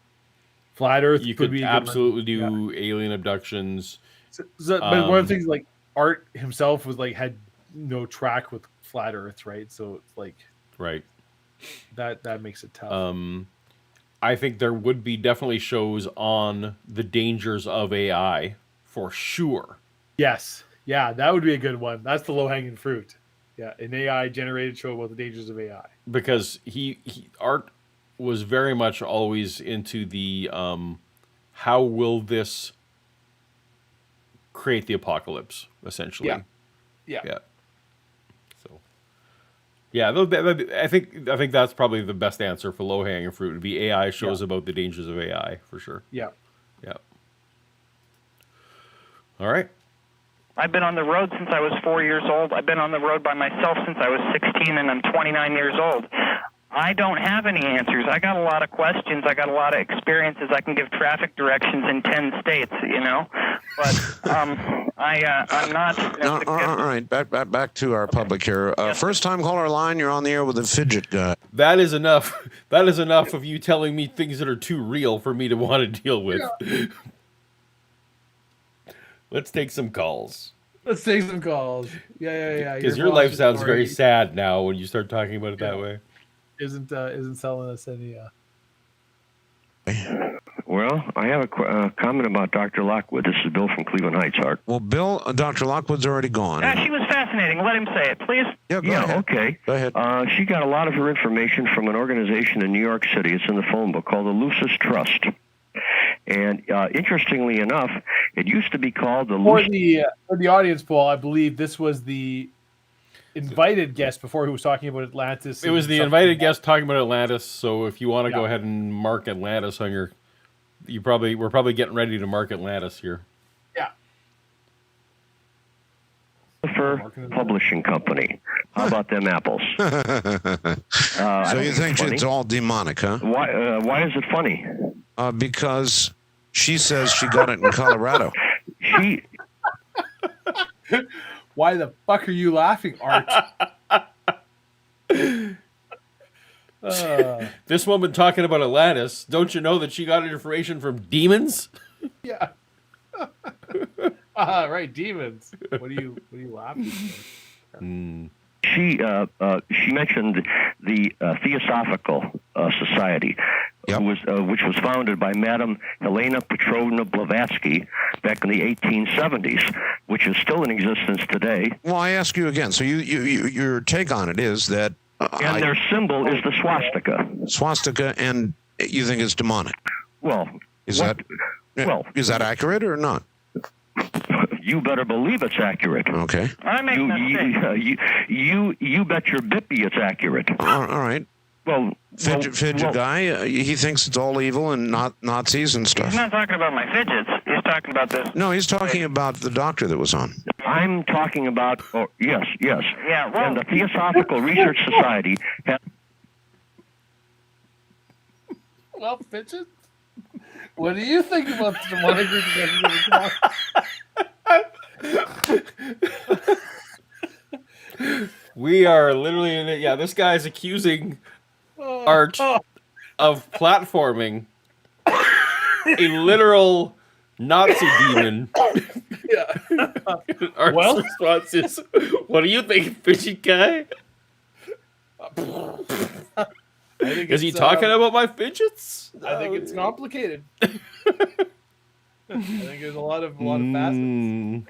Flat Earth. You could absolutely do alien abductions. But one of the things, like Art himself was like had no track with Flat Earth, right? So it's like right. That makes it tough. I think there would be definitely shows on the dangers of AI for sure. Yes. Yeah, that would be a good one. That's the low hanging fruit. Yeah, an AI generated show about the dangers of AI. Because Art was very much always into the how will this create the apocalypse, essentially. Yeah. So, yeah, I think that's probably the best answer for low hanging fruit would be AI shows about the dangers of AI for sure. Yeah. All right. I've been on the road since I was 4 years old. I've been on the road by myself since I was 16, and I'm 29 years old. I don't have any answers. I got a lot of questions. I got a lot of experiences. I can give traffic directions in 10 states, But I'm not. No, all right, back to our public here. First time caller line, you're on the air with the Fidget guy. That is enough. That is enough of you telling me things that are too real for me to want to deal with. Yeah. Let's take some calls. Yeah. Because your life sounds very sad now when you start talking about it that way. Isn't selling us any. Well, I have a comment about Dr. Lockwood. This is Bill from Cleveland Heights, Art. Well, Bill, Dr. Lockwood's already gone. She was fascinating. Let him say it, please. Yeah, go ahead. Okay. Go ahead. She got a lot of her information from an organization in New York City. It's in the phone book called the Lucis Trust. And interestingly enough, it used to be called the for the audience poll. I believe this was the invited guest before who was talking about Atlantis. It was the invited guest talking about Atlantis. So if you want to go ahead and mark Atlantis on your, we're probably getting ready to mark Atlantis here. Yeah. Publishing Company. How about them apples? So you think it's all demonic, huh? Why is it funny? Because she says she got it in Colorado. Why the fuck are you laughing, Art? This woman talking about Atlantis, don't you know that she got her information from demons? Yeah. Right, demons. What are you laughing for? She mentioned the Theosophical Society, which was founded by Madame Helena Petrovna Blavatsky back in the 1870s, which is still in existence today. Well, I ask you again. So your take on it is that and their symbol is the swastika. Swastika, and you think it's demonic? Well, is that accurate or not? You better believe it's accurate. Okay. I make mistakes. You bet your bippy it's accurate. All right. Well, Fidget guy, he thinks it's all evil and not Nazis and stuff. He's not talking about my fidgets. He's talking about this. No, he's talking about the doctor that was on. I'm talking about. Oh, yes. Yeah, well, And the Theosophical Research Society has. Well, Fidget, what do you think about the demonic reproduction? We are literally in it. Yeah, this guy's accusing Art of platforming a literal Nazi demon. Yeah. Art's Well- response is, "What do you think, Fidget guy? Is he talking about my fidgets?" I think it's complicated. I think there's a lot of facets. Mm.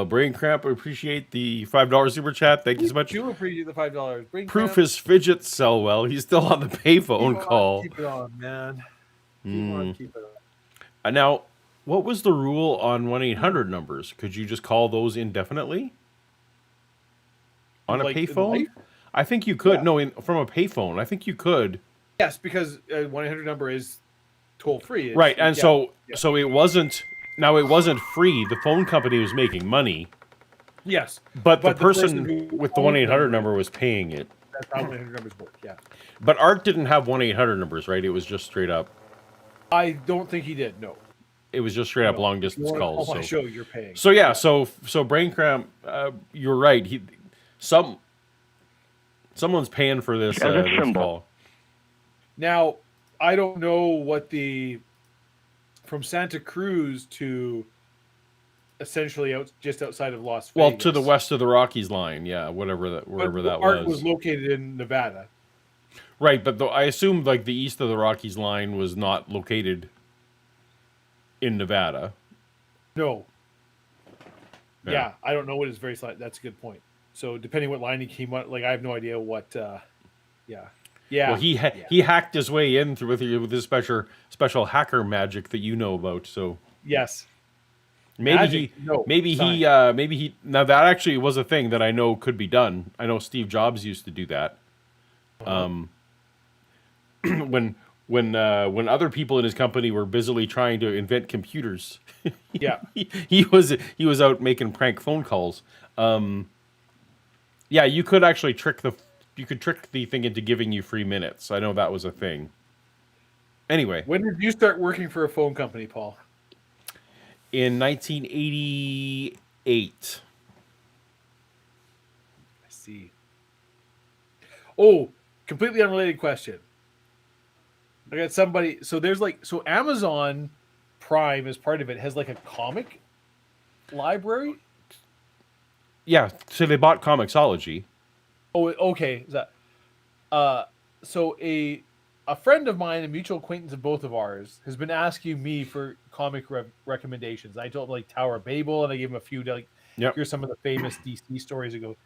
Brain cramp. Appreciate the $5 super chat. Thank you so much. Do appreciate the $5. Proof his fidgets sell well. He's still on the payphone call. Keep it on, man. Keep it on. Now, what was the rule on 1-800 numbers? Could you just call those indefinitely on a Like in payphone? life? I think you could. Yeah. No, from a payphone. I think you could. Yes, because 1-800 number is toll free. Right, and so it wasn't. Now it wasn't free. The phone company was making money, yes, but the But the person person who with the owned 1-800 them- number was paying it. that's how 1-800 numbers work. Yeah, But Art didn't have 1-800 numbers, right? It was just straight up. I don't think he did. No, It was just straight up long You distance wanna calls. call my So. show, you're paying. So yeah, so brain cramp. You're right. Someone's paying for this, Yeah, that's this symbol. call. Now, I don't know what from Santa Cruz to essentially just outside of Las Vegas. Well, to the west of the Rockies line, yeah, wherever that Art was. was located in Nevada. Right, but I assume like the east of the Rockies line was not located in Nevada. No. Yeah. Yeah, I don't know what his various line. That's a good point. So depending what line he came on, like I have no idea what. Yeah. Well, he hacked his way in through with his special hacker magic that you know about. So Yes. maybe Magic, no, maybe he. Now that actually was a thing that I know could be done. I know Steve Jobs used to do that. When other people in his company were busily trying to invent computers, Yeah. he was out making prank phone calls. Yeah, you could actually trick the thing into giving you free minutes. I know that was a thing. Anyway, When did you start working for a phone company, Paul? in 1988. I see. Oh, completely unrelated question. I got somebody. So there's so Amazon Prime as part of it has like a comic library. Yeah, so they bought Comixology. Oh, okay. Is that so a friend of mine, a mutual acquaintance of both of ours, has been asking me for comic recommendations. I told him like Tower of Babel, and I gave him a few. Like, Yep. here's some of the famous DC stories. I go,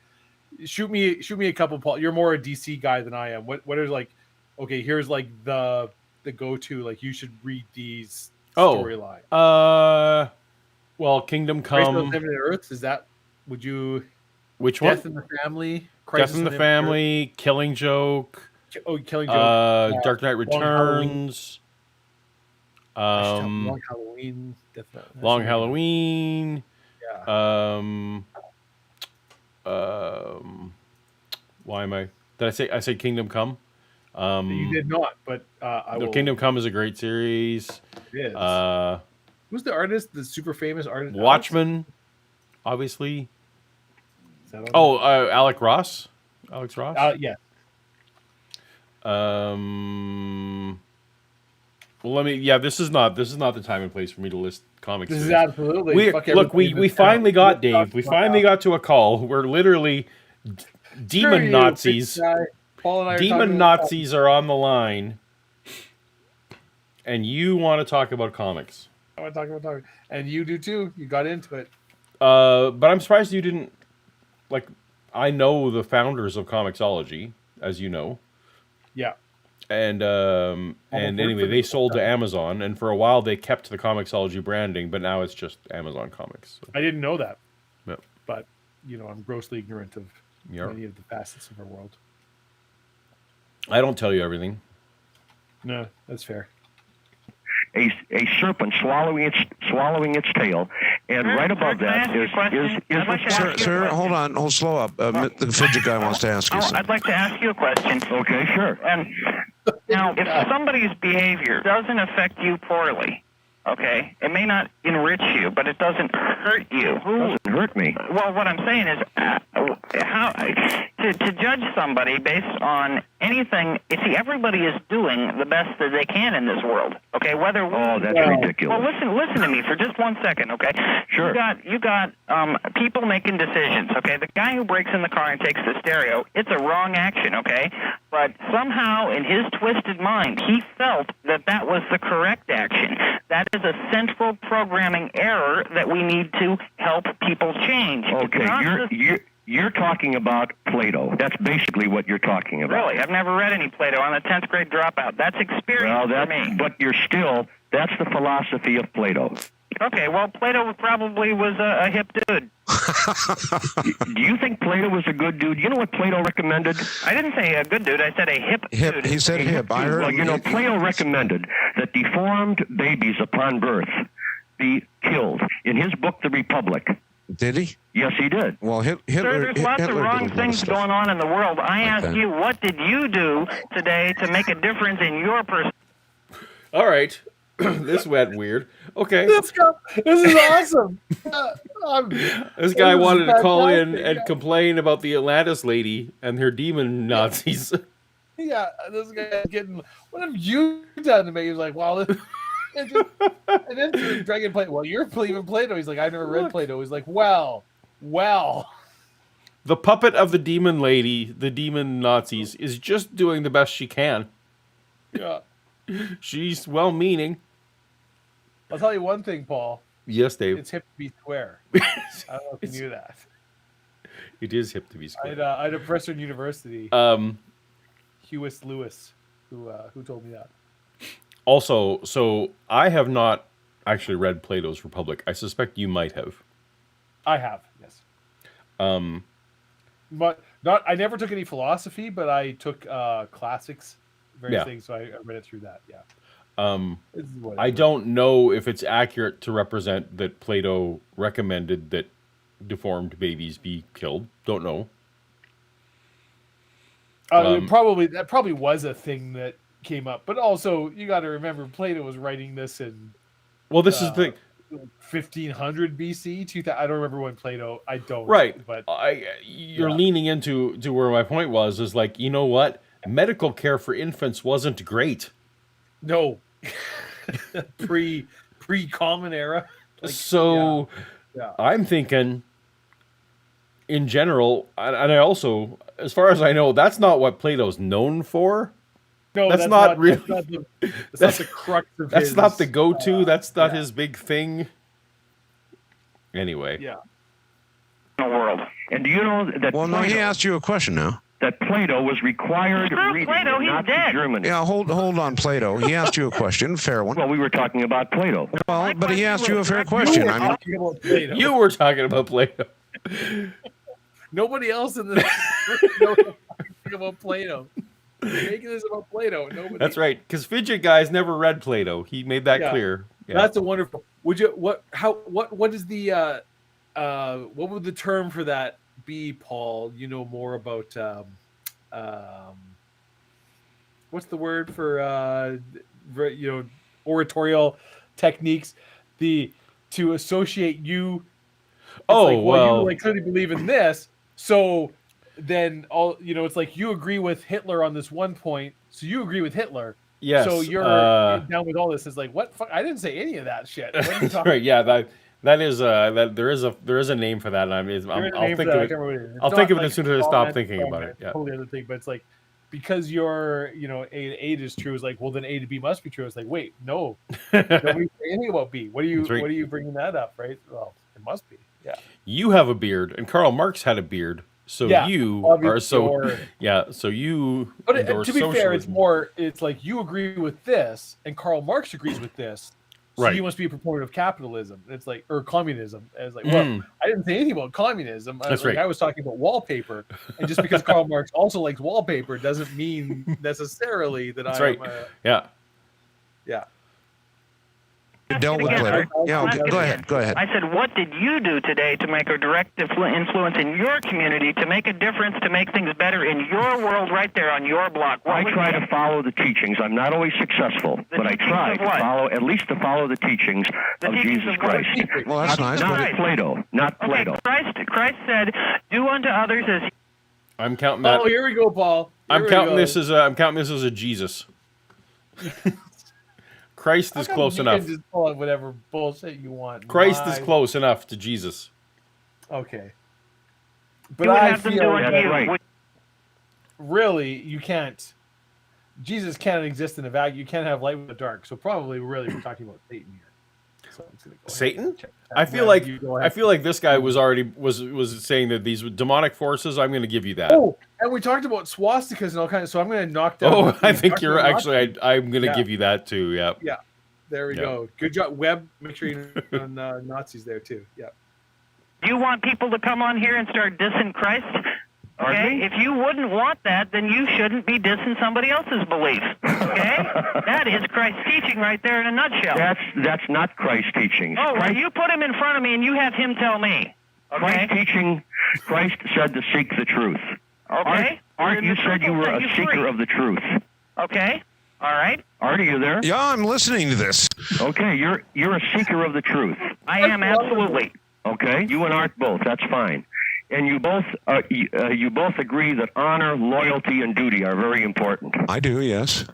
shoot me a couple, Paul. You're more a DC guy than I am. What are like? Okay, here's like the go-to. Like, you should read these storyline. Well, Kingdom Crisis Come. on Infinite Earths. Is that? Would you? Which one? Death in the Family. Death Crisis in on the Infinite Family, Killing Joke, Earth. Oh, Killing Joke. Dark Knight Long Halloween. Returns, Long Halloween. Long Halloween. Yeah. Why am I? Did I say Kingdom Come? You did not, but I will. Kingdom Come is a great series. It is. Uh, Who's the artist? The super famous artist? Watchmen, obviously. Is that on Oh, Alex Ross. Alex Ross. there? Yeah. Well, let me. Yeah, this is not the time and place for me to list comics. This is series. absolutely. fuck Look, everybody we that's finally down. got Dave. We finally got to a call. We're literally Screw demon you, Nazis. big guy. Paul and I are talking Demon about- Nazis are on the line, and you want to talk about comics. I want to talk about and you do too. You got into it. But I'm surprised you didn't. Like, I know the founders of Comixology, as you know. Yeah. And work anyway, for they them. sold to Amazon, and for a while they kept the Comixology branding, but now it's just Amazon Comics. So. I didn't know that. Yep. But I'm grossly ignorant of Yep. many of the facets of our world. I don't tell you everything. No, that's fair. A serpent swallowing its tail, and right above that is Sir, hold on, slow up. The fidget guy wants to ask you something. I'd like to ask you a question. Okay, sure. And now, if somebody's behavior doesn't affect you poorly, okay, it may not enrich you, but it doesn't hurt you. It doesn't hurt me. Well, what I'm saying is, how to judge somebody based on anything. You see, everybody is doing the best that they can in this world. Okay, whether that's ridiculous. Well, listen to me for just 1 second. Okay, sure. You got people making decisions. Okay, the guy who breaks in the car and takes the stereo, it's a wrong action. Okay, but somehow in his twisted mind, he felt that was the correct action. That is a central programming error that we need to help people change. Okay, you're talking about Plato. That's basically what you're talking about. Really? I've never read any Plato. I'm a 10th grade dropout. That's experience for me. But that's the philosophy of Plato. Okay, well, Plato probably was a hip dude. Do you think Plato was a good dude? You know what Plato recommended? I didn't say a good dude. I said a hip dude. He said hip. I heard. Well, Plato recommended that deformed babies upon birth be killed. In his book, The Republic. Did he? Yes, he did. Well, Hitler. Sir, there's lots of wrong things going on in the world. I asked you, what did you do today to make a difference in your person? All right. This went weird. Okay. This is awesome. This guy wanted to call in and complain about the Atlantis lady and her demon Nazis. Yeah, this guy's getting. What have you done to me? He's like, well, and then Dragon Plato. Well, you're believing Plato. He's like, I've never read Plato. He's like, well. The puppet of the demon lady, the demon Nazis, is just doing the best she can. Yeah. She's well-meaning. I'll tell you one thing, Paul. Yes, Dave. It's hip to be square. I don't know if you knew that. It is hip to be square. I had a professor in university, Hewis Lewis, who told me that. Also, so I have not actually read Plato's Republic. I suspect you might have. I have, yes. But I never took any philosophy, but I took classics, various things, so I read it through that, yeah. I don't know if it's accurate to represent that Plato recommended that deformed babies be killed. Don't know. That probably was a thing that came up, but also you got to remember Plato was writing this in. Well, this is the thing. 1500 BC. 2000. I don't remember when Plato. I don't. Right, but you're leaning into where my point was. Is like, you know what? Medical care for infants wasn't great. No. pre-common era. I'm thinking, in general, and I also, as far as I know, that's not what Plato's known for. No, that's not really. That's not the crux of that's his. Not the go-to. That's not his big thing. Anyway. Yeah. In the world. And do you know that? Well, no, he asked you a question now. That Plato was required reading Plato, he's Nazi dead. Germany. Yeah, hold on, Plato. He asked you a question, fair one. Well, we were talking about Plato. Well, but he asked you a fair question. You were talking about Plato. Nobody else in the knows about Plato. Making this about Plato. Nobody. That's right, because Fidget guys never read Plato. He made that clear. Yeah. That's a wonderful. Would you what is the what would the term for that be, Paul? You know more about what's the word for oratorial techniques? To associate you. You clearly believe in this, so. Then it's like you agree with Hitler on this one point, so you agree with Hitler. Yes. So you're down with all this. It's like, what? I didn't say any of that shit. Right? Yeah. That is there is a name for that, and I'll think of it. I'll think of it as soon as I stop thinking about it. Yeah. Totally other thing, but it's like because you're A to A is true. It's like, well, then A to B must be true. It's like, wait, no, nobody say anything about B. What are you bringing that up? Right? Well, it must be. Yeah. You have a beard, and Karl Marx had a beard. So Yeah, you obviously, are so or- yeah. So you But endorse to be fair, it's socialism. more. It's like you agree with this, and Karl Marx agrees with this. So Right. you must be a proponent of capitalism. And it's like, or communism. And it's like, well, I didn't say anything about communism. That's right. I was talking about wallpaper. And just because Karl Marx also likes wallpaper doesn't mean necessarily that That's I right. am. Yeah. Yeah. You dealt with Again, Twitter. Yeah, I'll okay, ask go it ahead. Go ahead. I said, what did you do today to make a direct influence in your community, to make a difference, to make things better in your world right there on your block? I try to follow the teachings. I'm not always successful, but I teachings try of to what? follow, at least to follow the teachings The of teachings Jesus of what? Christ. Well, that's nice. Not Christ. Plato. Not Okay, Plato. Christ said, do unto others as I'm counting that. Oh, here we go, Paul. Here I'm we counting go. this as a Jesus. Christ How is come close you enough. can just pull out whatever bullshit you want. Christ is My- close enough to Jesus. Okay. But you would I have them feel do unto that you. right. really you can't. Jesus can't exist in a vacuum. You can't have light with the dark. So probably really we're talking about Satan here. So I'm just gonna go ahead Satan? and check that. I feel Yeah, like you go ahead. this guy was already was saying that these were demonic forces. I'm going to give you that. Oh, and we talked about swastikas and all kinds. So I'm going to knock down. Oh, I we think talked you're about actually. Nazis. I'm going to Yeah. give you that too. Yeah. Yeah. There we Yeah. go. Good job, Webb. Make sure you on Nazis there too. Yeah. Do you want people to come on here and start dissing Christ? Pardon Okay? me? If you wouldn't want that, then you shouldn't be dissing somebody else's belief. Okay? That is Christ's teaching right there in a nutshell. That's not Christ's teachings. Oh, well, Christ, you put him in front of me and you have him tell me. Christ's Okay? teaching, Christ said to seek the truth. Okay? Art, you The said truth you will were set a you seeker free. of the truth. Okay? All right? Art, are you there? Yeah, I'm listening to this. Okay, you're a seeker of the truth. I am absolutely. Okay, you and Art both. That's fine. And you both agree that honor, loyalty, and duty are very important. I do, yes.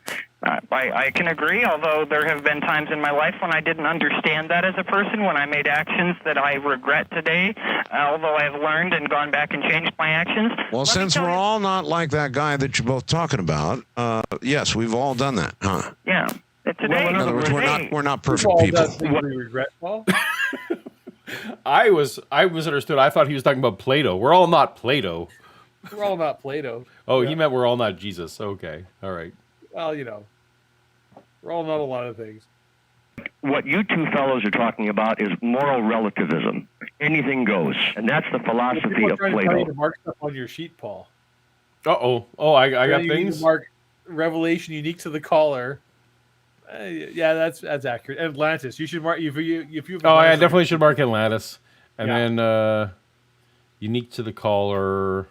I can agree, although there have been times in my life when I didn't understand that as a person, when I made actions that I regret today, although I have learned and gone back and changed my actions. Well, Let me since tell we're you- all not like that guy that you're both talking about, yes, we've all done that, huh? Yeah. Today, In other words, today- we're not We've perfect all people. done things we regret, Paul. I was understood. I thought he was talking about Plato. We're all not Plato. We're all not Plato. Oh, Yeah. he meant we're all not Jesus. Okay. All right. Well, we're all not a lot of things. What you two fellows are talking about is moral relativism. Anything goes. And that's the philosophy People are of trying to tell you Plato. to mark stuff on your sheet, Paul. Uh-oh. Oh, I got You need to things. mark Revelation unique to the caller. Yeah, that's accurate. Atlantis. You should mark if you. Oh, I definitely should mark Atlantis. And Yeah. then unique to the caller.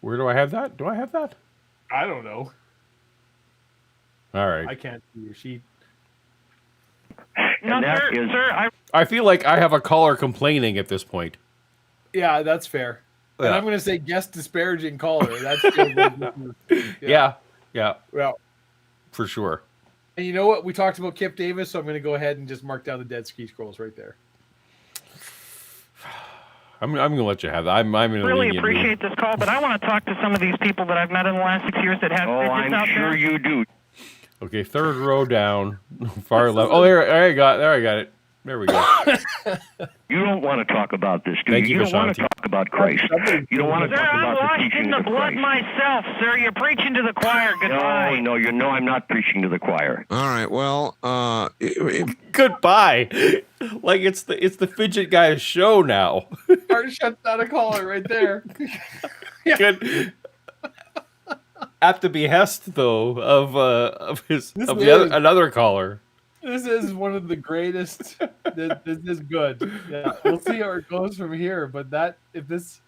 Where do I have that? Do I have that? I don't know. All right. I can't see your sheet. No, And that sir, is- sir, I feel like I have a caller complaining at this point. Yeah, that's fair. And Yeah. I'm going to say guest disparaging caller. That's good. Yeah. Well, For sure. and you know what? We talked about Kip Davis, so I'm going to go ahead and just mark down the dead ski scrolls right there. I'm going to let you have that. I'm in a really lenient appreciate mood. this call, but I want to talk to some of these people that I've met in the last 6 years that have Oh, fidgets I'm out sure there. you do. Okay, third row down, far left. Oh, there I got it. There we go. You don't want to talk about this, do Thank you? you, You don't want Ashanti. to talk about Christ. You don't want to Sir, talk I'm about the washed in teachings the of blood Christ. myself, sir. You're preaching to the choir. Goodbye. No, I'm not preaching to the choir. All right, well, Goodbye. Like it's the fidget guy's show now. Art shuts down a caller right there. Good. At the behest, though, of This another caller. This is one of the greatest. This is good. Yeah, we'll see how it goes from here. But if this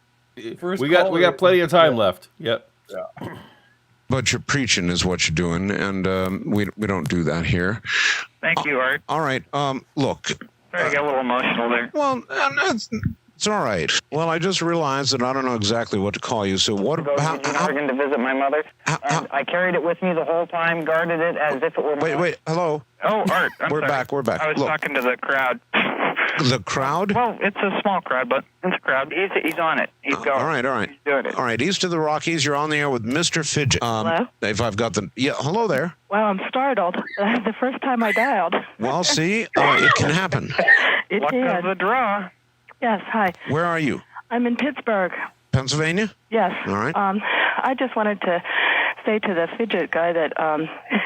first We got caller- plenty of time left. Yep. but you're preaching is what you're doing, and we don't do that here. Thank you, Art. All right, look. Sorry, I got a little emotional there. Well, it's all right. Well, I just realized that I don't know exactly what to call you. So what? Go to Oregon to visit my mother. And I carried it with me the whole time, guarded it as if it were my Wait. Hello. Oh, Art. I'm We're sorry. back. We're back. I was Look. talking to the crowd. The crowd. Well, it's a small crowd, but it's a crowd. He's on it. He's going. All right. He's doing it. All right. East of the Rockies, you're on the air with Mr. Fidget. Hello? If I've got the hello there. Wow, I'm startled. The first time I dialed. Well, see, it can happen. It Luck did. of the draw. Yes, hi. Where are you? I'm in Pittsburgh. Pennsylvania? Yes. All right. I just wanted to say to the Fidget guy that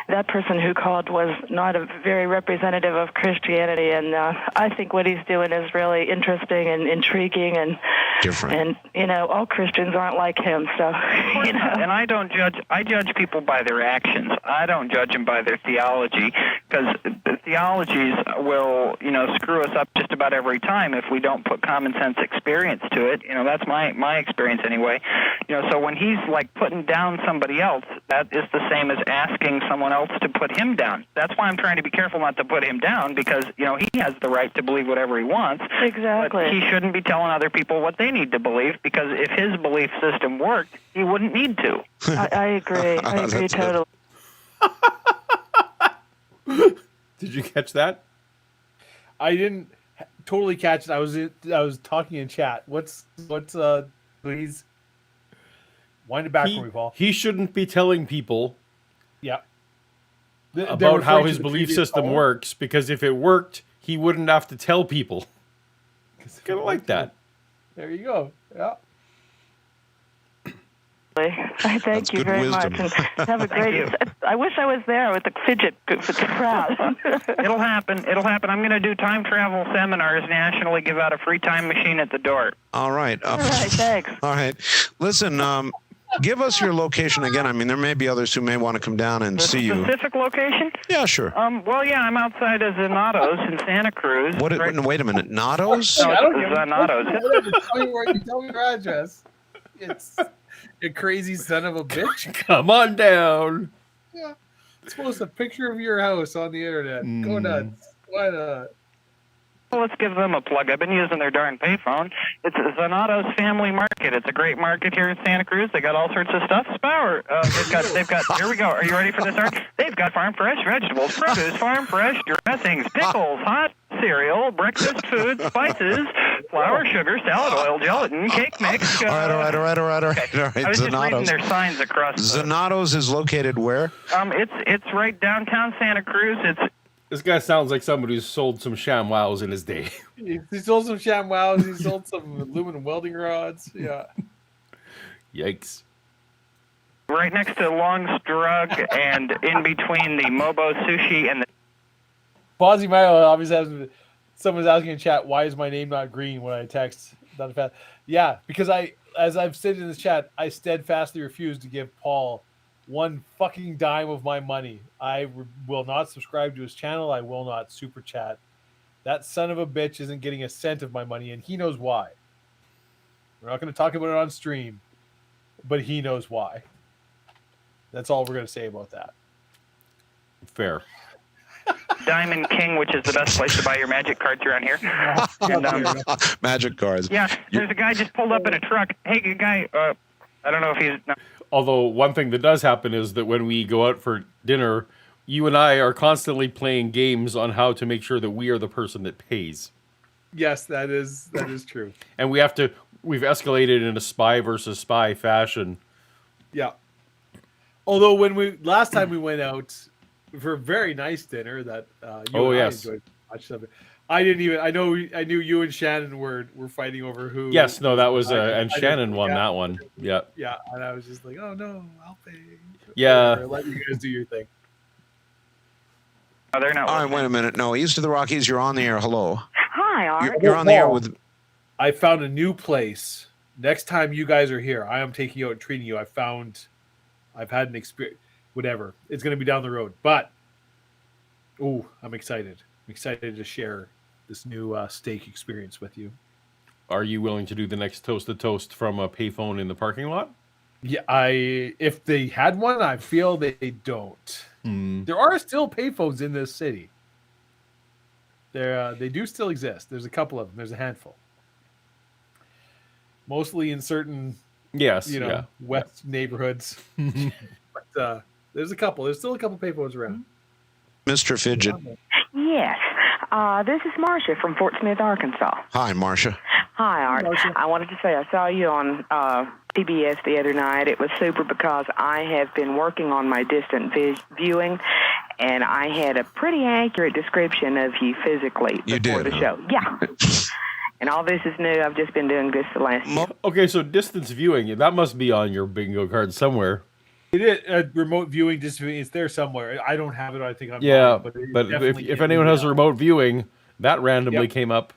that person who called was not a very representative of Christianity, and I think what he's doing is really interesting and intriguing and different. And all Christians aren't like him, so And I don't judge. I judge people by their actions. I don't judge them by their theology, because the theologies will screw us up just about every time if we don't put common sense experience to it. That's my experience anyway. So when he's like putting down somebody else, that is the same as asking someone else to put him down. That's why I'm trying to be careful not to put him down, because he has the right to believe whatever he wants. Exactly. But he shouldn't be telling other people what they need to believe, because if his belief system worked, he wouldn't need to. I agree. I agree totally. Did you catch that? I didn't totally catch it. I was talking in chat. What's please wind it back for me, Paul. He shouldn't be telling people Yeah. about how his belief system works, because if it worked, he wouldn't have to tell people. Kind of like that. There you go. Yeah. I thank you very much, and have a great. I wish I was there with the Fidget crowd. It'll happen. I'm going to do time travel seminars nationally. Give out a free time machine at the door. All right. All right. Thanks. All right. Listen. Give us your location again. I mean, there may be others who may want to come down and see you. Specific location? Yeah, sure. Well, yeah, I'm outside of Zanotto's in Santa Cruz. Wait a minute. Notto's? No, it's Zanotto's. Tell me your address. It's a crazy son of a bitch. Come on down. Yeah. Let's post a picture of your house on the internet. Go nuts. Why not? Well, let's give them a plug. I've been using their darn payphone. It's Zanotto's Family Market. It's a great market here in Santa Cruz. They got all sorts of stuff. Spower. They've got. Here we go. Are you ready for this, Art? They've got farm fresh vegetables, produce, farm fresh dressings, pickles, hot cereal, breakfast food, spices, flour, sugar, salad oil, gelatin, cake mix. All right. Okay. I was just reading their signs across. Zanotto's is located where? It's right downtown Santa Cruz. This guy sounds like somebody who's sold some ShamWows in his day. He sold some ShamWows. He sold some aluminum welding rods. Yeah. Yikes. Right next to Long's Drug and in between the Mobo Sushi and the... Bozzy Mayo obviously has... Someone's asking in chat, why is my name not green when I text? Not a fan. Yeah, because as I've said in this chat, I steadfastly refuse to give Paul one fucking dime of my money. I will not subscribe to his channel. I will not super chat. That son of a bitch isn't getting a cent of my money, and he knows why. We're not going to talk about it on stream, but he knows why. That's all we're going to say about that. Fair. Diamond King, which is the best place to buy your magic cards around here. And, magic cards. Yeah, there's a guy just pulled up in a truck. Hey, good guy. I don't know if he's... No. Although one thing that does happen is that when we go out for dinner, you and I are constantly playing games on how to make sure that we are the person that pays. Yes, that is true. And we've escalated in a spy versus spy fashion. Yeah. Although last time we went out for a very nice dinner that you and I enjoyed much of it. I knew you and Shannon were fighting over who. Yes, no, that was and Shannon won that one. Yeah. Yeah, and I was just like, oh no, I'll pay. Yeah. Let you guys do your thing. Oh, they're not. All right, wait a minute. No, East of the Rockies, you're on the air. Hello. Hi, Art. You're on the air with... I found a new place. Next time you guys are here, I am taking you out and treating you. I've had an experience. Whatever. It's going to be down the road. But, I'm excited. I'm excited to share this new steak experience with you. Are you willing to do the next toast to toast from a payphone in the parking lot? Yeah, if they had one, I feel they don't. There are still payphones in this city. They do still exist. There's a couple of them. There's a handful. Mostly in certain west neighborhoods. But there's a couple. There's still a couple payphones around. Mr. Fidget. Yes. This is Marcia from Fort Smith, Arkansas. Hi, Marcia. Hi, Art. Marcia. I wanted to say I saw you on PBS the other night. It was super because I have been working on my distant viewing, and I had a pretty accurate description of you physically before the show. Yeah. And all this is new. I've just been doing this the last year. Okay, so distance viewing, that must be on your bingo card somewhere. It is remote viewing. Just it's there somewhere. I don't have it. I think I'm Yeah, but if anyone has remote viewing, that randomly came up.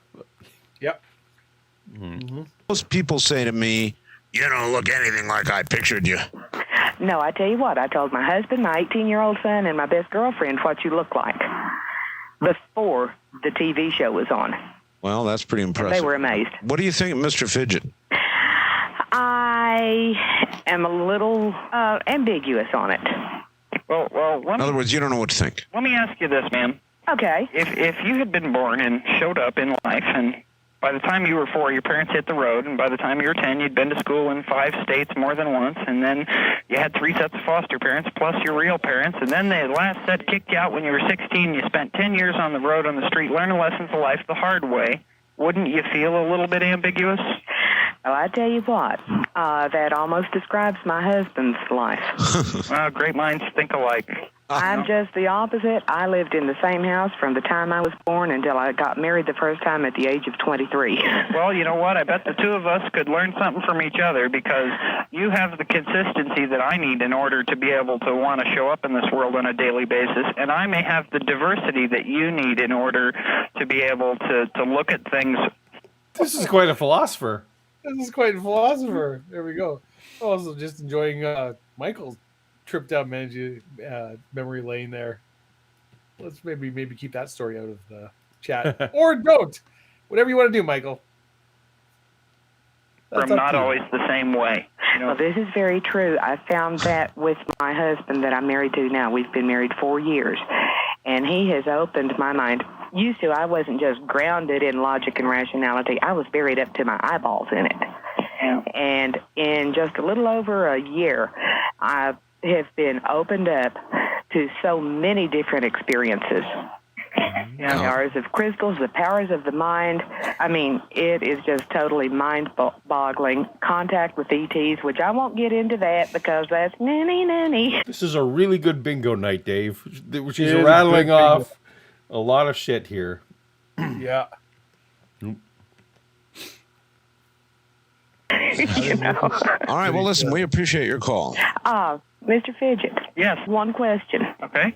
Yep. Most people say to me, "You don't look anything like I pictured you." No, I tell you what. I told my husband, my 18-year-old son, and my best girlfriend what you look like before the TV show was on. Well, that's pretty impressive. They were amazed. What do you think of Mr. Fidget? I am a little ambiguous on it. Well, In other words, you don't know what to think. let me ask you this, ma'am. Okay. If you had been born and showed up in life, and by the time you were 4, your parents hit the road, and by the time you were 10, you'd been to school in 5 states more than once, and then you had 3 sets of foster parents plus your real parents, and then the last set kicked you out when you were 16, you spent 10 years on the road on the street learning lessons of life the hard way, wouldn't you feel a little bit ambiguous? Well, I tell you what, that almost describes my husband's life. Great minds think alike. I'm just the opposite. I lived in the same house from the time I was born until I got married the first time at the age of 23. Well, you know what? I bet the two of us could learn something from each other because you have the consistency that I need in order to be able to want to show up in this world on a daily basis, and I may have the diversity that you need in order to be able to look at things. This is quite a philosopher. This is quite a philosopher. There we go. Also, just enjoying Michael's trip down memory lane there. Let's maybe keep that story out of the chat, or don't. Whatever you want to do, Michael. That's From up not to you. always the same way. You know? Well, this is very true. I found that with my husband that I'm married to now. We've been married 4 years, and he has opened my mind. Used to, I wasn't just grounded in logic and rationality. I was buried up to my eyeballs in it. And in just a little over a year, I have been opened up to so many different experiences. The powers of crystals, the powers of the mind. I mean, it is just totally mind-boggling. Contact with ETs, which I won't get into that because that's nanny. This is a really good bingo night, Dave. She's It is rattling a good off a lot of shit here. Yeah. You know. All right, well, listen, we appreciate your call. Mr. Fidget. Yes. One question. Okay.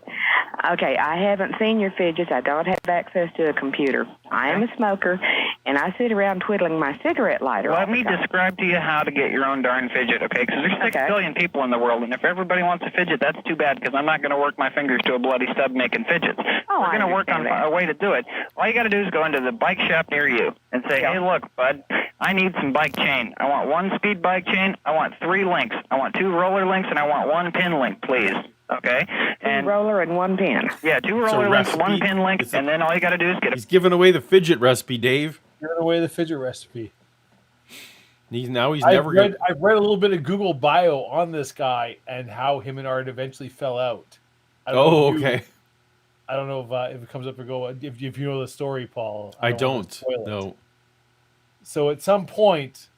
Okay, I haven't seen your fidgets. I don't have access to a computer. I am a smoker, and I sit around twiddling my cigarette lighter. Let me describe to you how to get your own darn fidget, okay? Because there's 6 billion people in the world, and if everybody wants a fidget, that's too bad because I'm not going to work my fingers to a bloody stub making fidgets. We're going to work on a way to do it. All you got to do is go into the bike shop near you and say, hey, look, bud, I need some bike chain. I want 1 speed bike chain. I want 3 links. I want 2 roller links, and I want 1 pin link, please. Okay? 2 roller and 1 pin. Yeah, 2 roller links, 1 pin link, and then all you got to do is get He's giving away the fidget recipe, Dave. Giving away the fidget recipe. He's never I've read a little bit of Google bio on this guy and how him and Art eventually fell out. I don't know if it comes up or go. If you know the story, Paul. I don't. No. So at some point,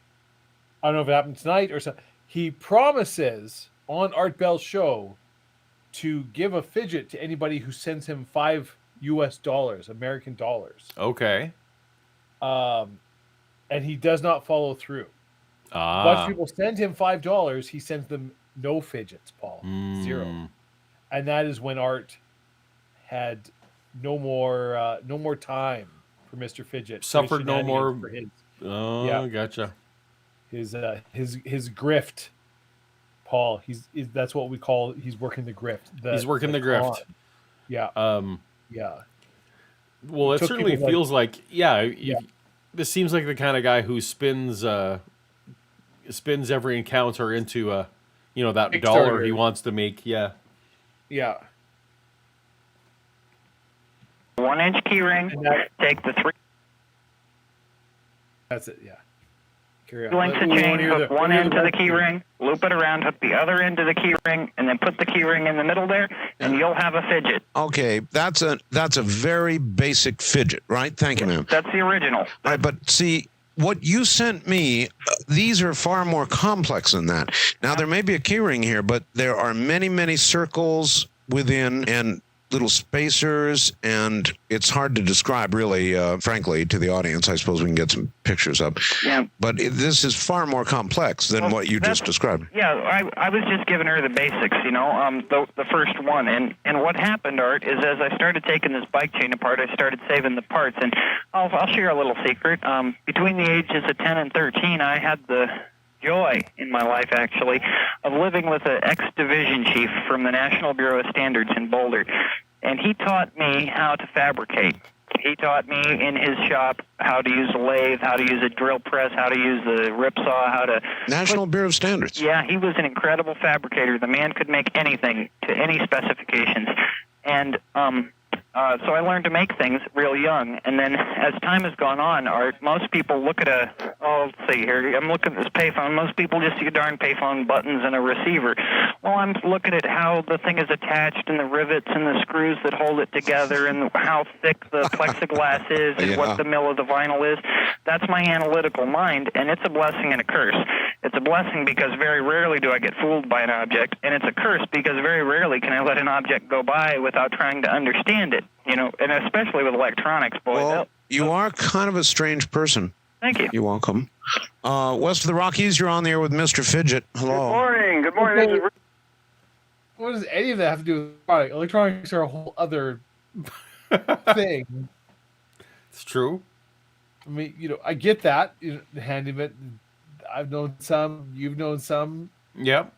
I don't know if it happened tonight or something. He promises on Art Bell's show to give a fidget to anybody who sends him $5 US, American dollars. Okay. And he does not follow through. Once people send him $5, he sends them no fidgets, Paul. 0. And that is when Art had no more time for Mr. Fidget. Suffered no more. For his, Gotcha. His grift, Paul. That's what we call. He's working the grift. He's working the grift. Con. Yeah. Yeah. Well, it certainly feels like this seems like the kind of guy who spins every encounter into that dollar he wants to make. Yeah. Yeah. 1-inch key ring. Take the 3. That's it. Yeah. Carry on. Links of chain. Hook one end to the key ring. Loop it around. Hook the other end to the key ring, and then put the key ring in the middle there, and you'll have a fidget. Okay, that's a very basic fidget, right? Thank you, ma'am. That's the original. All right, but see, what you sent me, these are far more complex than that. Now, there may be a key ring here, but there are many, many circles within, and little spacers, and it's hard to describe, really, frankly, to the audience. I suppose we can get some pictures up. Yeah. But this is far more complex than what you just described. Yeah, I was just giving her the basics, the first one. And what happened, Art, is as I started taking this bike chain apart, I started saving the parts. And I'll share a little secret. Between the ages of 10 and 13, I had the joy in my life, actually, of living with an ex-division chief from the National Bureau of Standards in Boulder. And he taught me how to fabricate. He taught me in his shop how to use a lathe, how to use a drill press, how to use the rip saw, how to... National Bureau of Standards. Yeah, he was an incredible fabricator. The man could make anything to any specifications. And so I learned to make things real young. And then as time has gone on, Art, most people look at let's see here. I'm looking at this payphone. Most people just see a darn payphone, buttons, and a receiver. Well, I'm looking at how the thing is attached and the rivets and the screws that hold it together and how thick the plexiglass is and what the mill of the vinyl is. That's my analytical mind, and it's a blessing and a curse. It's a blessing because very rarely do I get fooled by an object, and it's a curse because very rarely can I let an object go by without trying to understand it, and especially with electronics, boy. Well, you are kind of a strange person. Thank you. You're welcome. West of the Rockies, you're on the air with Mr. Fidget. Hello. Good morning. This is What does any of that have to do with electronics? Electronics are a whole other thing. It's true. I mean, I get that. The handyman. I've known some. You've known some. Yep.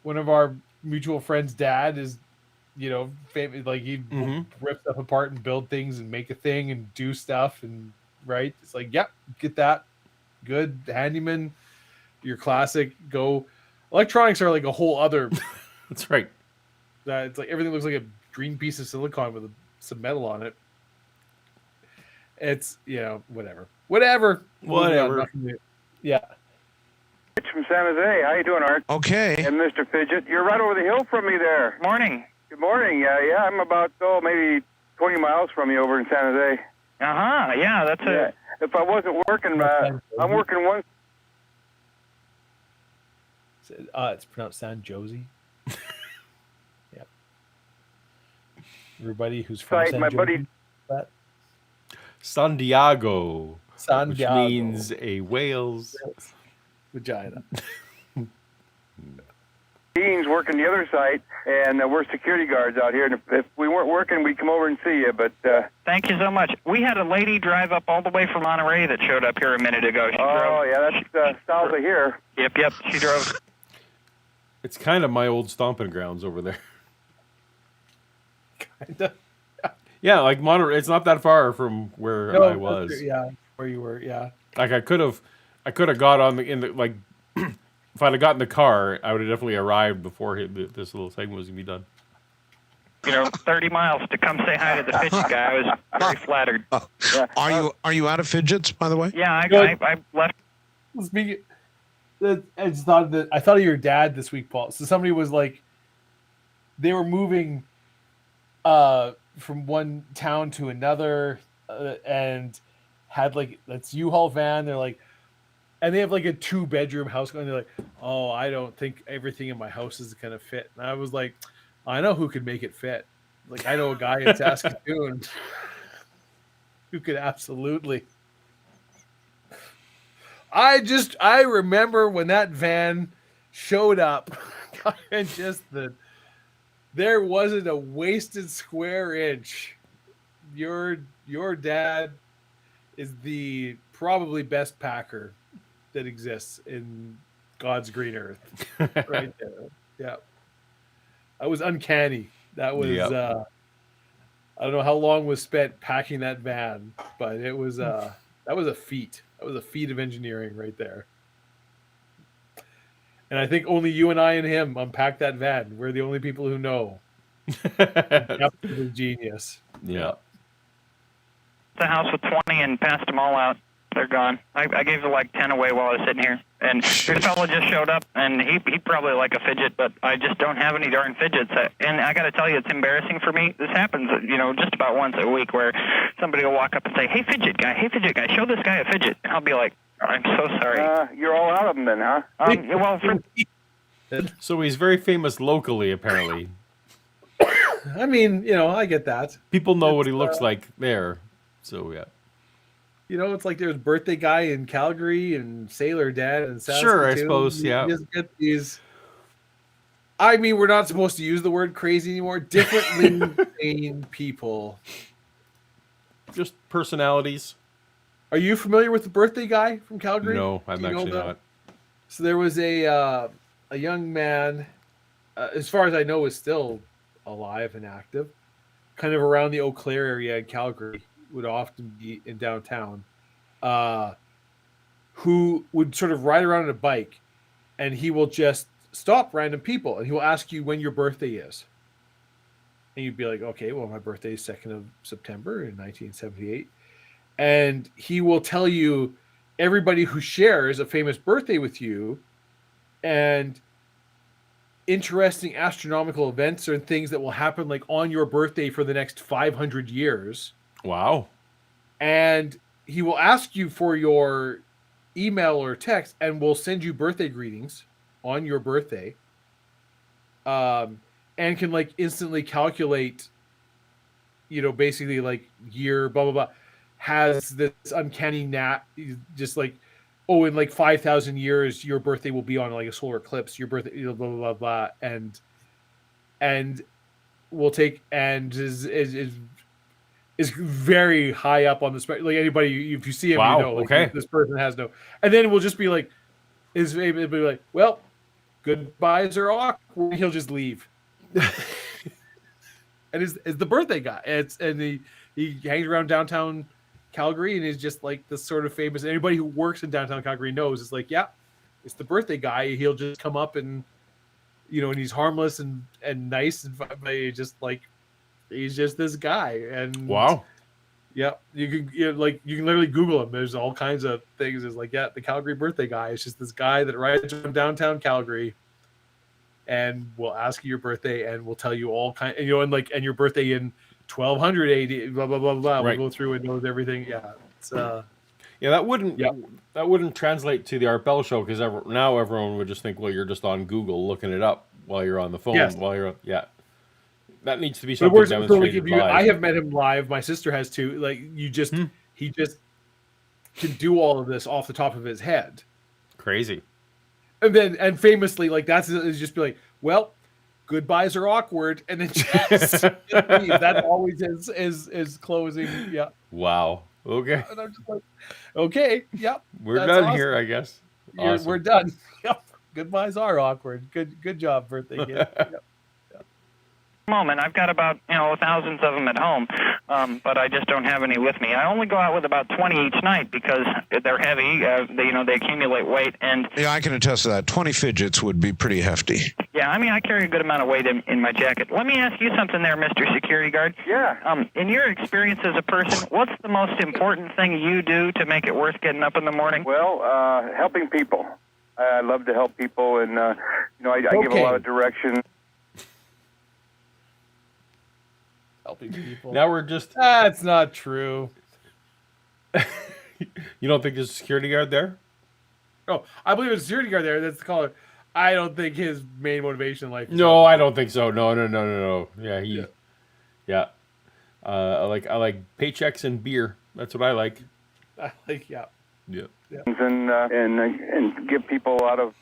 One of our mutual friends' dad is, famous. Like he rip stuff apart and build things and make a thing and do stuff and right. It's like, yep, get that. Good handyman. Your classic. Go. Electronics are like a whole other. That's right. It's like everything looks like a green piece of silicon with some metal on it. It's whatever. Yeah. Rich from San Jose. How you doing, Art? Okay. And Mr. Fidget, you're right over the hill from me there. Morning. Good morning. Yeah, I'm about maybe 20 miles from you over in San Jose. Yeah, that's it. If I wasn't working, I'm working one. It's pronounced San Jose. Yeah. Everybody who's from Right, San my Jose, buddy. Santiago, Santiago, which means a whale's vagina. Dean's working the other site, and we're security guards out here. And if we weren't working, we'd come over and see you. But thank you so much. We had a lady drive up all the way from Monterey that showed up here a minute ago. That's south of here. Yep. She drove. It's kind of my old stomping grounds over there. Kind of. Yeah, like Monterey. It's not that far from where I was. Where you were. Yeah. Like I could have got on if I'd have gotten the car, I would have definitely arrived before this little segment was gonna be done. 30 miles to come say hi to the Fidget guy. I was very flattered. Are you out of fidgets, by the way? Yeah, I left. Speaking, I thought of your dad this week, Paul. So somebody was like, they were moving from one town to another and had that's U-Haul van. They're like, and they have like a 2-bedroom house going. They're like, oh, I don't think everything in my house is gonna fit. And I was like, I know who could make it fit. Like I know a guy in Saskatoon who could absolutely. I remember when that van showed up and there wasn't a wasted square inch. Your dad is the probably best packer that exists in God's green earth. Right there. Yeah. That was uncanny. That was I don't know how long was spent packing that van, but it was that was a feat. That was a feat of engineering right there. And I think only you and I and him unpacked that van. We're the only people who know. Absolutely genius. Yeah. The house with 20 and passed them all out. They're gone. I gave the 10 away while I was sitting here. And this fellow just showed up, and he probably like a fidget, but I just don't have any darn fidgets. And I got to tell you, it's embarrassing for me. This happens, just about once a week where somebody will walk up and say, hey, fidget guy, show this guy a fidget. And I'll be like, I'm so sorry. You're all out of them then, huh? Well, so he's very famous locally, apparently. I mean, I get that. People know what he looks like there. So, yeah. It's like there's birthday guy in Calgary and Sailor Dad in Saskatoon. Sure, I suppose, You yeah. just get these. I mean, we're not supposed to use the word crazy anymore. Differently sane people. Just personalities. Are you familiar with the birthday guy from Calgary? No, I'm actually not. So there was a young man, as far as I know, is still alive and active, kind of around the Eau Claire area in Calgary, would often be in downtown, who would sort of ride around on a bike, and he will just stop random people, and he will ask you when your birthday is. And you'd be like, okay, well, my birthday is 2nd of September in 1978. And he will tell you everybody who shares a famous birthday with you and interesting astronomical events or things that will happen like on your birthday for the next 500 years. Wow. And he will ask you for your email or text and will send you birthday greetings on your birthday. And can like instantly calculate, basically like year, blah, blah, blah. Has this uncanny just like, in like 5,000 years, your birthday will be on like a solar eclipse. Your birthday, blah blah blah blah, and will take and is very high up on the spectrum. Like anybody, if you see him, Wow, like, okay. this person has no. And then it will just be like, it'll be like, well, goodbyes are awkward. He'll just leave. And is the birthday guy. He hangs around downtown Calgary and is just like this sort of famous. Anybody who works in downtown Calgary knows it's like, yeah, it's the birthday guy. He'll just come up and and he's harmless and nice, and but he's just this guy. And Wow. yeah, you can literally Google him. There's all kinds of things. It's like, yeah, the Calgary birthday guy. It's just this guy that rides around downtown Calgary and will ask you your birthday and will tell you all kind, and your birthday in 1200 AD, blah blah blah blah. Right. We'll go through and knows everything. Yeah, it's Yeah, that wouldn't translate to the Art Bell show because now everyone would just think, well, you're just on Google looking it up while you're on the phone. Yes. That needs to be But something so demonstrated live. I have met him live. My sister has too. Like he just can do all of this off the top of his head. Crazy. And famously, like that's just be like, well, goodbyes are awkward, and then just leave. That always is closing. Yeah. Wow. Okay. And I'm just like, okay, yep. We're that's done awesome. here, I guess. Awesome. We're done. Yep. Goodbyes are awkward. Good job, birthday kid. Yep. Moment. I've got about thousands of them at home, but I just don't have any with me. I only go out with about 20 each night because they're heavy. They accumulate weight, and Yeah, I can attest to that. 20 fidgets would be pretty hefty. yeah, I mean I carry a good amount of weight in my jacket. Let me ask you something there, Mr. Security Guard. Yeah. In your experience as a person, what's the most important thing you do to make it worth getting up in the morning? Well, helping people. I love to help people, and I give a lot of direction. Helping people. Now we're just. That's not true. You don't think there's a security guard there? Oh, I believe there's a security guard there. That's the caller. I don't think his main motivation in life is No, I don't think so. No. Yeah. I like paychecks and beer. That's what I like. Yeah. Yeah. And give people a lot of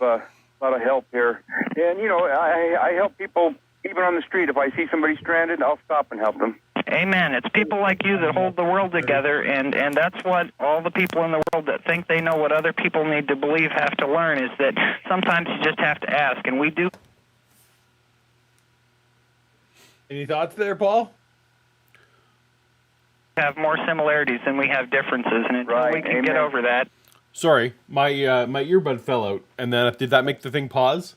help here. And I help people even on the street. If I see somebody stranded, I'll stop and help them. Amen. It's people like you that hold the world together, and that's what all the people in the world that think they know what other people need to believe have to learn, is that sometimes you just have to ask, and we do. Any thoughts there, Paul? Have more similarities than we have differences, and until we can get over that. Sorry, my earbud fell out, and then did that make the thing pause?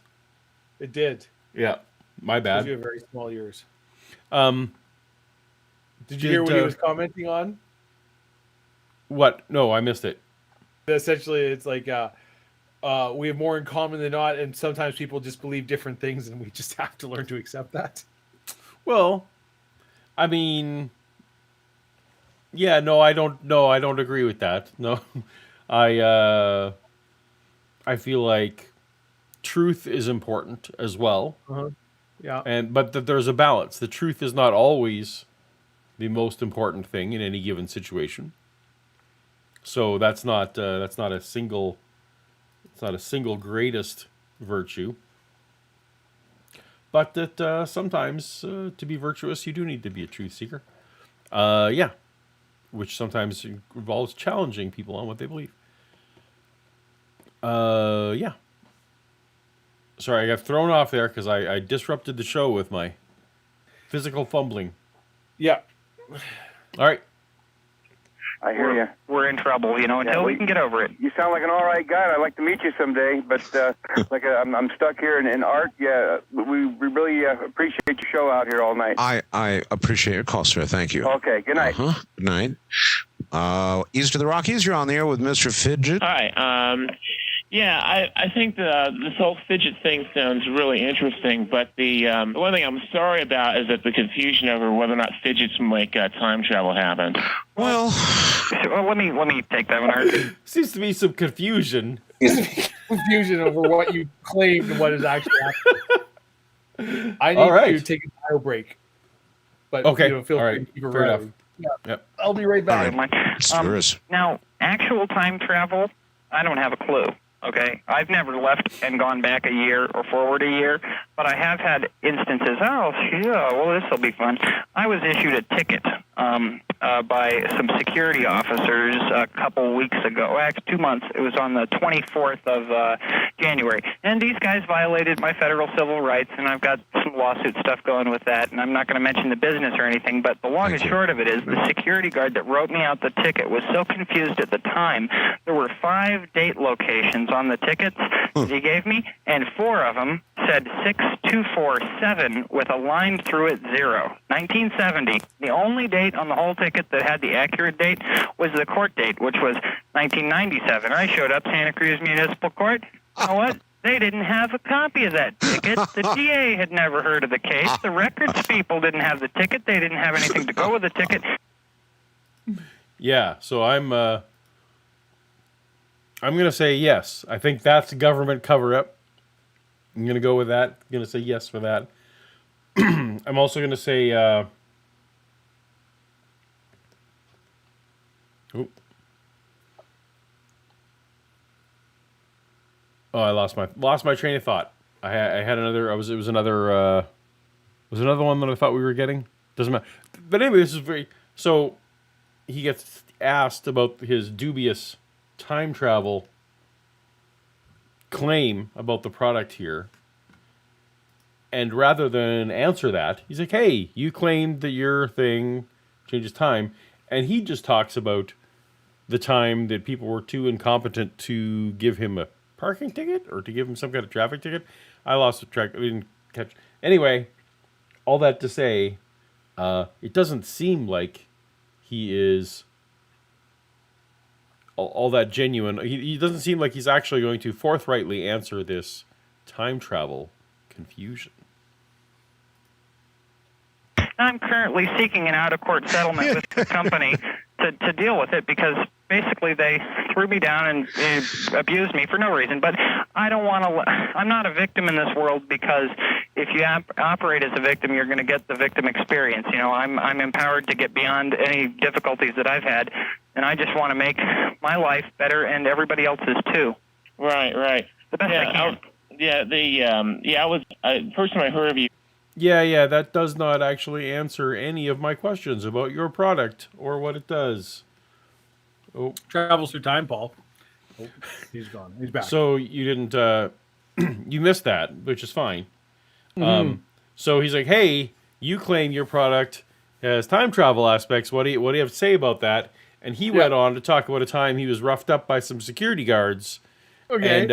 It did. Yeah, my bad. You have very small ears. Did you hear what he was commenting on? What? No, I missed it. Essentially, it's like we have more in common than not, and sometimes people just believe different things, and we just have to learn to accept that. Well, I mean, yeah, no, I don't agree with that. No, I feel like truth is important as well. Uh-huh. Yeah. But that there's a balance. The truth is not always the most important thing in any given situation. So that's not a single greatest virtue. But that sometimes to be virtuous, you do need to be a truth seeker. Yeah, which sometimes involves challenging people on what they believe. Yeah. Sorry, I got thrown off there because I disrupted the show with my physical fumbling. Yeah. All right. I hear you. We're in trouble, until we can get over it. You sound like an all right guy. And I'd like to meet you someday, but I'm stuck here in art. Yeah, we really appreciate your show out here all night. I appreciate your call, sir. Thank you. Okay, good night. Good night. East of the Rockies, you're on the air with Mr. Fidget. Hi. Yeah, I think this whole fidget thing sounds really interesting, but the one thing I'm sorry about is that the confusion over whether or not fidgets make time travel happen. Well, let me take that one, Art. Seems to be some confusion. Confusion over what you claimed and what is actually happening. I need to take a bio break. But okay. Feel all free right. to keep it Fair enough. Yeah. Yep. I'll be right back. Now, actual time travel, I don't have a clue. Okay, I've never left and gone back a year or forward a year, but I have had instances. Oh, yeah, well, this will be fun. I was issued a ticket by some security officers a couple weeks ago. Well, actually, 2 months. It was on the 24th of January, and these guys violated my federal civil rights, and I've got some lawsuit stuff going with that, and I'm not going to mention the business or anything, but the long and short of it is the security guard that wrote me out the ticket was so confused at the time. There were 5 date locations on the tickets that he gave me, and 4 of them said 6247 with a line through it 0. 1970. The only date on the whole ticket that had the accurate date was the court date, which was 1997. I showed up Santa Cruz Municipal Court. You know what? They didn't have a copy of that ticket. The DA had never heard of the case. The records people didn't have the ticket. They didn't have anything to go with the ticket. Yeah, so I'm going to say yes. I think that's a government cover-up. I'm going to go with that. I'm going to say yes for that. I'm also going to say... Oh, I lost my train of thought. I had another. It was another one that I thought we were getting. Doesn't matter. But anyway, this is very. So he gets asked about his dubious time travel claim about the product here, and rather than answer that, he's like, "Hey, you claimed that your thing changes time," and he just talks about the time that people were too incompetent to give him a parking ticket or to give him some kind of traffic ticket. I lost the track. I didn't catch. Anyway, all that to say, it doesn't seem like he is all that genuine. He doesn't seem like he's actually going to forthrightly answer this time travel confusion. I'm currently seeking an out-of-court settlement with the company to deal with it because basically they threw me down and abused me for no reason. But I don't want to. I'm not a victim in this world because if you operate as a victim, you're going to get the victim experience. You know, I'm empowered to get beyond any difficulties that I've had, and I just want to make my life better and everybody else's too. Right. The best I can. First time I heard of you. Yeah, that does not actually answer any of my questions about your product or what it does. Oh, travels through time, Paul. Oh, he's gone. He's back. So you didn't, you missed that, which is fine. Mm-hmm. So he's like, "Hey, you claim your product has time travel aspects. What do you have to say about that?" And he went on to talk about a time he was roughed up by some security guards. Okay.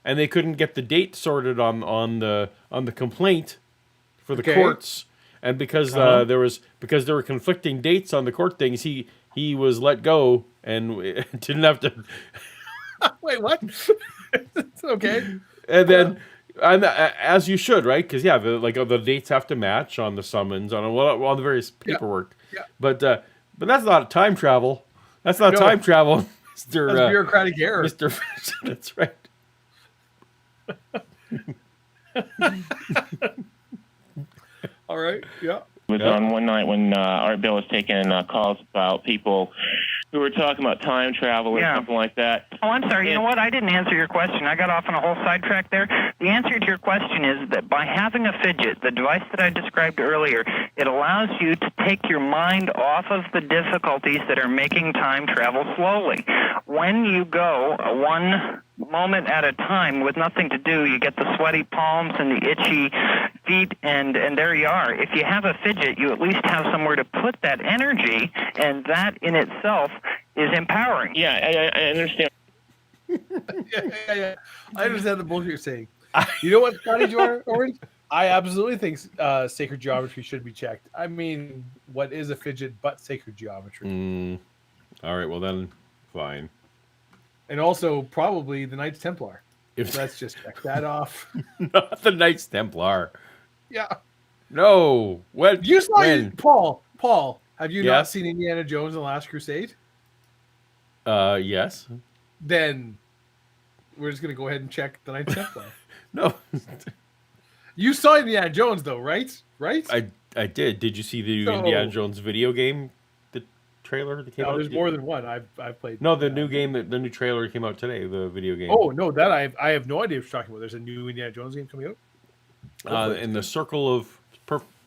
And they couldn't get the date sorted on the complaint for the courts, and because there were conflicting dates on the court things, he was let go and didn't have to. Wait, what? Okay. And then, as you should, right? Because the dates have to match on the summons on the various paperwork. Yeah. But that's not time travel. That's not time travel, Mister. That's bureaucratic error, Mister. That's right. All right. Yeah. Was on one night when Art Bill was taking calls about people who were talking about time travel or something like that. Oh, I'm sorry. You know what? I didn't answer your question. I got off on a whole sidetrack there. The answer to your question is that by having a fidget, the device that I described earlier, it allows you to take your mind off of the difficulties that are making time travel slowly. When you go one moment at a time with nothing to do, you get the sweaty palms and the itchy feet, and there you are. If you have a fidget, you at least have somewhere to put that energy, and that in itself is empowering. Yeah, I understand. yeah. I understand the bullshit you're saying. You know what's funny, Orange? I absolutely think sacred geometry should be checked. I mean, what is a fidget but sacred geometry? All right, well then, fine. And also probably the Knights Templar. Let's just check that off. Not the Knights Templar. Yeah. No. What? You saw it, Paul. Have you not Yes? seen Indiana Jones and the Last Crusade? Yes. Then we're just gonna go ahead and check the Knights Templar. No. You saw Indiana Jones though, right? Right? I did. Did you see the Indiana Jones video game? The trailer that came out? There's more than one. I've played. No, the new game, the new trailer came out today. The video game. Oh no, that I have no idea what you're talking about. There's a new Indiana Jones game coming out. In the circle of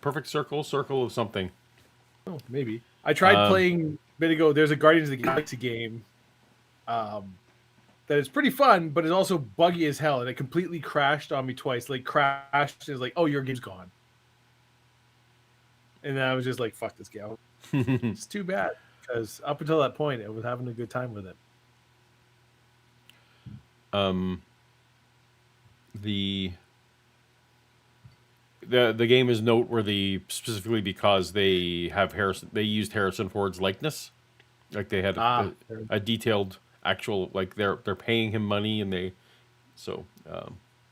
perfect circle of something. Oh, maybe. I tried playing a bit ago. There's a Guardians of the Galaxy game that is pretty fun, but it's also buggy as hell, and it completely crashed on me twice. Like crashed, and it's like, oh, your game's gone. And then I was just like, fuck this game. It's too bad, because up until that point, I was having a good time with it. The game is noteworthy specifically because they used Harrison Ford's likeness. Like they had a detailed actual, like they're paying him money, and well,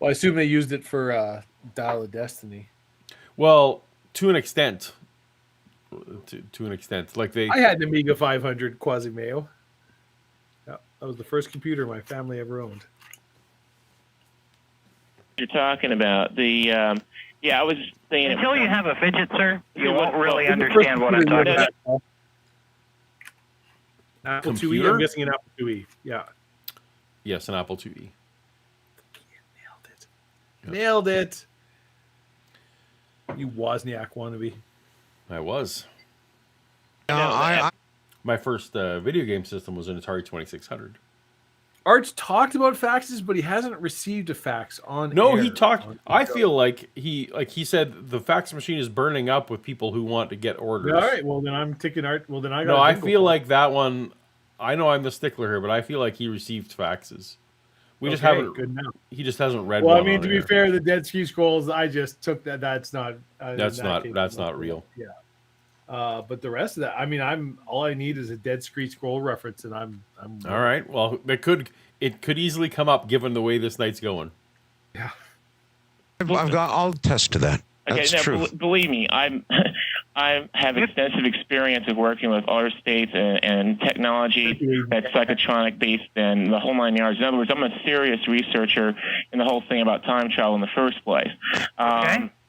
I assume they used it for Dial of Destiny. Well, to an extent. To an extent. Like I had an Amiga 500 Quasimodo. Yeah, that was the first computer my family ever owned. You're talking about the I was saying until you have a fidget, sir, you won't really understand what I'm talking about. Apple IIe, I'm guessing an Apple IIe. Yeah. Yes, an Apple IIe. Nailed it. You Wozniak wannabe. I was. I My first video game system was an Atari 2600. Art's talked about faxes, but he hasn't received a fax on. No, air he talked. I feel like he said the fax machine is burning up with people who want to get orders. All right, well then I'm taking Art. Well then I got. No, I feel like that one. I know I'm the stickler here, but I feel like he received faxes. We just haven't. Good now. He just hasn't read. Well, one I mean, on to be air. fair, the Dead Ski Scrolls, I just took that. That's not. That's not real. Yeah. But the rest of that, I mean, all I need is a Dead Ski Scroll reference, and I'm. All right. Well, it could easily come up given the way this night's going. Yeah. I'll attest to that. That's true. Believe me, I have extensive experience of working with other states and technology that's psychotronic based and the whole 9 yards. In other words, I'm a serious researcher in the whole thing about time travel in the first place.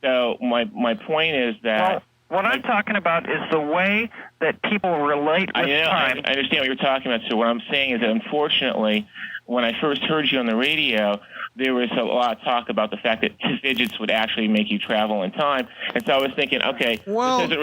So my point is that. What I'm talking about is the way that people relate with time. I understand what you're talking about. So what I'm saying is that unfortunately, when I first heard you on the radio, there was a lot of talk about the fact that fidgets would actually make you travel in time. And so I was thinking, okay, this doesn't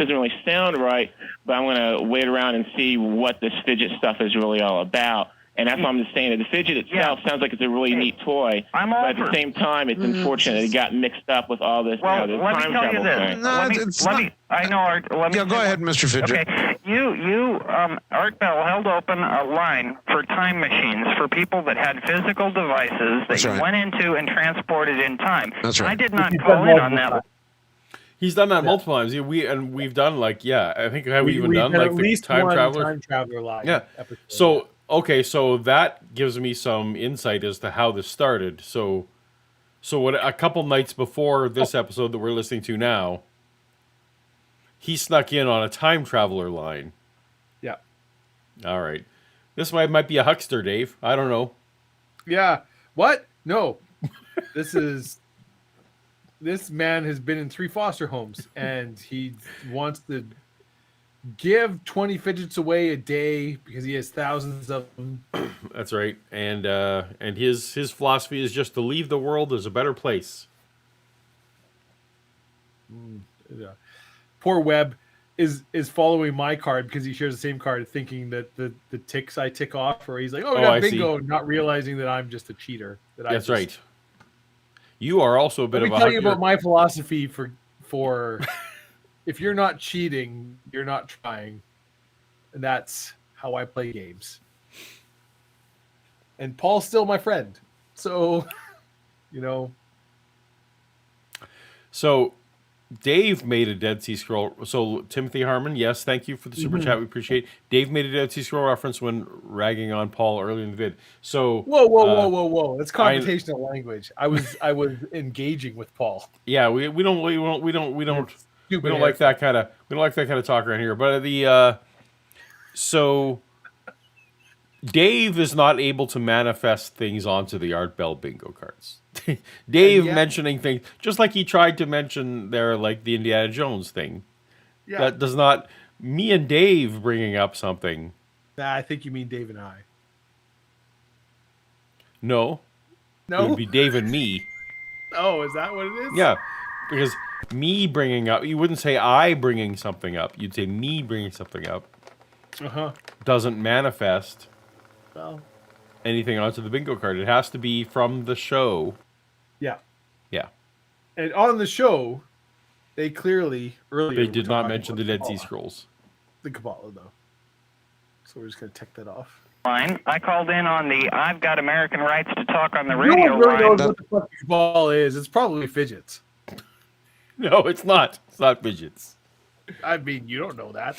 really sound right, but I'm going to wait around and see what this fidget stuff is really all about. And that's why I'm just saying that the fidget itself sounds like it's a really neat toy. But at the same time, it's unfortunate that it got mixed up with all this, well, this let time me tell travel you this. thing. Go ahead, Mr. Fidget. Okay, Art Bell held open a line for time machines for people that had physical devices that you went into and transported in time. That's right. I did not call in on that. He's done that multiple times. We've done I think we've even done like the time traveler line. Yeah. Episode. So that gives me some insight as to how this started. So what a couple nights before this episode that we're listening to now, he snuck in on a time traveler line. Yeah. All right. This might be a huckster, Dave. I don't know. Yeah. What? No. This is this man has been in 3 foster homes, and he wants to give 20 fidgets away a day because he has thousands of them. That's right. And his philosophy is just to leave the world as a better place. Yeah. Poor Webb is following my card because he shares the same card, thinking that the ticks I tick off, or he's like, oh, we got I bingo, not realizing that I'm just a cheater. That's right. You are also a bit Let of me a... tell you about my philosophy for if you're not cheating, you're not trying. And that's how I play games. And Paul's still my friend. So, you know. So, Dave made a Dead Sea Scroll. So, Timothy Harmon, yes, thank you for the super chat. We appreciate it. Dave made a Dead Sea Scroll reference when ragging on Paul earlier in the vid. So, whoa! That's computational language. I was engaging with Paul. Yeah, we don't like that kind of talk around here. But so Dave is not able to manifest things onto the Art Bell bingo cards. Dave mentioning things, just like he tried to mention there, like the Indiana Jones thing. Yeah. That does not... Me and Dave bringing up something. Nah, I think you mean Dave and I. No. It would be Dave and me. Oh, is that what it is? Yeah, because me bringing up... You wouldn't say I bringing something up. You'd say me bringing something up. Doesn't manifest... Well... anything onto the bingo card. It has to be from the show. Yeah. Yeah. And on the show, they clearly earlier they did not mention the Dead Sea Scrolls. The Kabbalah, though. So we're just going to tick that off. Line. I called in on the I've got American rights to talk on the radio no one really line. knows what the fuck Kabbalah is. It's probably fidgets. No, it's not. It's not fidgets. I mean, you don't know that.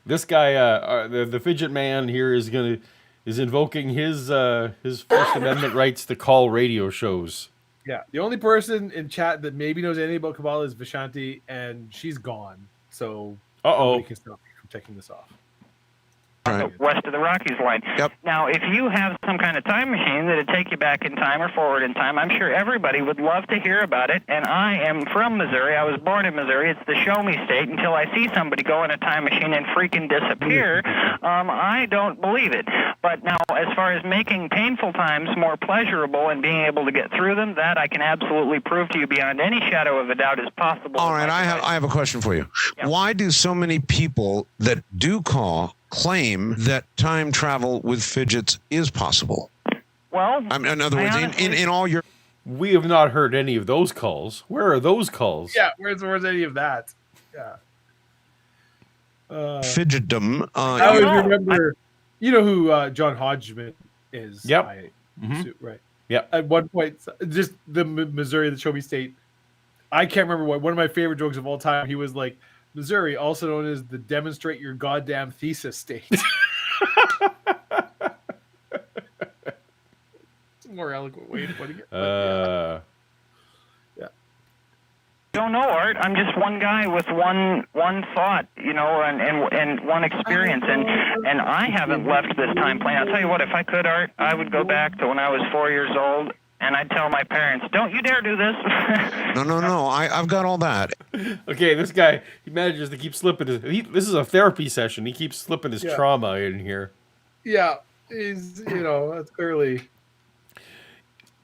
This guy, the fidget man here, is invoking his First Amendment rights to call radio shows. Yeah, the only person in chat that maybe knows anything about Kabbalah is Vishanti, and she's gone. So nobody can stop me from taking this off. West of the Rockies line. Yep. Now, if you have some kind of time machine that'd take you back in time or forward in time, I'm sure everybody would love to hear about it. And I am from Missouri. I was born in Missouri. It's the show me state. Until I see somebody go in a time machine and freaking disappear, I don't believe it. But now, as far as making painful times more pleasurable and being able to get through them, that I can absolutely prove to you beyond any shadow of a doubt is possible. All right, I have a question for you. Yeah. Why do so many people that do call claim that time travel with fidgets is possible? Well, in other words, in all your... We have not heard any of those calls. Where are those calls? Yeah, where's any of that? Yeah. Fidgetdom. I always remember... You know who John Hodgman is? Yep. Right. Yep. At one point, just the Missouri, the Show Me State, I can't remember what. One of my favorite jokes of all time, he was like, Missouri, also known as the demonstrate your goddamn thesis state. It's a more eloquent way of putting it. Yeah. Don't know, Art. I'm just one guy with one thought, and one experience, and I haven't left this time plane. I'll tell you what, if I could, Art, I would go back to when I was 4 years old, and I'd tell my parents, "Don't you dare do this." No. I've got all that. Okay, this guy, he manages to keep slipping this is a therapy session. He keeps slipping his trauma in here. Yeah, he's that's clearly.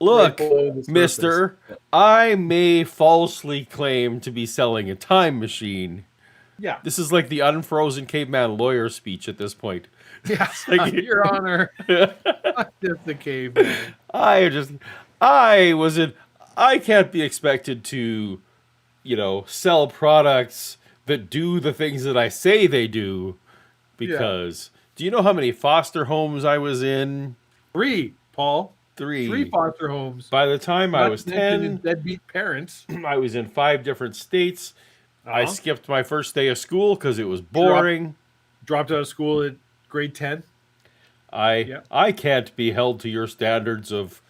Look, mister, I may falsely claim to be selling a time machine. Yeah. This is like the unfrozen caveman lawyer speech at this point. Yeah, like, Your Honor. Just the caveman. I can't be expected to, sell products that do the things that I say they do. Because, do you know how many foster homes I was in? 3, Paul. 3 foster homes. By the time I was 10, deadbeat parents. I was in 5 different states. I skipped my first day of school because it was boring. Dropped out of school at grade 10. I can't be held to your standards of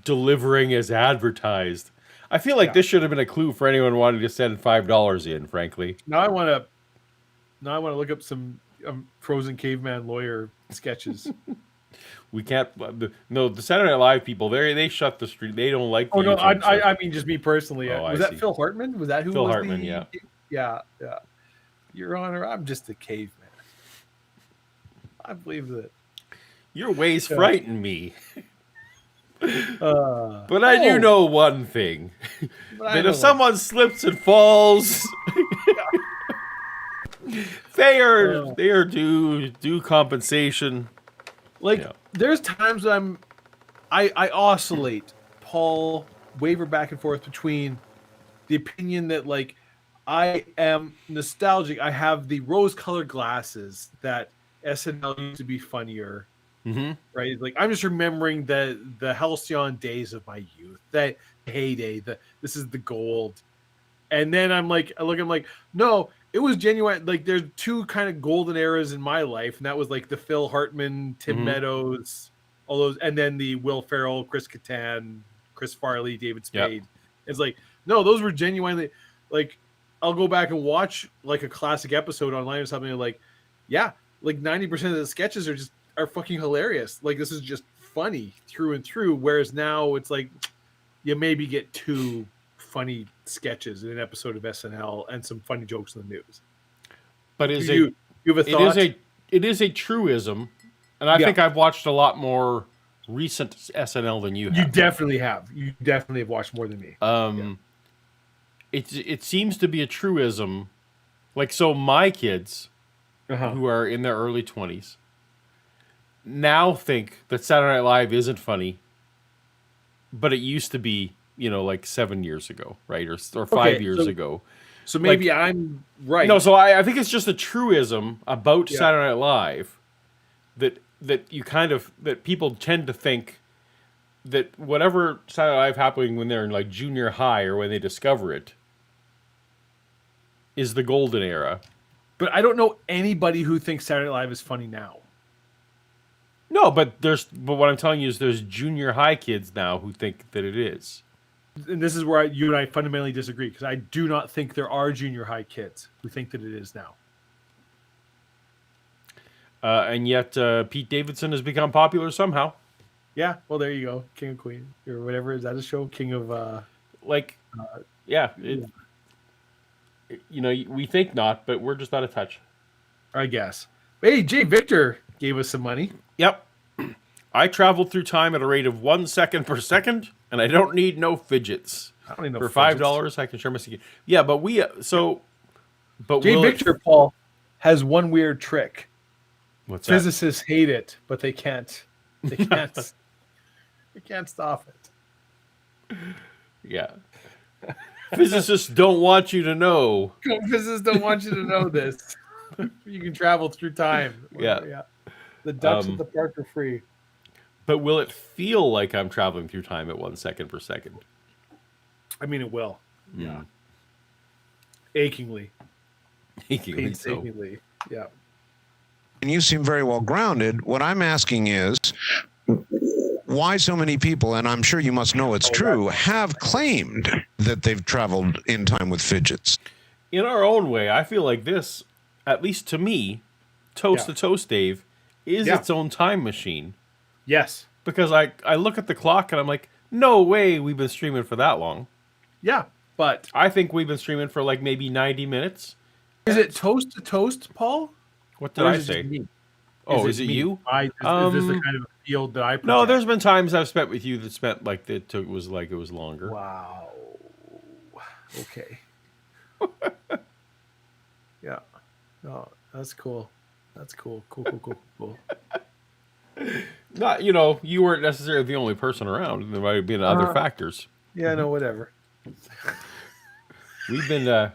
delivering as advertised. I feel like this should have been a clue for anyone wanting to send $5 in. Frankly, now I want to look up some frozen caveman lawyer sketches. We can't. No, the Saturday Night Live people, they shut the street. They don't like. Oh the no, YouTube stuff. I mean just me personally. Oh, Was I that see. Phil Hartman? Was that who Phil was Hartman, the? yeah. Yeah. Your Honor, I'm just a caveman. I believe that. Your ways frighten me. But But I do know one thing: that if someone slips and falls, they are due compensation. Like there's times I oscillate, Paul, waver back and forth between the opinion that like I am nostalgic. I have the rose-colored glasses that SNL used to be funnier. Mm-hmm. Right, like I'm just remembering the halcyon days of my youth, that heyday. This is the gold, and then I'm like, I'm like, no, it was genuine. Like there's two kind of golden eras in my life, and that was like the Phil Hartman, Tim Meadows, all those, and then the Will Ferrell, Chris Kattan, Chris Farley, David Spade. It's like, no, those were genuinely like. I'll go back and watch like a classic episode online or something, and like, yeah, like 90% of the sketches are fucking hilarious. Like this is just funny through and through. Whereas now it's like you maybe get two funny sketches in an episode of SNL and some funny jokes in the news. But you have a thought? It is a truism, and I think I've watched a lot more recent SNL than you have. You definitely have. You definitely have watched more than me. It seems to be a truism. Like, so my kids, who are in their early 20s, now think that Saturday Night Live isn't funny, but it used to be, like 7 years ago, right? Or 5 years ago. So maybe I'm right. No, so I think it's just a truism about Saturday Night Live that you that people tend to think that whatever Saturday Night Live happening when they're in like junior high or when they discover it is the golden era. But I don't know anybody who thinks Saturday Night Live is funny now. No, but what I'm telling you is there's junior high kids now who think that it is. And this is where you and I fundamentally disagree, because I do not think there are junior high kids who think that it is now. And yet Pete Davidson has become popular somehow. Yeah, well, there you go. King of Queen or whatever. Is that a show? King of... we think not, but we're just out of touch. I guess. Hey, Jay Victor gave us some money. Yep. I traveled through time at a rate of 1 second per second, and I don't need no fidgets. I don't need no For fidgets. $5, I can share my secret. Yeah, but Jay Victor, Paul, has one weird trick. What's that? Physicists hate it, but they can't. They can't. They can't stop it. Yeah. Physicists don't want you to know. Physicists don't want you to know this. You can travel through time. Yeah. The ducks at the park are free. But will it feel like I'm traveling through time at 1 second per second? I mean, it will. Yeah. Achingly. Painstakingly. Yeah. And you seem very well grounded. What I'm asking is, why so many people, and I'm sure you must know it's true, have claimed that they've traveled in time with fidgets? In our own way, I feel like this, at least to me, Toast to Toast Dave, is its own time machine. Yes. Because I look at the clock and I'm like, no way we've been streaming for that long. Yeah, but... I think we've been streaming for like maybe 90 minutes. Is it Toast to Toast, Paul? What did I say? Oh, is it you? Is this the kind of field that I project? No, there's been times I've spent with you that spent like it was longer. Wow. Okay. Yeah. No, that's cool. That's cool. Cool. Not, you weren't necessarily the only person around. There might have been other factors. Yeah, no, whatever. We've been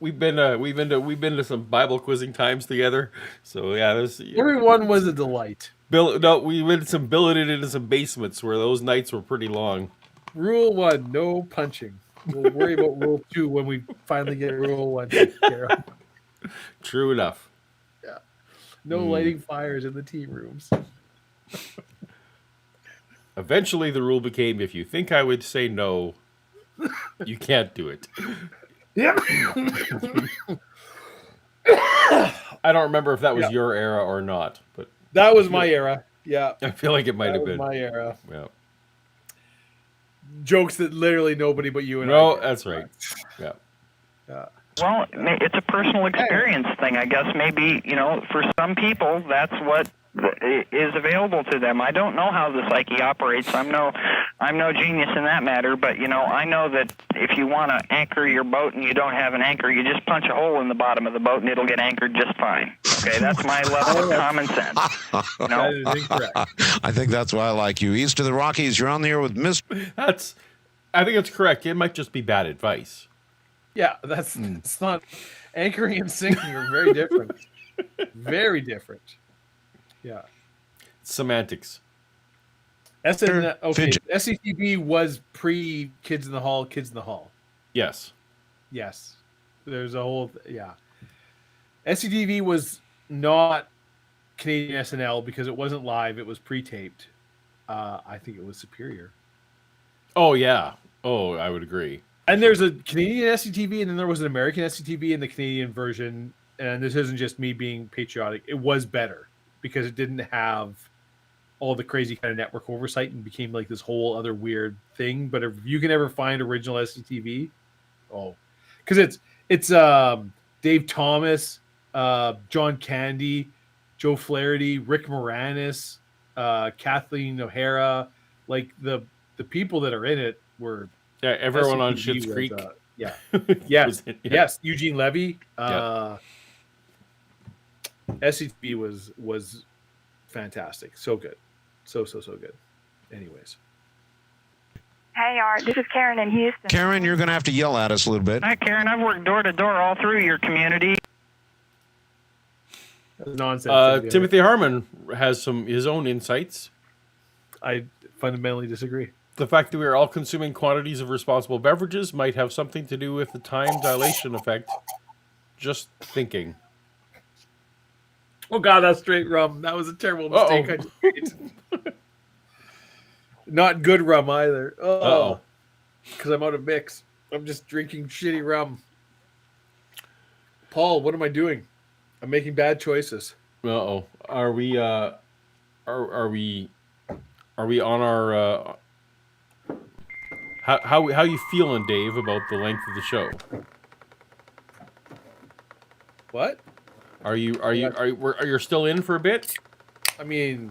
we've been to some Bible quizzing times together. So yeah, everyone was a delight. We went some billeted into some basements where those nights were pretty long. Rule 1, no punching. We'll worry about Rule 2 when we finally get Rule 1 taken care of. True enough. Yeah. No lighting fires in the tea rooms. Eventually, the rule became: if you think I would say no, you can't do it. Yeah. I don't remember if that was your era or not, but That was my era. Yeah. I feel like it might That have was been my era. Yeah. Jokes that literally nobody but you and I No, get. that's right. Yeah. Yeah. Well, it's a personal experience thing, I guess. Maybe, for some people, that's what is available to them. I don't know how the psyche operates. I'm no genius in that matter, but, I know that if you want to anchor your boat and you don't have an anchor, you just punch a hole in the bottom of the boat and it'll get anchored just fine. Okay, that's my level of common sense. That is incorrect. I think that's why I like you. East of the Rockies, you're on the air with Mr. I think it's correct. It might just be bad advice. Yeah, that's it's not anchoring and sinking are very different. Very different. Yeah. Semantics. SCTV was pre Kids in the Hall, Kids in the Hall. Yes. Yes. There's a whole SCTV was not Canadian SNL because it wasn't live, it was pre-taped. I think it was superior. Oh yeah. Oh, I would agree. And there's a Canadian SCTV, and then there was an American SCTV in the Canadian version. And this isn't just me being patriotic. It was better because it didn't have all the crazy kind of network oversight and became like this whole other weird thing. But if you can ever find original SCTV, because it's Dave Thomas, John Candy, Joe Flaherty, Rick Moranis, Kathleen O'Hara, like the people that are in it were. Yeah, everyone on SCTV Schitt's was, Creek. Yes. Yes. Eugene Levy. SCTV was fantastic. So good. So good. Anyways. Hey, Art. This is Karen in Houston. Karen, you're going to have to yell at us a little bit. Hi, Karen. I've worked door to door all through your community. That's nonsense. Timothy Harmon has his own insights. I fundamentally disagree. The fact that we are all consuming quantities of responsible beverages might have something to do with the time dilation effect. Just thinking. Oh God, that's straight rum. That was a terrible mistake. I just made. Not good rum either. Oh, because I'm out of mix. I'm just drinking shitty rum. Paul, what am I doing? I'm making bad choices. Are we? Are we on our? How you feeling, Dave, about the length of the show? What? Are you still in for a bit? I mean,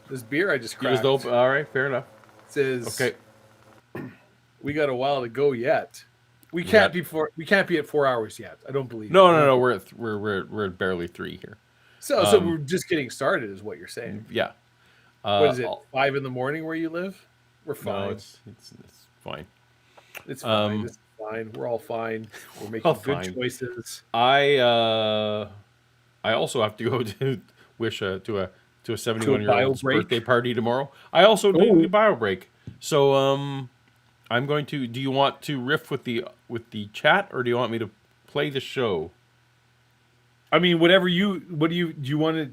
this beer I just cracked. All right, fair enough. Says okay. We got a while to go yet. We can't be at 4 hours yet. I don't believe. No. We're at barely 3 here. So we're just getting started, is what you're saying. Yeah. What is it? 5 in the morning where you live? We're fine. No, it's fine. It's fine. It's fine. We're all fine. We're making good choices. I also have to go to wish to a 71-year-old's birthday party tomorrow. I also do a bio break. So I'm going to. Do you want to riff with the chat, or do you want me to play the show? I mean, whatever you. What do you want to?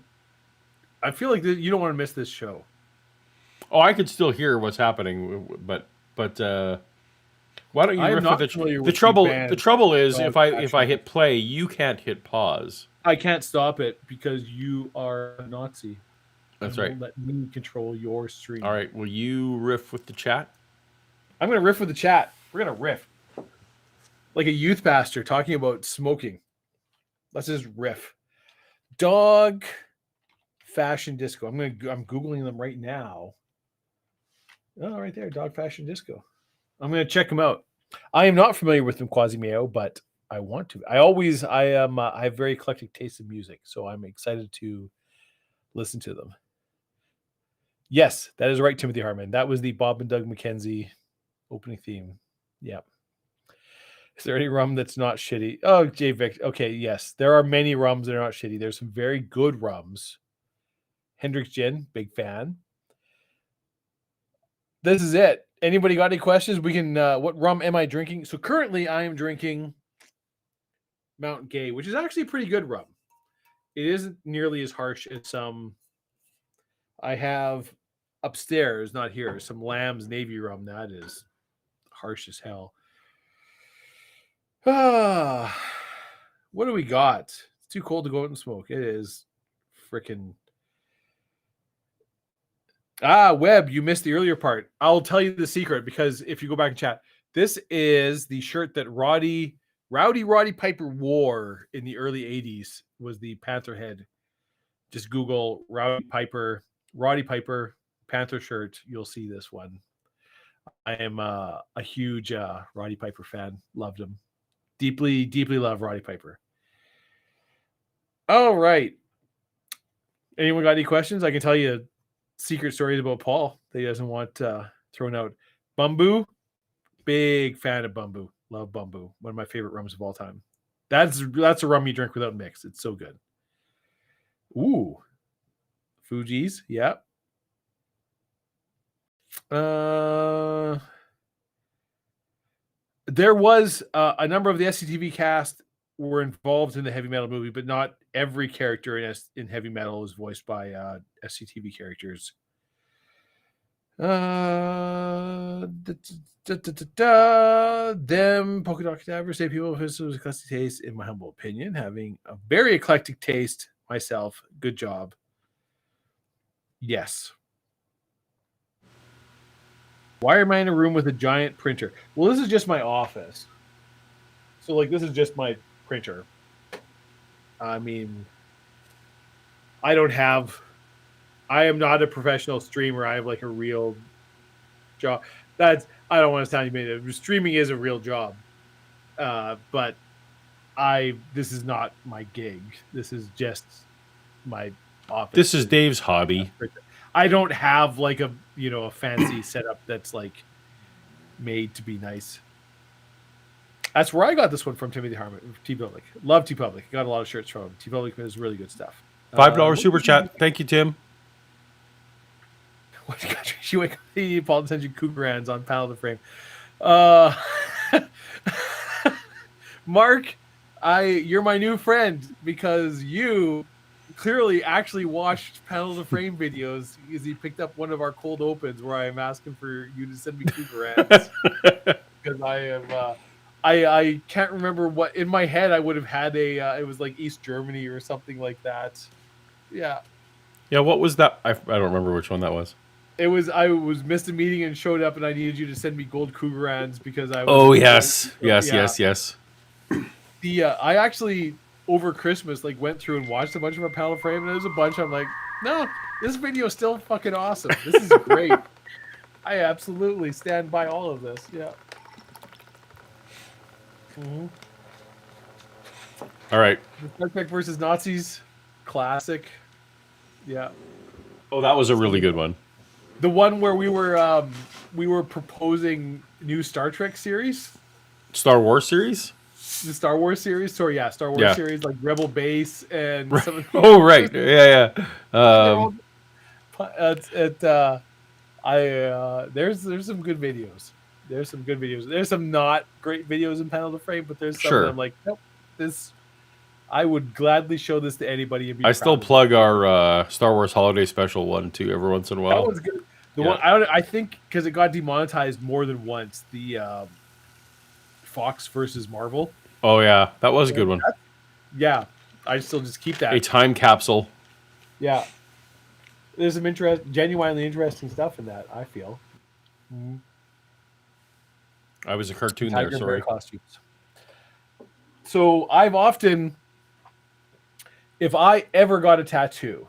I feel like you don't want to miss this show. Oh, I could still hear what's happening, but why don't you riff with the trouble? The trouble is if I hit play, you can't hit pause. I can't stop it because you are a Nazi. That's right. Let me control your stream. All right. Will you riff with the chat? I'm going to riff with the chat. We're going to riff. Like a youth pastor talking about smoking. Let's just riff. Dog Fashion Disco. I'm Googling them right now. Oh, right there. Dog Fashion Disco. I'm going to check them out. I am not familiar with them, Quasimeo, but I want to. I have very eclectic taste in music, so I'm excited to listen to them. Yes, that is right, Timothy Harmon. That was the Bob and Doug McKenzie opening theme. Yeah. Is there any rum that's not shitty? Oh, J Vic. Okay, yes. There are many rums that are not shitty. There's some very good rums. Hendrick's Gin, big fan. This is it. Anybody got any questions? We can, what rum am I drinking? So currently I am drinking Mount Gay, which is actually a pretty good rum. It isn't nearly as harsh as some I have upstairs, not here, some Lamb's Navy rum. That is harsh as hell. What do we got? It's too cold to go out and smoke. It is freaking Webb, you missed the earlier part. I'll tell you the secret because if you go back and chat, this is the shirt that Roddy Piper wore in the early 80s was the Panther head. Just Google Roddy Piper Panther shirt. You'll see this one. I am a huge Roddy Piper fan. Loved him. Deeply, deeply love Roddy Piper. All right. Anyone got any questions? I can tell you secret stories about Paul that he doesn't want thrown out. Bumbu, big fan of Bumbu. Love Bumbu. One of my favorite rums of all time. That's a rum you drink without mix. It's so good. Ooh. Fuji's, yeah. There was a number of the SCTV cast were involved in the heavy metal movie, but not every character in heavy metal is voiced by SCTV characters. Them polka dot cadaver say people with his eclectic taste, in my humble opinion, having a very eclectic taste myself. Good job. Yes. Why am I in a room with a giant printer? Well, this is just my office. So, like, this is just my printer. I mean, I am not a professional streamer. I have, like, a real job. I don't want to sound humiliated. Streaming is a real job. But this is not my gig. This is just my office. This is Dave's hobby. I don't have like a fancy setup that's like made to be nice. That's where I got this one from Timothy Harmon. T-Public. Love T-Public. Got a lot of shirts from him. T-Public is really good stuff. $5 super chat. Thank you, Tim. What country? She went Paul sends you Cougarans on Panel of the Frame. Mark, you're my new friend because you clearly actually watched Panel of the Frame videos because he picked up one of our cold opens where I'm asking for you to send me Cougarans because I am I can't remember what in my head I would have had it was like East Germany or something like that. Yeah. Yeah, what was that? I don't remember which one that was. I was missed a meeting and showed up and I needed you to send me gold Cougarans because I was Oh yes. Yes. I actually over Christmas like went through and watched a bunch of our Panel of Frame and there was a bunch I'm like, no, this video is still fucking awesome. This is great. I absolutely stand by all of this. Yeah. Mm-hmm. All right. Star Trek versus Nazis, classic. Yeah. Oh, that was a really good one. The one where we were proposing new Star Trek series. Star Wars series? The Star Wars series. Sorry, yeah, Star Wars series like Rebel Base and right. some of oh right. Yeah. There's some good videos. There's some good videos. There's some not great videos in Panel of the Frame, but there's some that I'm like, nope, this I would gladly show this to anybody. And be I still plug our Star Wars Holiday Special one too every once in a while. That was good. The one I think because it got demonetized more than once. The Fox versus Marvel. Oh yeah, that was a good one. Yeah, I still just keep that. A time capsule. Yeah, there's some genuinely interesting stuff in that. I feel. Mm-hmm. I was a cartoon there. Sorry. Costumes. So I've often, if I ever got a tattoo,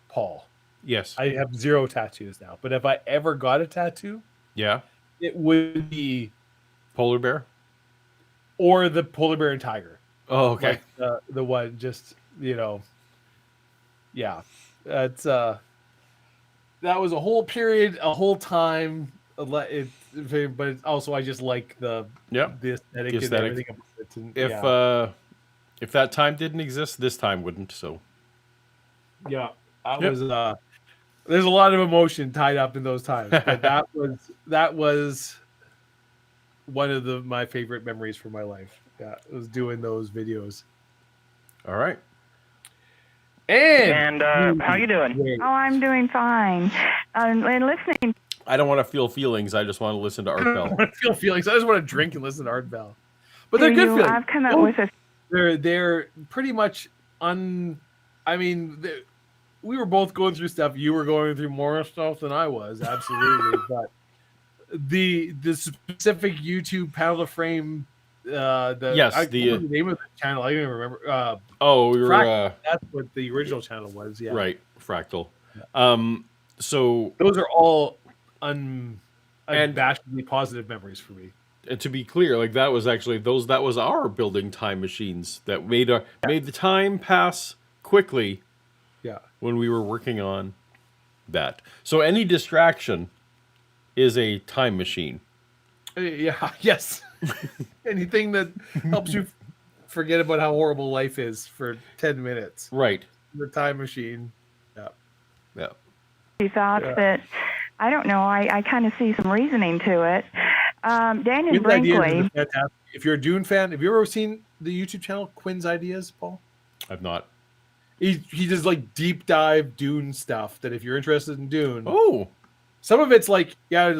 Paul. Yes. I have 0 tattoos now, but if I ever got a tattoo, it would be polar bear or the polar bear and tiger. Oh, okay. Like the one just, yeah. That's that was a whole period, a whole time. But also I just like the aesthetic and everything about it. If that time didn't exist, this time wouldn't. So yeah, was there's a lot of emotion tied up in those times, but that was one of my favorite memories from my life. Yeah, it was doing those videos. All right. And how you doing? Oh, I'm doing fine. And listening. I don't want to feel feelings. I just want to listen to Art Bell. I don't want to feel feelings. I just want to drink and listen to Art Bell. But they're good feelings. I've come up with a. They're pretty much we were both going through stuff. You were going through more stuff than I was, absolutely. But the specific YouTube panel to frame, Yes, what was the name of the channel? I don't even remember. we were that's what the original channel was. Yeah, right, Fractal. Yeah. So those are all unabashedly positive memories for me. And to be clear, like that was actually that was our building time machines that made the time pass quickly. Yeah. When we were working on that. So any distraction is a time machine. Yeah, yes. Anything that helps you forget about how horrible life is for 10 minutes. Right. The time machine. Yeah. Yeah. He thought that, I don't know, I kind of see some reasoning to it. Daniel Brinkley. If you're a Dune fan, have you ever seen the YouTube channel Quinn's Ideas, Paul? I've not. He does like deep dive Dune stuff that if you're interested in Dune. Oh. Some of it's like, yeah,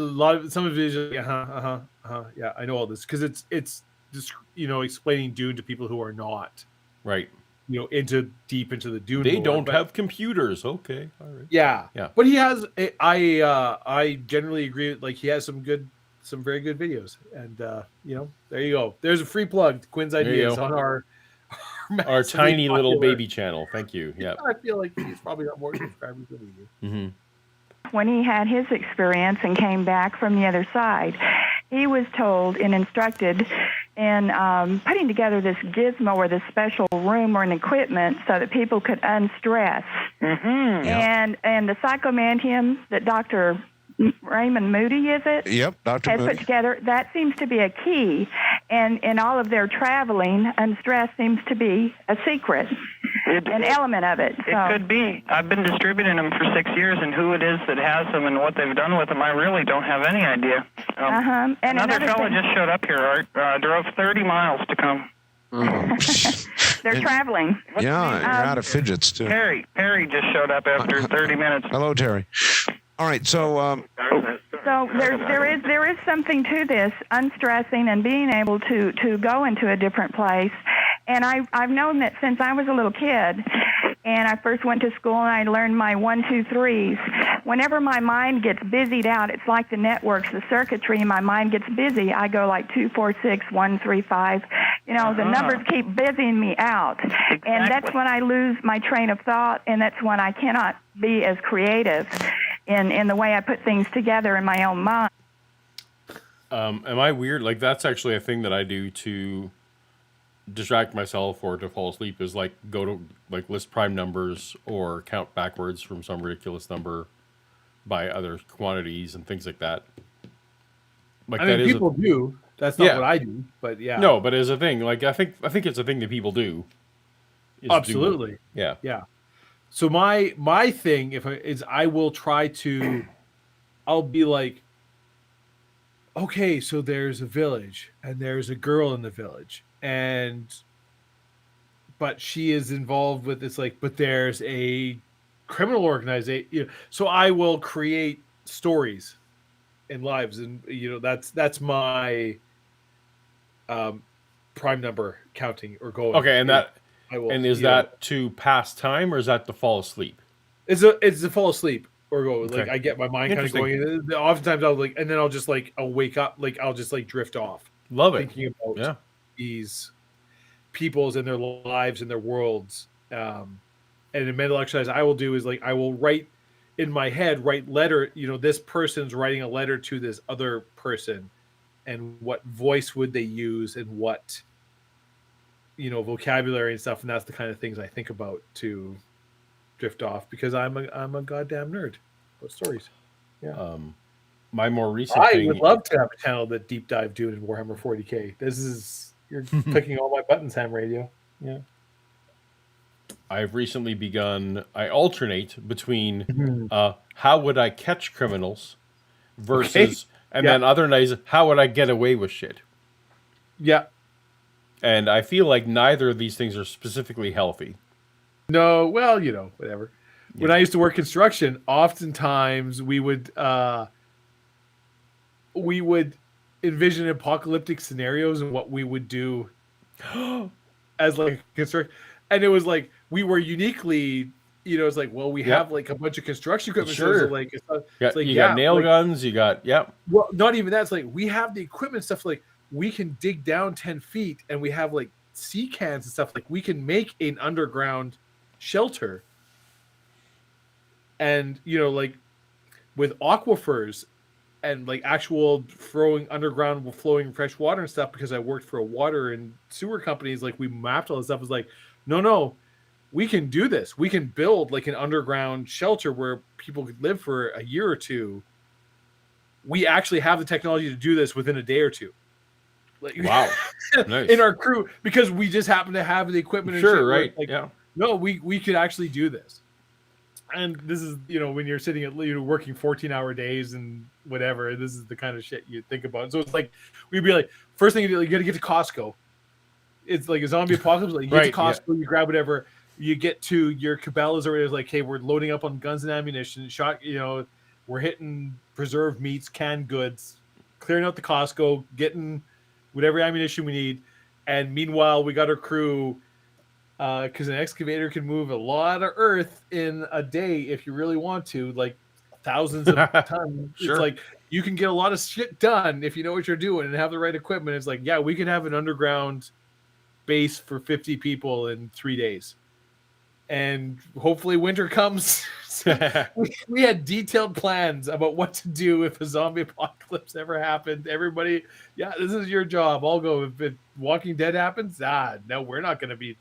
some of it is like, yeah, I know all this because it's just, explaining Dune to people who are not. Right. Deep into the Dune. They don't have computers. Okay. All right. Yeah. Yeah. But he has, I generally agree. Like he has some very good videos. And, there you go. There's a free plug to Quinn's Ideas on our tiny little baby channel. Thank you. Yeah. I feel like he's probably got more subscribers than we do. Mm-hmm. When he had his experience and came back from the other side, he was told and instructed in putting together this gizmo or this special room or an equipment so that people could unstress. Mm-hmm. And the psychomantium that Dr. Raymond Moody, is it? Yep, Dr. has Moody. put together, that seems to be a key. And in all of their traveling, unstress seems to be a secret, an element of it. So. It could be. I've been distributing them for 6 years, and who it is that has them and what they've done with them, I really don't have any idea. And another fellow just showed up here, Art, drove 30 miles to come. They're traveling. Yeah, you're out of fidgets, too. Perry just showed up after 30 minutes. Hello, Terry. All right, so So there is something to this, unstressing and being able to go into a different place. And I've known that since I was a little kid, and I first went to school and I learned my 1, 2, 3s. Whenever my mind gets busied out, it's like the networks, the circuitry. My mind gets busy. I go like 2, 4, 6, 1, 3, 5. The numbers keep busying me out, and that's when I lose my train of thought, and that's when I cannot be as creative in the way I put things together in my own mind. Am I weird? Like that's actually a thing that I do to distract myself or to fall asleep is like go to like list prime numbers or count backwards from some ridiculous number by other quantities and things like that. Like people do. That's not what I do, but yeah. No, but as a thing, like I think it's a thing that people do. Absolutely. Yeah. So my thing is I will try to, I'll be like, okay, so there's a village and there's a girl in the village but she is involved with this, like, but there's a criminal organization. So I will create stories and lives, and that's my prime number counting or going. Okay, and that. And is that to pass time or is that to fall asleep? It's to fall asleep or go. Okay. Like I get my mind kind of going. Oftentimes I'll I'll wake up, like I'll just like drift off. Love it. Thinking about these peoples and their lives and their worlds. And a mental exercise I will do is like I will write in my head, letter. This person's writing a letter to this other person, and what voice would they use and what vocabulary and stuff, and that's the kind of things I think about to drift off because I'm a goddamn nerd about stories. Yeah. My more recent I would love to have a channel that deep dive Dune in Warhammer 40K. You're clicking all my buttons, ham radio. Yeah. I've recently begun. I alternate between how would I catch criminals versus, then other nights how would I get away with shit. Yeah. And I feel like neither of these things are specifically healthy. No, well, whatever. Yeah. When I used to work construction, oftentimes we would envision apocalyptic scenarios and what we would do as like construct, and it was like we were uniquely, it's like, well, we have like a bunch of construction equipment. Sure. So like, it's like, you got nail like, guns. You got Well, not even that. It's like we have the equipment stuff. Like we can dig down 10 feet, and we have like sea cans and stuff. Like we can make an underground shelter. And like with aquifers and like actual underground flowing fresh water and stuff, because I worked for a water and sewer companies, like we mapped all this stuff. It's like, no, we can do this. We can build like an underground shelter where people could live for a year or two. We actually have the technology to do this within a day or two. Like, wow, nice. In our crew, because we just happen to have the equipment. And sure, shit, right? Like, yeah. No, we could actually do this. And this is, when you're sitting at working 14-hour days and whatever, this is the kind of shit you think about. So it's like, we'd be like, first thing you do, you got to get to Costco. It's like a zombie apocalypse. Like you get to Costco, you grab whatever, you get to your Cabela's or it's like, hey, we're loading up on guns and ammunition, we're hitting preserved meats, canned goods, clearing out the Costco, getting whatever ammunition we need. And meanwhile, we got our crew, because an excavator can move a lot of earth in a day if you really want to, like thousands of tons. Sure. It's like you can get a lot of shit done if you know what you're doing and have the right equipment. It's like, yeah, we can have an underground base for 50 people in 3 days. And hopefully winter comes. we had detailed plans about what to do if a zombie apocalypse ever happened. Everybody, this is your job. I'll go. If Walking Dead happens, no, we're not going to be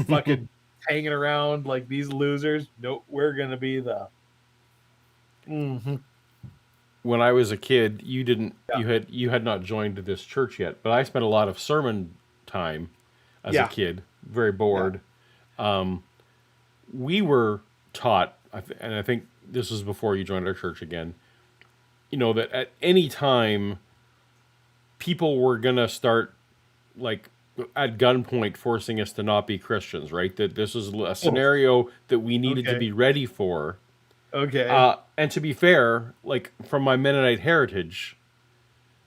fucking hanging around like these losers. Nope, we're gonna be the. Mm-hmm. When I was a kid, you had not joined this church yet, but I spent a lot of sermon time as a kid, very bored. We were taught, and I think this was before you joined our church again, that at any time people were gonna start like at gunpoint forcing us to not be Christians, right? That this was a scenario that we needed to be ready for. Okay. And to be fair, like from my Mennonite heritage,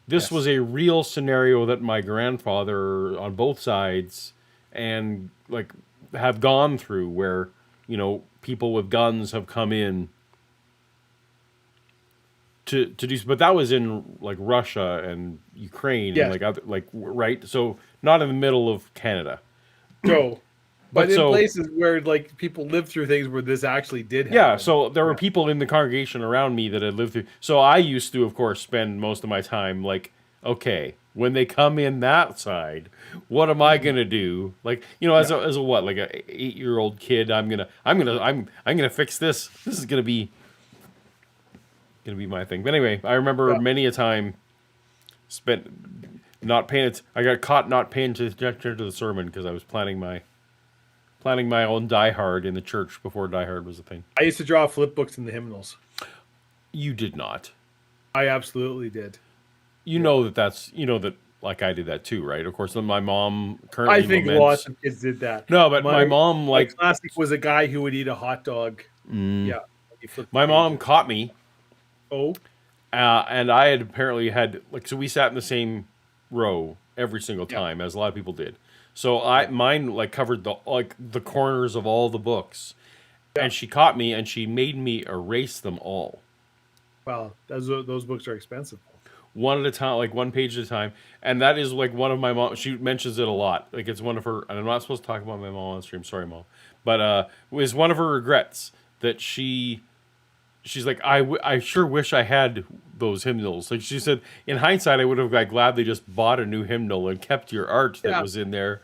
this was a real scenario that my grandfather on both sides and like have gone through where, people with guns have come in to do, but that was in like Russia and Ukraine and right. So not in the middle of Canada. No, but in places where like people lived through things where this actually did happen. Yeah, so there were people in the congregation around me that had lived through. So I used to, of course, spend most of my time like, okay, when they come in that side, what am I gonna do? Like, as a what, like a 8-year-old kid, I'm gonna fix this. This is gonna be my thing. But anyway, I remember many a time spent not paying it. I got caught not paying attention to the sermon because I was planning my own Die Hard in the church before Die Hard was a thing. I used to draw flip books in the hymnals. You did not. I absolutely did. That like I did that too, right? Of course, my mom currently. I think lots of kids did that. No, but my mom my classic was a guy who would eat a hot dog. Yeah. My mom caught me. Oh. And I had apparently so we sat in the same row every single time, as a lot of people did. So mine like covered the corners of all the books, and she caught me and she made me erase them all. Wow, those books are expensive. One at a time, like one page at a time, and that is like one of my mom. She mentions it a lot. Like it's one of her, and I'm not supposed to talk about my mom on stream. Sorry, Mom, but it was one of her regrets that she's like, I sure wish I had those hymnals. Like she said, in hindsight, I would have gladly just bought a new hymnal and kept your art that was in there,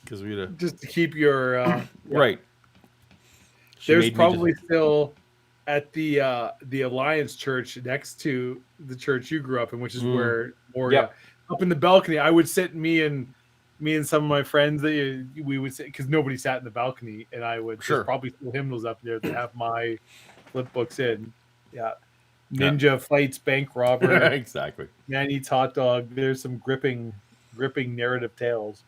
because we'd just to keep your right. There's probably still at the Alliance Church next to the church you grew up in, which is where up in the balcony, I would sit. Me and some of my friends, we would sit because nobody sat in the balcony, and I would there's probably still hymnals up there that have my flip books in. Ninja fights bank robber. Exactly. Man eats hot dog. There's some gripping narrative tales.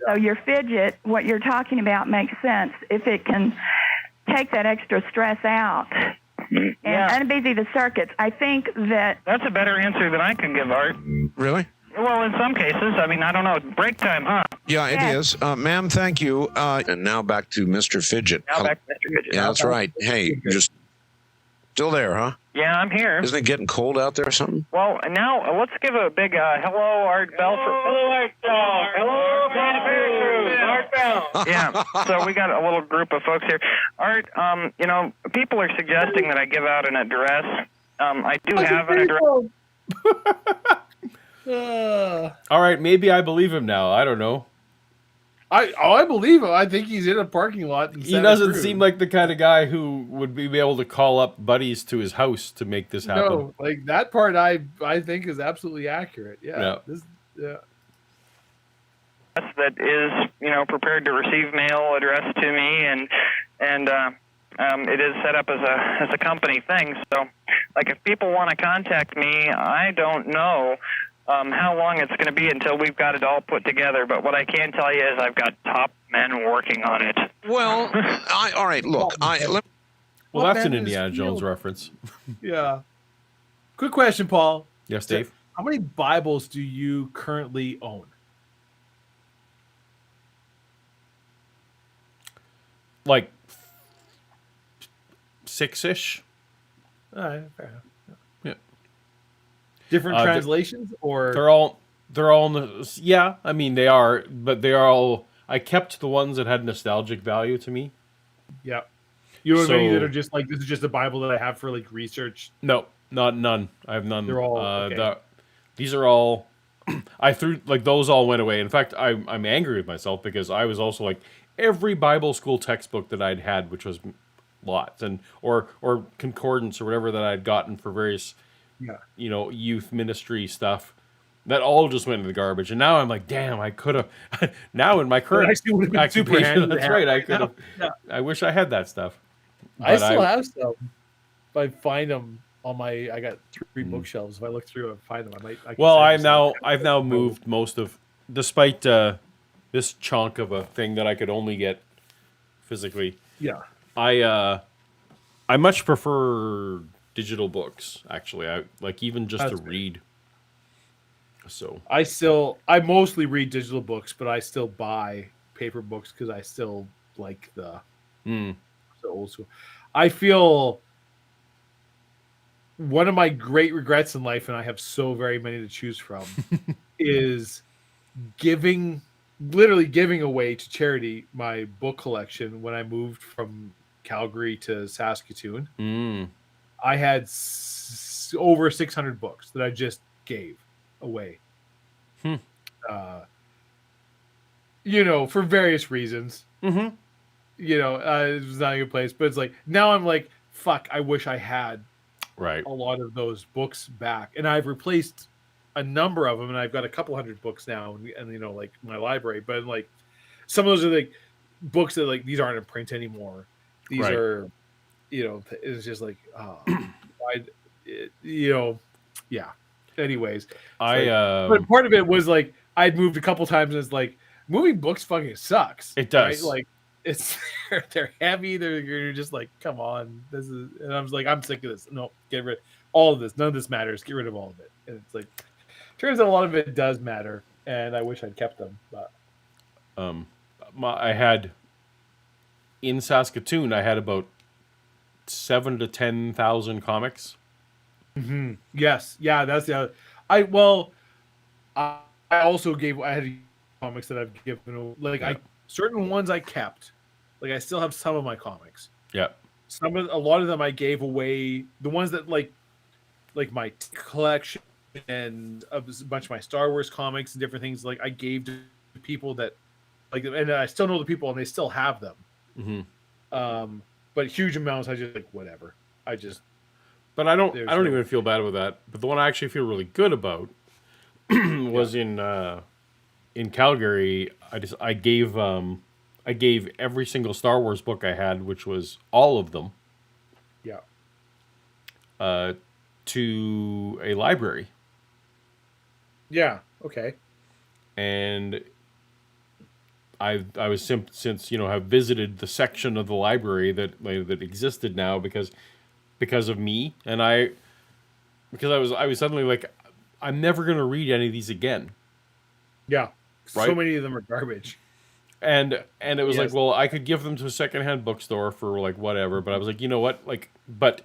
So your fidget, what you're talking about makes sense if it can take that extra stress out and unbusy the circuits. I think that's a better answer than I can give, Art. Really? Well, in some cases, I mean, I don't know. Break time, huh? Yeah, it is. Ma'am, thank you. And now back to Mr. Fidget. Now back to Mr. Fidget. Yeah, that's right. Hey, you're still there, huh? Yeah, I'm here. Isn't it getting cold out there or something? Well, now let's give a big hello, Art Bell. Hello, Art Bell. Hello, Art Bell. Yeah, so we got a little group of folks here. Art, people are suggesting that I give out an address. I do have an address. All right, maybe I believe him now. I don't know. I believe him. I think he's in a parking lot. He doesn't seem like the kind of guy who would be able to call up buddies to his house to make this happen. No, like that part I think is absolutely accurate. Yeah. That is, prepared to receive mail addressed to me, and it is set up as a company thing. So, like, if people want to contact me, I don't know how long it's going to be until we've got it all put together. But what I can tell you is I've got top men working on it. Well, all right. Look, well, that's an Indiana Jones reference. Yeah. Quick question, Paul. Yes, Dave. How many Bibles do you currently own? Like 6-ish. All right, fair enough. Yeah. Different translations, or they're all yeah. I mean, they are, but they are all. I kept the ones that had nostalgic value to me. Yeah. You know, many that are just like, this is just a Bible that I have for like research. No, none. I have none. They're all okay. These are all. I threw like those all went away. In fact, I'm angry with myself because I was also like every Bible school textbook that I'd had, which was lots, and or concordance or whatever that I'd gotten for various, youth ministry stuff. That all just went in the garbage, and now I'm like, damn, I could have. Now in my current occupation, that's right, I could have. Yeah. I wish I had that stuff. But I still have some. If I find them on I got 3 bookshelves. If I look through and find them, I've now moved most of, despite this chunk of a thing that I could only get physically. Yeah. I much prefer digital books. Actually, I like even just to read. So I mostly read digital books, but I still buy paper books because I still like the old school. I feel one of my great regrets in life, and I have so very many to choose from, is literally giving away to charity my book collection when I moved from Calgary to Saskatoon. I had over 600 books that I just gave away. For various reasons. It was not a good place, but it's like now I'm like, fuck, I wish I had a lot of those books back, and I've replaced a number of them, and I've got a couple hundred books now, and like my library, but like some of those are like books that like these aren't in print anymore. These are, it's just like, yeah. Anyways, but part of it was like I'd moved a couple times, and it's like moving books fucking sucks. It does. Right? Like it's they're heavy. You're just like, come on, this is. And I was like, I'm sick of this. No, get rid of all of this. None of this matters. Get rid of all of it. And it's like, turns out a lot of it does matter, and I wish I'd kept them. But I had in Saskatoon, I had about 7,000 to 10,000 comics. Mm-hmm. Yes, yeah, that's the other. I also I had comics that I've given, like certain ones I kept, like I still have some of my comics. Yeah, a lot of them I gave away. The ones that like my collection and a bunch of my Star Wars comics and different things, like I gave to people that like, and I still know the people and they still have them. Mm-hmm. But huge amounts, I just like whatever. But I don't even feel bad with that. But the one I actually feel really good about was in Calgary. I gave every single Star Wars book I had, which was all of them. Yeah. To a library. Yeah. Okay. And I was since have visited the section of the library that existed now because of me, and I was suddenly like, I'm never gonna read any of these again. Yeah, So Right. many of them are garbage. And it was like, Yes. well, I could give them to a secondhand bookstore for like whatever, but I was like, you know what? Like, but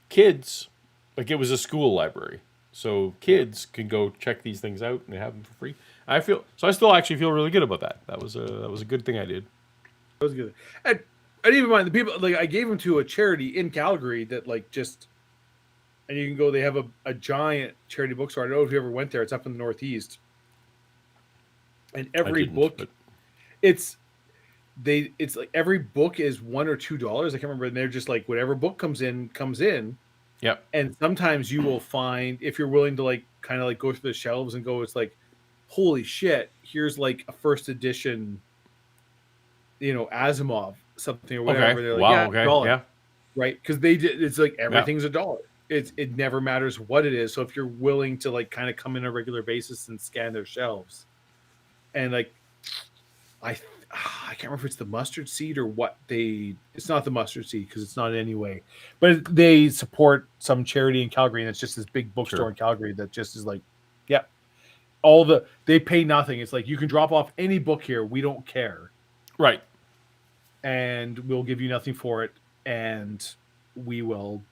kids, like it was a school library, so kids can go check these things out and they have them for free. I still actually feel really good about that. That was a good thing I did. That was good. And I didn't even mind the people. Like I gave them to a charity in Calgary that like just, and you can go. They have a giant charity bookstore. I don't know if you ever went there. It's up in the Northeast. And every book, but... it's like every book is $1 or $2. I can't remember. And they're just like whatever book comes in. Yep. And sometimes you will find, if you're willing to like kind of like go through the shelves and go, it's like, holy shit, here's like a first edition, Asimov something or whatever. Okay. They're like, Wow. yeah, Okay. $1. Yeah. Right? Because it's like everything's $1. It never matters what it is. So if you're willing to like kind of come in on a regular basis and scan their shelves, and like I can't remember if it's the mustard seed or what it's not the mustard seed because it's not anyway, but they support some charity in Calgary and it's just this big bookstore in Calgary that just is like, yeah, they pay nothing. It's like you can drop off any book here. We don't care. Right. And we'll give you nothing for it. And we will,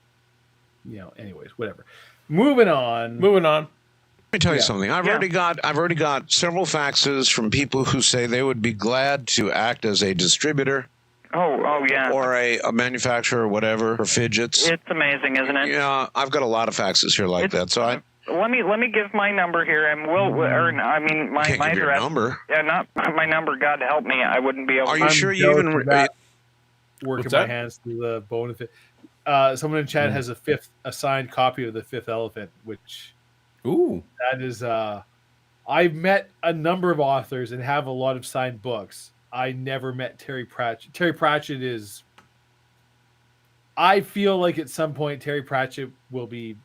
anyways, whatever. Moving on. Let me tell you something. I've already got several faxes from people who say they would be glad to act as a distributor. Oh yeah. Or a manufacturer or whatever for fidgets. It's amazing, isn't it? Yeah, I've got a lot of faxes here like that. So let me give my number here, and my can't give address. your number. Yeah, not my number. God help me, I wouldn't be able. Are you sure you even working my hands to the bone of it? Someone in chat has a signed copy of The Fifth Elephant, which. Ooh. That is, I've met a number of authors and have a lot of signed books. I never met Terry Pratchett. Terry Pratchett is, I feel like at some point Terry Pratchett will be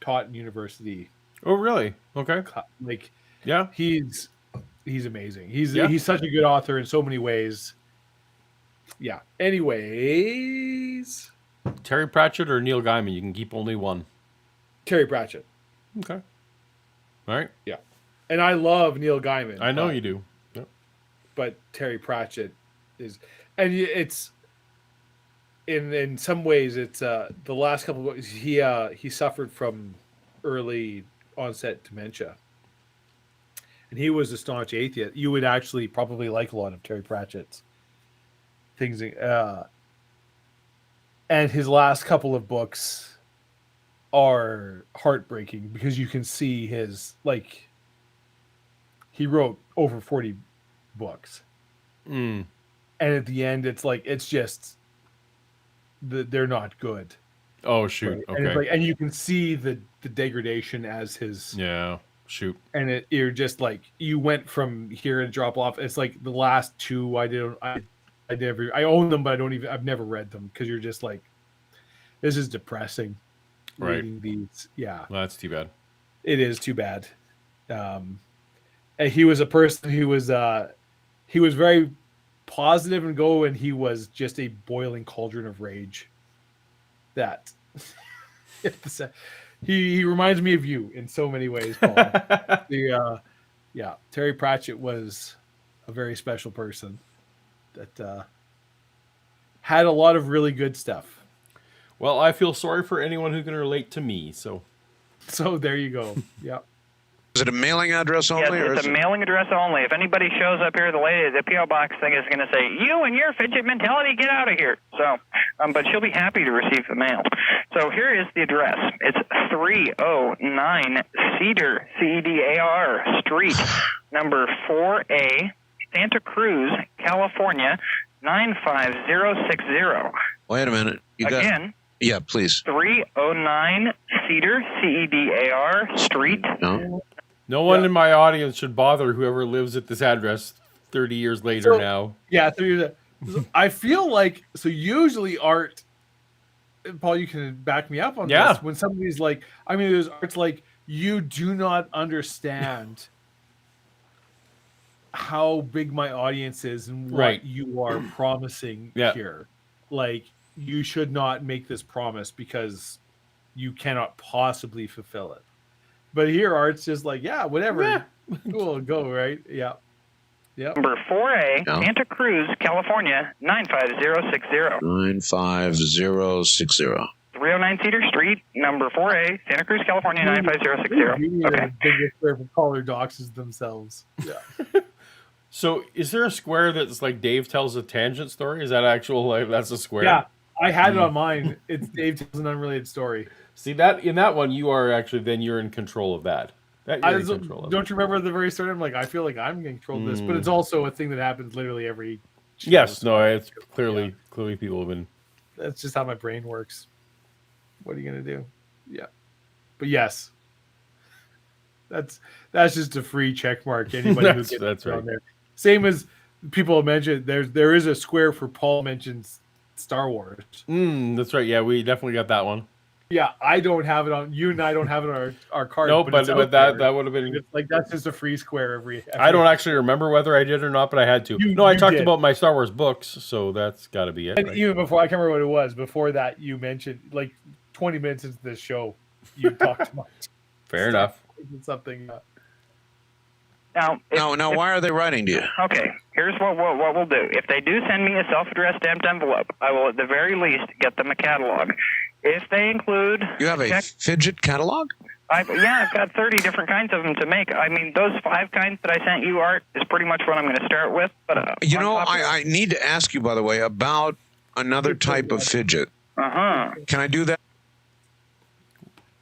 taught in university. Oh, really? Okay. Like, yeah, he's amazing. He's such a good author in so many ways. Yeah. Anyways. Terry Pratchett or Neil Gaiman? You can keep only one. Terry Pratchett. Okay. All right. Yeah. And I love Neil Gaiman. I know you do. Yep. But Terry Pratchett is, and it's in some ways it's the last couple of books he suffered from early onset dementia, and he was a staunch atheist. You would actually probably like a lot of Terry Pratchett's things, and his last couple of books are heartbreaking because you can see his, like, he wrote over 40 books. And at the end, it's like, it's just, they're not good. Oh, shoot. Right? Okay. And, and you can see the degradation as his. Yeah, shoot. And you're just like, you went from here and drop off. It's like the last two I own them, but I've never read them because you're just like, this is depressing. Right. These, yeah. Well, that's too bad. It is too bad. And he was a person who was very positive and he was just a boiling cauldron of rage. That he reminds me of you in so many ways, Paul. Terry Pratchett was a very special person that had a lot of really good stuff. Well, I feel sorry for anyone who can relate to me. So there you go. Yeah. Is it a mailing address only? Yes, it's a mailing address only. If anybody shows up here, the P.O. Box thing is going to say, you and your fidget mentality, get out of here. So, but she'll be happy to receive the mail. So here is the address. It's 309 Cedar, C-E-D-A-R Street, number 4A, Santa Cruz, California, 95060. Wait a minute. Again. Yeah, please. 309 Cedar, C-E-D-A-R Street. No one in my audience should bother whoever lives at this address 30 years later now. Yeah, 30 years. I feel like, so usually art, Paul, you can back me up on this. When somebody's like, there's art's like, you do not understand how big my audience is and what you are promising here. Like, you should not make this promise because you cannot possibly fulfill it. But here, art's just like, yeah, whatever. Cool, go, right? Yeah. Yep. Number 4A, Yeah. Santa Cruz, California, 95060. 95060. 309 Cedar Street, number 4A, Santa Cruz, California, 95060. Okay. Biggest square for color doxes themselves. Yeah. So, is there a square that's like Dave tells a tangent story? Is that actual, like, that's a square? Yeah, I had it on mine. It's Dave tells an unrelated story. See, that in that one, you are actually, then you're in control of that. That you're in control of. Don't you remember the very start? I'm like, I feel like I'm in control of this, but it's also a thing that happens literally every show. Yes, no, it's clearly people have been. That's just how my brain works. What are you gonna do? Yeah, but yes, that's just a free check mark. Anybody who gets that's right. on there. Same as people have mentioned. There is a square for Paul mentions Star Wars. That's right. Yeah, we definitely got that one. Yeah, I don't have it on. You and I don't have it on our card. No, but that would have been. It's like that's just a free square every I don't actually remember whether I did or not, but I had to. I talked did. about my Star Wars books, so that's got to be it. And right? even before, I can't remember what it was. Before that, you mentioned like 20 minutes into the show, you talked about Fair enough. Something. Now, why are they writing to you? Okay, here's what we'll do. If they do send me a self-addressed stamped envelope, I will at the very least get them a catalog. If they include... You have a Fidget catalog? I've got 30 different kinds of them to make. I mean, those 5 kinds that I sent you, Art, is pretty much what I'm going to start with. But I need to ask you, by the way, about another type of fidget. Can I do that?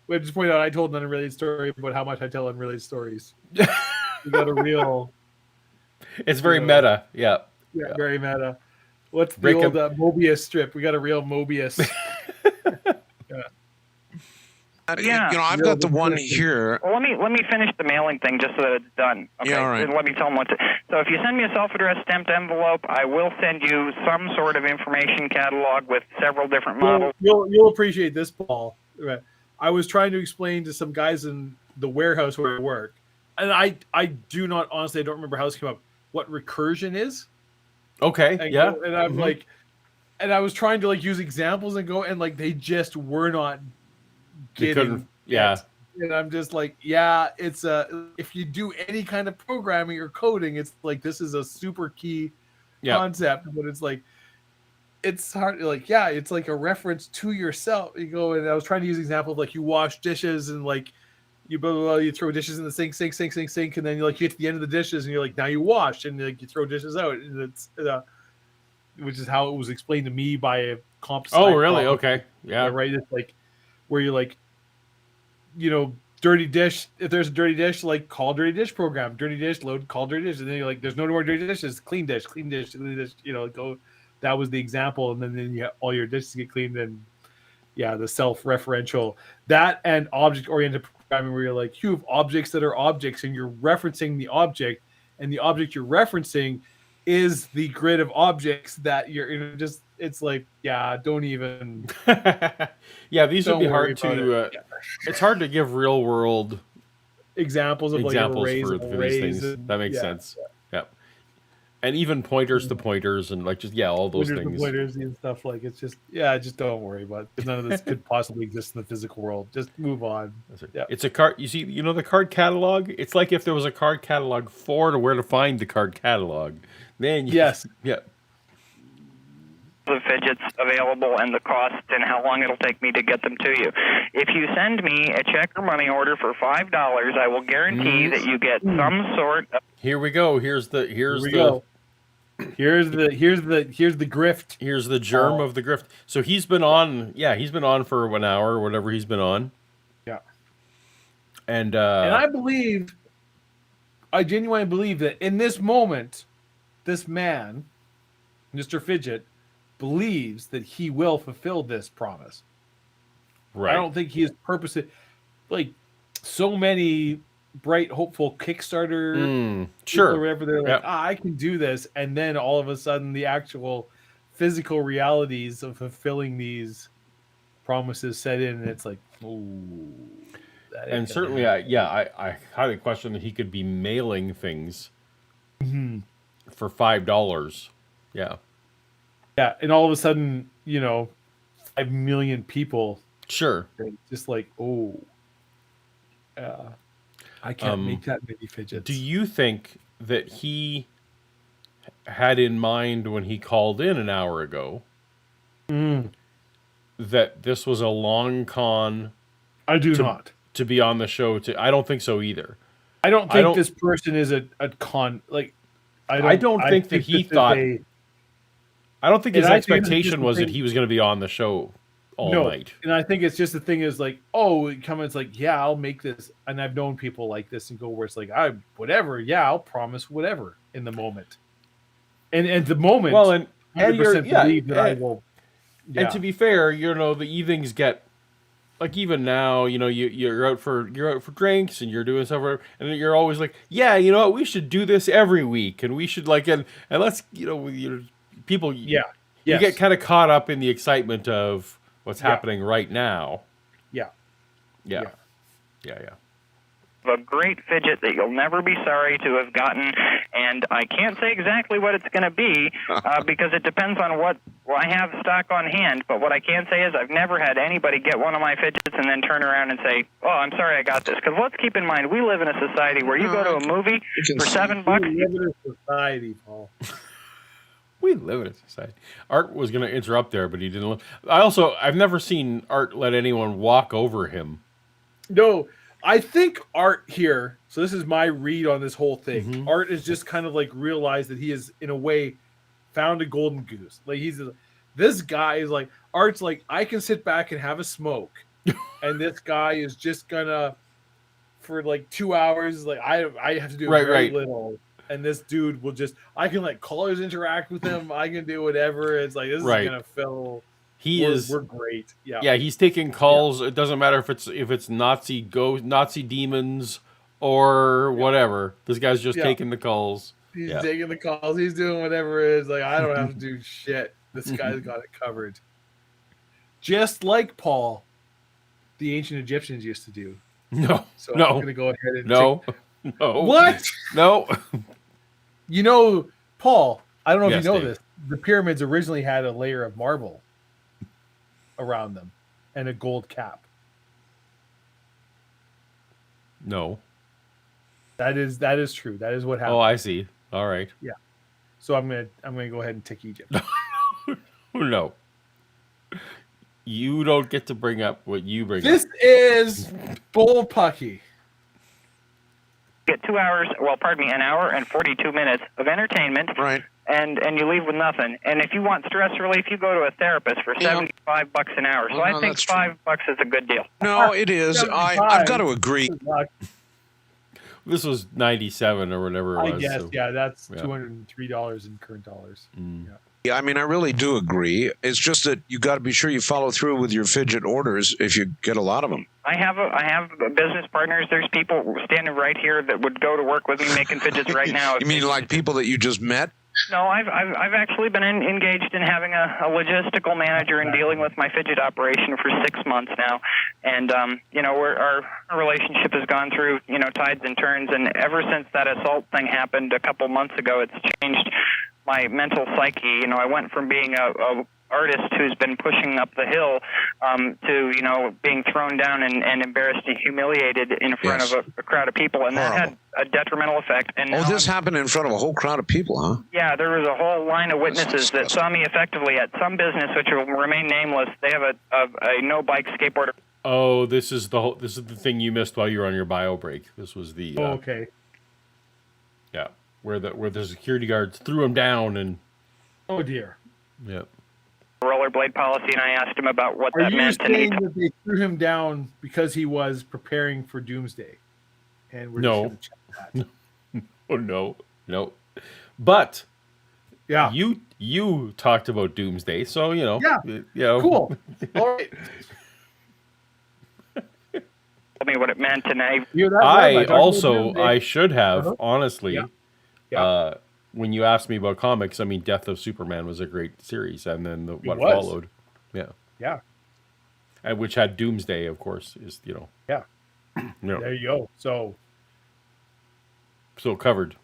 Wait, just point out, I told an unrelated story about how much I tell unrelated stories. We got a real... It's very meta, yeah. Yeah, very meta. What's the old Mobius strip? We got a real Mobius. I've got the one here. Well, let me finish the mailing thing just so that it's done. Okay? Yeah, all right. And let me tell them what to... So if you send me a self-addressed stamped envelope, I will send you some sort of information catalog with several different models. You'll appreciate this, Paul. Right. I was trying to explain to some guys in the warehouse where I work, and I do not, honestly, I don't remember how this came up, what recursion is. Okay, And I'm like, and I was trying to like use examples and go, and like they just were not getting it. And I'm just like, it's if you do any kind of programming or coding, it's like this is a super key concept, but it's like it's hard. Like, it's like a reference to yourself. You go, and I was trying to use an example of like you wash dishes and like you blah, blah, blah, you throw dishes in the sink, and then you get to the end of the dishes and you're like, now you wash, and like you throw dishes out, and it's which is how it was explained to me by a comp. Oh, really? Okay, yeah, right. It's like where you're like, dirty dish. If there's a dirty dish, like call dirty dish program, dirty dish load, call dirty dish, and then you're like, there's no more dirty dishes, clean dish. Go. That was the example, and then you all your dishes get cleaned, and the self-referential that and object-oriented programming where you're like, you have objects that are objects, and you're referencing the object, and the object you're referencing is the grid of objects that you're just. It's like, don't even. These would be hard to. It's hard to give real-world examples of arrays for these things. That makes sense. Yeah. And even pointers to pointers and like just all those pointers things. To pointers and stuff like it's just just don't worry about it. None of this could possibly exist in the physical world. Just move on. That's right. Yeah. It's a card. You see, the card catalog. It's like if there was a card catalog to where to find the card catalog. Then the fidgets available and the cost and how long it'll take me to get them to you. If you send me a check or money order for $5, I will guarantee that you get some sort of... Here we go. Here's the grift. Here's the germ of the grift. So he's been on. He's been on for an hour or whatever he's been on. Yeah. And I genuinely believe that in this moment, this man, Mr. Fidget, believes that he will fulfill this promise. Right. I don't think he is purposely like so many bright, hopeful Kickstarter or whatever. They're like, I can do this, and then all of a sudden, the actual physical realities of fulfilling these promises set in, and it's like, ooh. And certainly, I highly question that he could be mailing things for $5. Yeah. Yeah, and all of a sudden, 5 million people. Sure. Just like, I can't make that many fidgets. Do you think that he had in mind when he called in an hour ago that this was a long con. I do not. To be on the show. I don't think so either. I don't think this person is a con. Like, I don't think that he thought. I don't think his expectation was that he was going to be on the show all night. And I think it's just the thing is like, oh, it comes like, yeah, I'll make this. And I've known people like this and go where it's like, whatever. Yeah, I'll promise whatever in the moment. And at the moment, well, and 100% believe that I will. Yeah. And to be fair, the evenings get like even now, you're out for drinks and you're doing stuff, and you're always like, yeah, you know what, we should do this every week, and we should and let's people you get kind of caught up in the excitement of what's happening right now. Yeah. A great fidget that you'll never be sorry to have gotten, and I can't say exactly what it's going to be because it depends on what I have stock on hand, but what I can say is I've never had anybody get one of my fidgets and then turn around and say, oh, I'm sorry I got this, because let's keep in mind, we live in a society where you go to a movie for $7. We live in a society, Paul. We live in a society. Art was going to interrupt there, but he didn't. I've never seen Art let anyone walk over him. No, I think Art here, so this is my read on this whole thing. Art is just kind of like realized that he is, in a way, found a golden goose. Like this guy is like, Art's like, I can sit back and have a smoke. And this guy is just gonna, for like 2 hours, like I have to do very little. And this dude will I can let callers interact with him. I can do whatever. It's like, this is going to fill. We're great. Yeah. Yeah. He's taking calls. It doesn't matter if it's Nazi demons or whatever. This guy's just taking the calls. He's taking the calls. He's doing whatever it is. Like, I don't have to do shit. This guy's got it covered. Just like Paul, the ancient Egyptians used to do. No. So I'm going to go ahead and No. What? No. Paul, I don't know if you know this. The pyramids originally had a layer of marble around them and a gold cap. No. That is true. That is what happened. Oh, I see. All right. Yeah. So I'm gonna go ahead and tick Egypt. No. You don't get to bring up what you bring up. This is bullpucky. Get 2 hours, an hour and 42 minutes of entertainment, right? And you leave with nothing. And if you want stress relief, you go to a therapist for $75 an hour. So I think $5 is a good deal. No, it is. I've got to agree. This was 97 or whatever it was. I guess, that's $203 in current dollars. Yeah, I mean, I really do agree. It's just that you got to be sure you follow through with your fidget orders if you get a lot of them. I have business partners. There's people standing right here that would go to work with me making fidgets right now. You mean like people that you just met? No, I've actually been engaged in having a logistical manager and dealing with my fidget operation for 6 months now, and our relationship has gone through tides and turns, and ever since that assault thing happened a couple months ago, it's changed my mental psyche. I went from being a artist who's been pushing up the hill to being thrown down and embarrassed and humiliated in front of a crowd of people, and that had a detrimental effect. And this happened in front of a whole crowd of people, huh? Yeah, there was a whole line of witnesses that saw me effectively at some business which will remain nameless. They have a no bike skateboarder. Oh, this is the thing you missed while you were on your bio break. This was the okay. Yeah, where the security guards threw him down and. Oh dear. Yeah. Rollerblade policy, and I asked him about what that meant. Are you saying that they threw him down because he was preparing for Doomsday? And we're no. Just gonna check that. Oh no. But yeah, you talked about Doomsday, so cool. All right. Told me what it meant, and I should have honestly. Yeah. When you asked me about comics, I mean, Death of Superman was a great series, and then what followed, yeah, and which had Doomsday, of course, is yeah. There you go. So covered.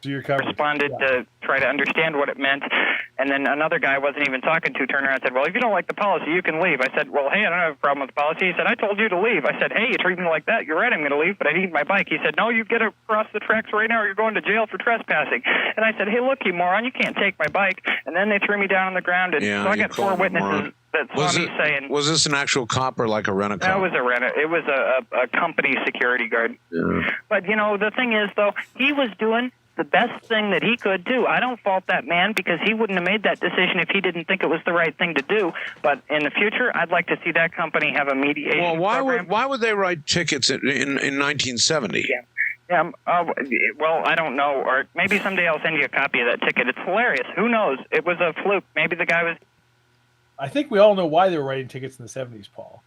So you're covered. Responded to try to understand what it meant, And then another guy I wasn't even talking to turned around and said, well, if you don't like the policy, you can leave. I said, well, hey, I don't have a problem with the policy. He said, I told you to leave. I said, hey, you treat me like that. You're right, I'm going to leave, but I need my bike. He said, no, you get across the tracks right now or you're going to jail for trespassing. And I said, hey, look, you moron, you can't take my bike. And then they threw me down on the ground. And so I got 4 witnesses that saw me saying... Was this an actual cop or like a rent-a-cop? That was a rent. It was a company security guard. Yeah. But, you know, the thing is, though, he was doing the best thing that he could do. I don't fault that man because he wouldn't have made that decision if he didn't think it was the right thing to do. But in the future, I'd like to see that company have a mediation program. Why would they write tickets in 1970? Yeah, well, I don't know. Or maybe someday I'll send you a copy of that ticket. It's hilarious. Who knows? It was a fluke. Maybe the guy was... I think we all know why they were writing tickets in the 70s, Paul.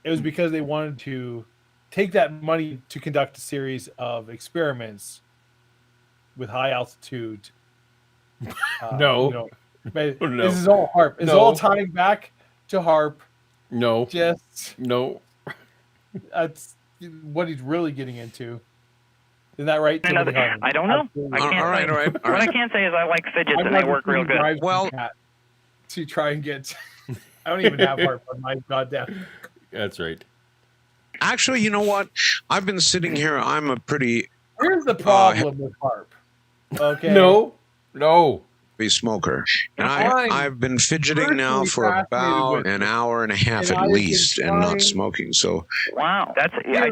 It was because they wanted to take that money to conduct a series of experiments with high altitude. No. This is all HARP. It's all tying back to HARP. No. No. That's what he's really getting into. Isn't that right? I don't know. I can't all right. What I can say is I like fidgets and they work real good. Well, to try and get... I don't even have HARP on my goddamn... That's right. Actually, you know what? I've been sitting here. I'm a pretty... Here's the problem with HARP. Okay. No. Be smoker, and I've been fidgeting now for about an hour and a half at least, and not smoking. So wow, I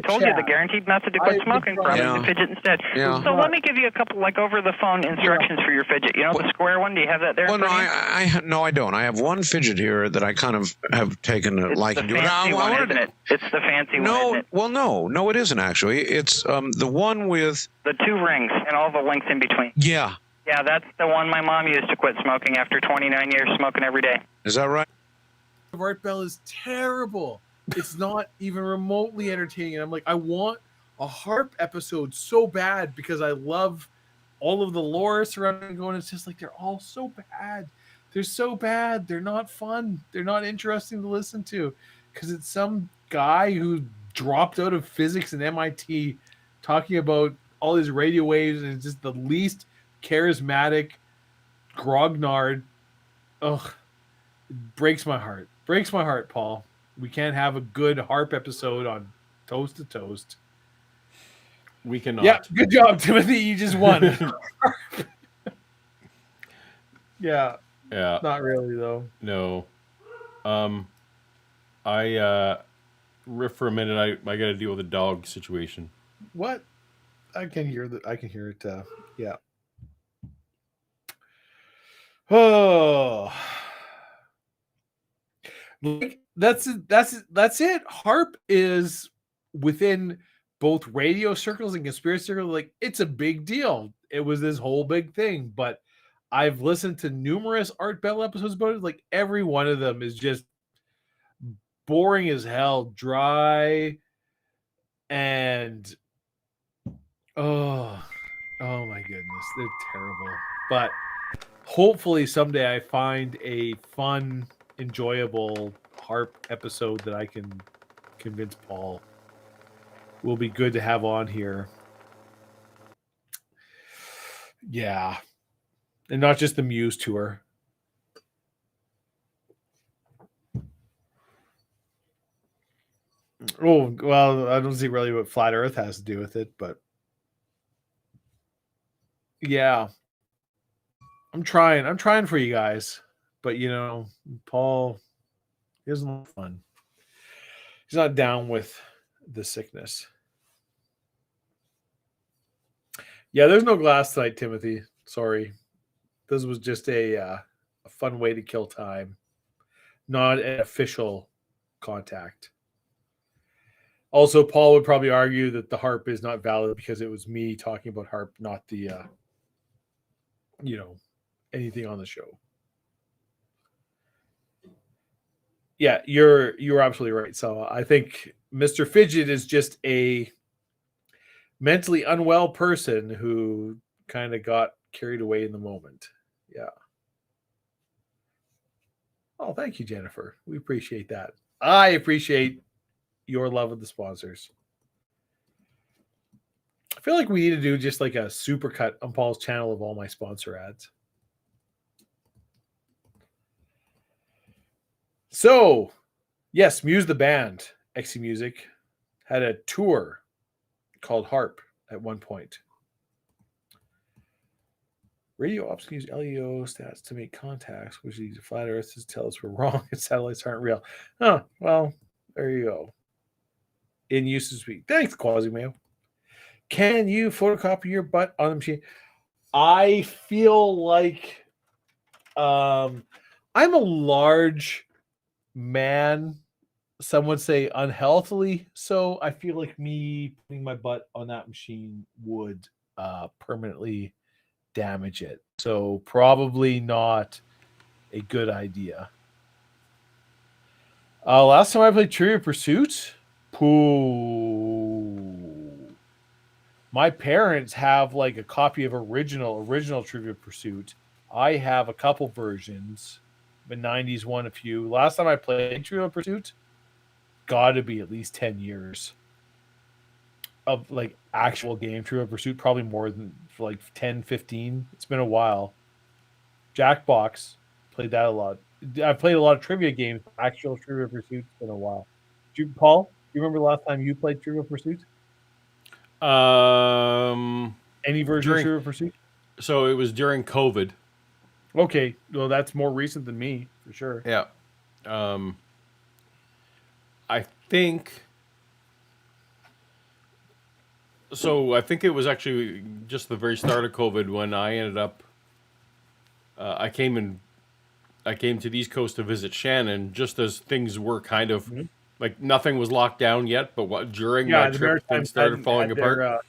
told you the guaranteed method to quit smoking from is to fidget instead. Yeah. So let me give you a couple like over the phone instructions for your fidget. You know the square one? Do you have that there? Well, no, I don't. I have one fidget here that I kind of have taken a liking to. Fancy one, isn't it? It's the fancy one. Isn't it? Well, no, it isn't actually. It's the one with the 2 rings and all the links in between. Yeah. Yeah, that's the one my mom used to quit smoking after 29 years smoking every day. Is that right? Art Bell is terrible. It's not even remotely entertaining. And I'm like, I want a HARP episode so bad because I love all of the lore surrounding going. It's just like they're all so bad. They're so bad. They're not fun. They're not interesting to listen to because it's some guy who dropped out of physics and MIT talking about all these radio waves, and it's just the least charismatic grognard. Ugh, it breaks my heart. Breaks my heart, Paul. We can't have a good HARP episode on Toast to Toast. We cannot. Yeah, good job, Timothy. You just won. Yeah. Not really though. No. I riff for a minute. I got to deal with a dog situation. What? I can hear that. I can hear it. Yeah. Oh, that's it. HARP is within both radio circles and conspiracy circles. Like, it's a big deal. It was this whole big thing, but I've listened to numerous Art Bell episodes about it. Like, every one of them is just boring as hell, dry, and oh my goodness, they're terrible. But hopefully someday I find a fun, enjoyable HARP episode that I can convince Paul will be good to have on here. Yeah. And not just the Muse tour. Oh, well, I don't see really what Flat Earth has to do with it, but yeah. I'm trying for you guys, but Paul isn't a lot of fun. He's not down with the sickness. Yeah, there's no glass tonight, Timothy. Sorry. This was just a fun way to kill time, not an official contact. Also, Paul would probably argue that the HARP is not valid because it was me talking about HARP, not the anything on the show. Yeah, you're absolutely right. So I think Mr. Fidget is just a mentally unwell person who kind of got carried away in the moment. Yeah. Oh, thank you, Jennifer. We appreciate that. I appreciate your love of the sponsors. I feel like we need to do just like a supercut on Paul's channel of all my sponsor ads. So, yes, Muse the band, XC Music, had a tour called Harp at one point. Radio ops can use LEO stats to make contacts, which these flat earthers tell us we're wrong and satellites aren't real. Oh, well, there you go. In use to speak. Thanks, Quasimodo. Can you photocopy your butt on the machine? I feel like I'm a large man. Some would say unhealthily. So I feel like me putting my butt on that machine would permanently damage it. So probably not a good idea. Last time I played Trivia Pursuit, my parents have like a copy of original Trivia Pursuit. I have a couple versions. The 90s one, a few. Last time I played Trivia Pursuit, got to be at least 10 years of like actual game Trivia Pursuit, probably more than like 10, 15. It's been a while. Jackbox, played that a lot. I've played a lot of trivia games. Actual Trivia Pursuit, it's been a while. Paul, do you remember the last time you played Trivia Pursuit? Any version of Trivia Pursuit? So it was during COVID. Okay, well, that's more recent than me, for sure. Yeah. I think... So I think it was actually just the very start of COVID when I ended up... I came to the East Coast to visit Shannon just as things were kind of... Like, nothing was locked down yet, but during my trip, things started falling apart.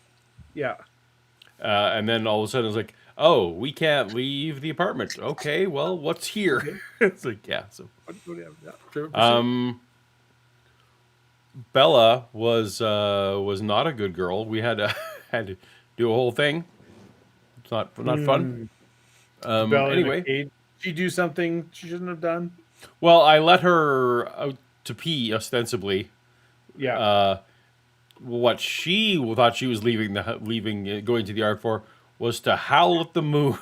And then all of a sudden, it was like, oh, we can't leave the apartment. Okay, well, what's here? It's like, yeah. So, Bella was not a good girl. We had to do a whole thing. It's not fun. Bella, anyway, did she do something she shouldn't have done? Well, I let her out to pee ostensibly. Yeah. What she thought she was going to the yard for was to howl at the moon.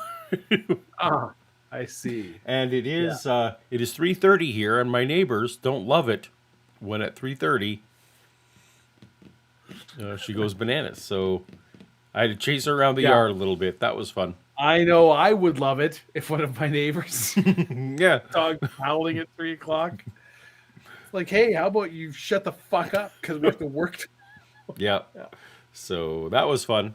I see. And it is 3:30 here, and my neighbors don't love it when at 3:30 she goes bananas. So I had to chase her around the yard a little bit. That was fun. I know I would love it if one of my neighbors dog howling at 3 o'clock. Like, hey, how about you shut the fuck up because we have to work. Yeah. So that was fun.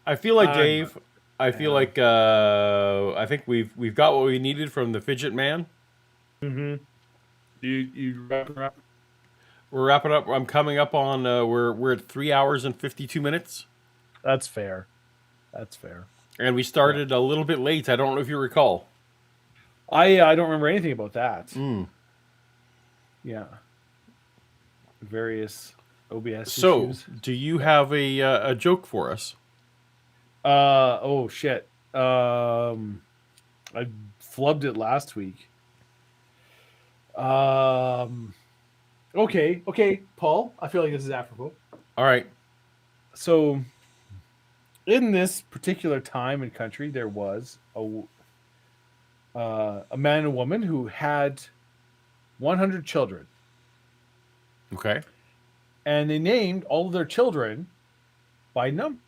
I feel like Dave. I feel like I think we've got what we needed from the Fidget Man. Mm-hmm. You wrap it up? We're wrapping up. I'm coming up on. We're at 3 hours and 52 minutes. That's fair. And we started a little bit late. I don't know if you recall. I don't remember anything about that. Yeah. Various OBS So, issues. do you have a joke for us? Oh shit. I flubbed it last week. Okay, Paul. I feel like this is apropos. All right. So, in this particular time and country, there was a man and a woman who had 100 children. Okay. And they named all of their children by number.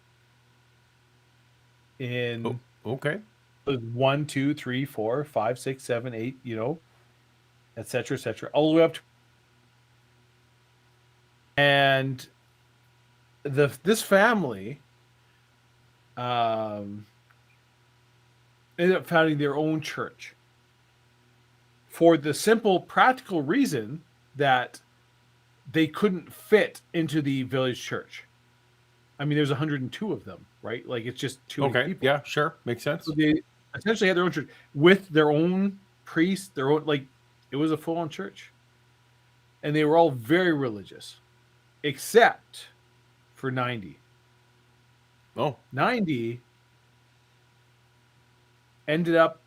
Okay. 1, 2, 3, 4, 5, 6, 7, 8, etc., all the way up to. And this family ended up founding their own church for the simple practical reason that they couldn't fit into the village church. I mean, there's 102 of them, right? Like, it's just too many people. Yeah, sure. Makes sense. So they essentially had their own church with their own priest, their own, like, it was a full-on church. And they were all very religious, except for 90. Oh. 90 ended up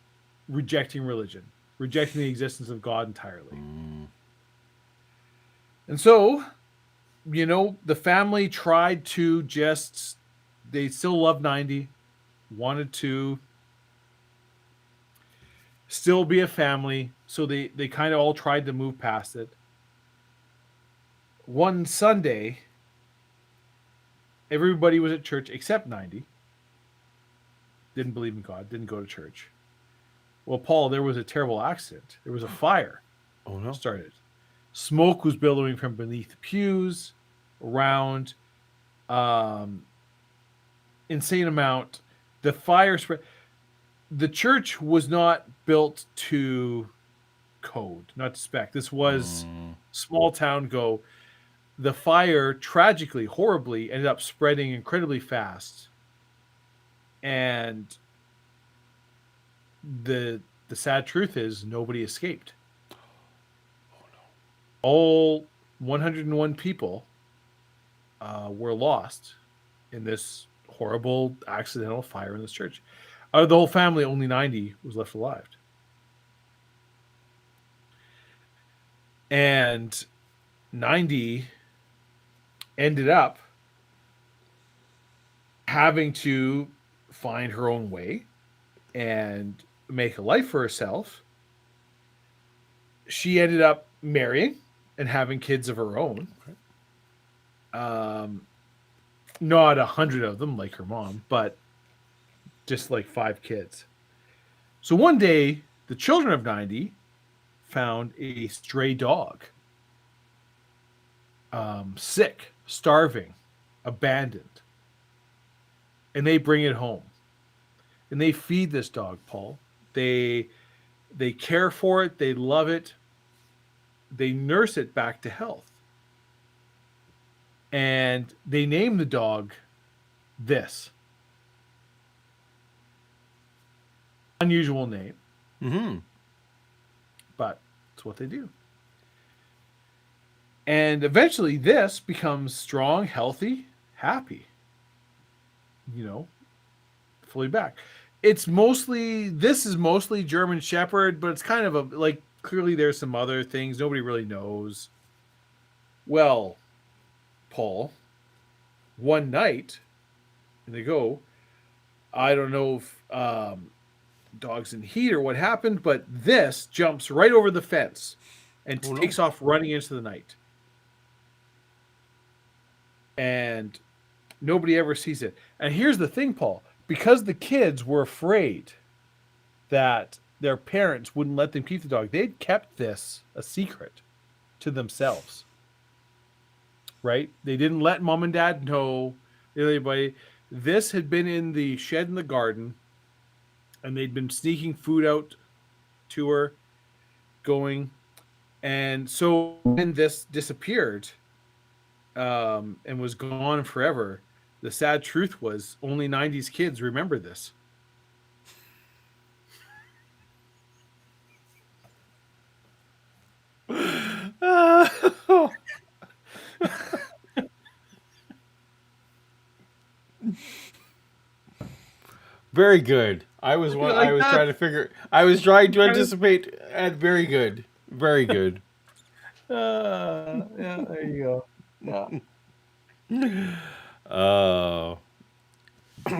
rejecting religion, rejecting the existence of God entirely. And so, the family tried to they still loved 90, wanted to still be a family. So they kind of all tried to move past it. One Sunday, everybody was at church except 90. Didn't believe in God, didn't go to church. Well, Paul, there was a terrible accident. There was a fire. Oh, no. Started. Smoke was billowing from beneath the pews, around. Insane amount. The fire spread. The church was not built to code, not to spec. This was small town go. The fire tragically, horribly ended up spreading incredibly fast. And the sad truth is nobody escaped. All 101 people were lost in this horrible accidental fire in this church. Out of the whole family, only 90 was left alive. And 90 ended up having to find her own way and make a life for herself. She ended up marrying and having kids of her own. Not 100 of them like her mom, but just like 5 kids. So one day, the children of 90 found a stray dog, sick, starving, abandoned, and they bring it home. And they feed this dog, Paul. They care for it. They love it. They nurse it back to health. And they name the dog this. Unusual name. Mm-hmm. But it's what they do. And eventually this becomes strong, healthy, happy. You know, fully back. This is mostly German Shepherd, but it's kind of clearly there's some other things nobody really knows. Well, Paul, one night, and they go, I don't know if dogs in heat or what happened, but this jumps right over the fence and takes off running into the night. And nobody ever sees it. And here's the thing, Paul, because the kids were afraid that their parents wouldn't let them keep the dog, they'd kept this a secret to themselves. Right? They didn't let mom and dad know, anybody. This had been in the shed in the garden, and they'd been sneaking food out to her, going. And so when this disappeared and was gone forever, the sad truth was only 90s kids remember this. Very good. I was trying to anticipate. And very good. Very good. Yeah, there you go. Yeah.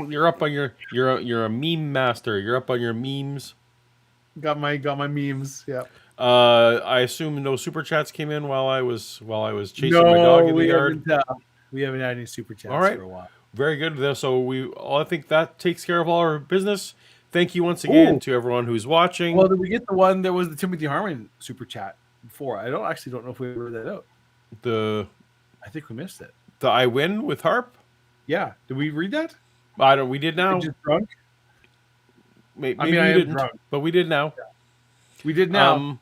You're up on you're a meme master. You're up on your memes. Got my memes. Yeah. I assume no super chats came in while I was chasing my dog in the yard. We haven't had any super chats for a while. Very good. So I think that takes care of all our business. Thank you once again to everyone who's watching. Well, did we get the one that was the Timothy Harmon super chat before? I don't know if we read that out. I think we missed it. The I win with Harp? Yeah. Did we read that? We did now. Just drunk? Maybe I didn't, drunk. But we did now. Yeah. We did now.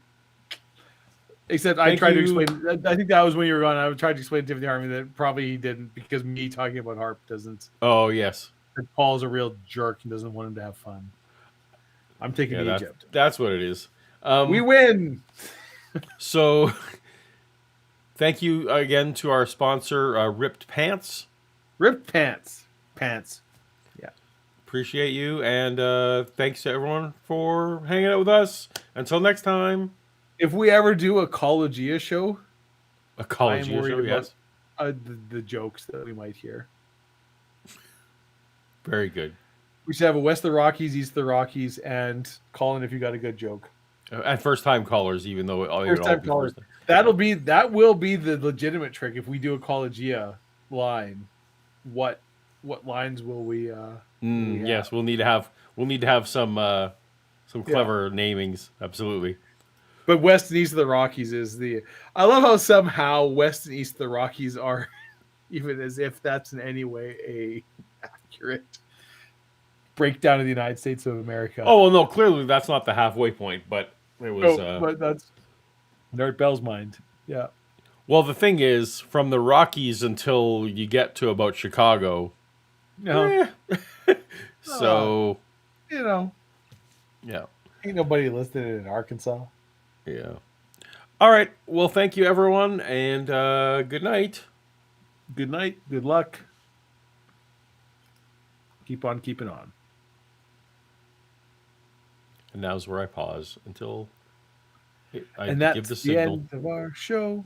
Except I tried to explain. I think that was when you were gone. I tried to explain to Timothy Harmon that probably he didn't, because me talking about Harp doesn't. Oh, yes. Paul's a real jerk and doesn't want him to have fun. I'm taking Egypt. That's what it is. We win. So, thank you again to our sponsor, Ripped Pants. Ripped Pants. Yeah. Appreciate you. And thanks to everyone for hanging out with us. Until next time. If we ever do a Paulogia show, yes. The jokes that we might hear. Very good. We should have a west of the Rockies, east of the Rockies, and call in if you got a good joke. And first time callers, even though First time callers. That will be the legitimate trick if we do a Paulogia line. What lines will we? Yes, we'll need to have some clever namings. Absolutely. But west and east of the Rockies is the. I love how somehow west and east of the Rockies are, even as if that's in any way a accurate breakdown of the United States of America. Oh well, no, clearly that's not the halfway point, but it was. But that's Art Bell's mind. Yeah. Well, the thing is, from the Rockies until you get to about Chicago. No. So. Yeah. Ain't nobody listed in Arkansas. Yeah. All right. Well, thank you, everyone, and good night. Good night. Good luck. Keep on keeping on. And now's where I pause until I and that's give the signal. End of our show.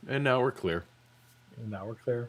And now we're clear. And now we're clear.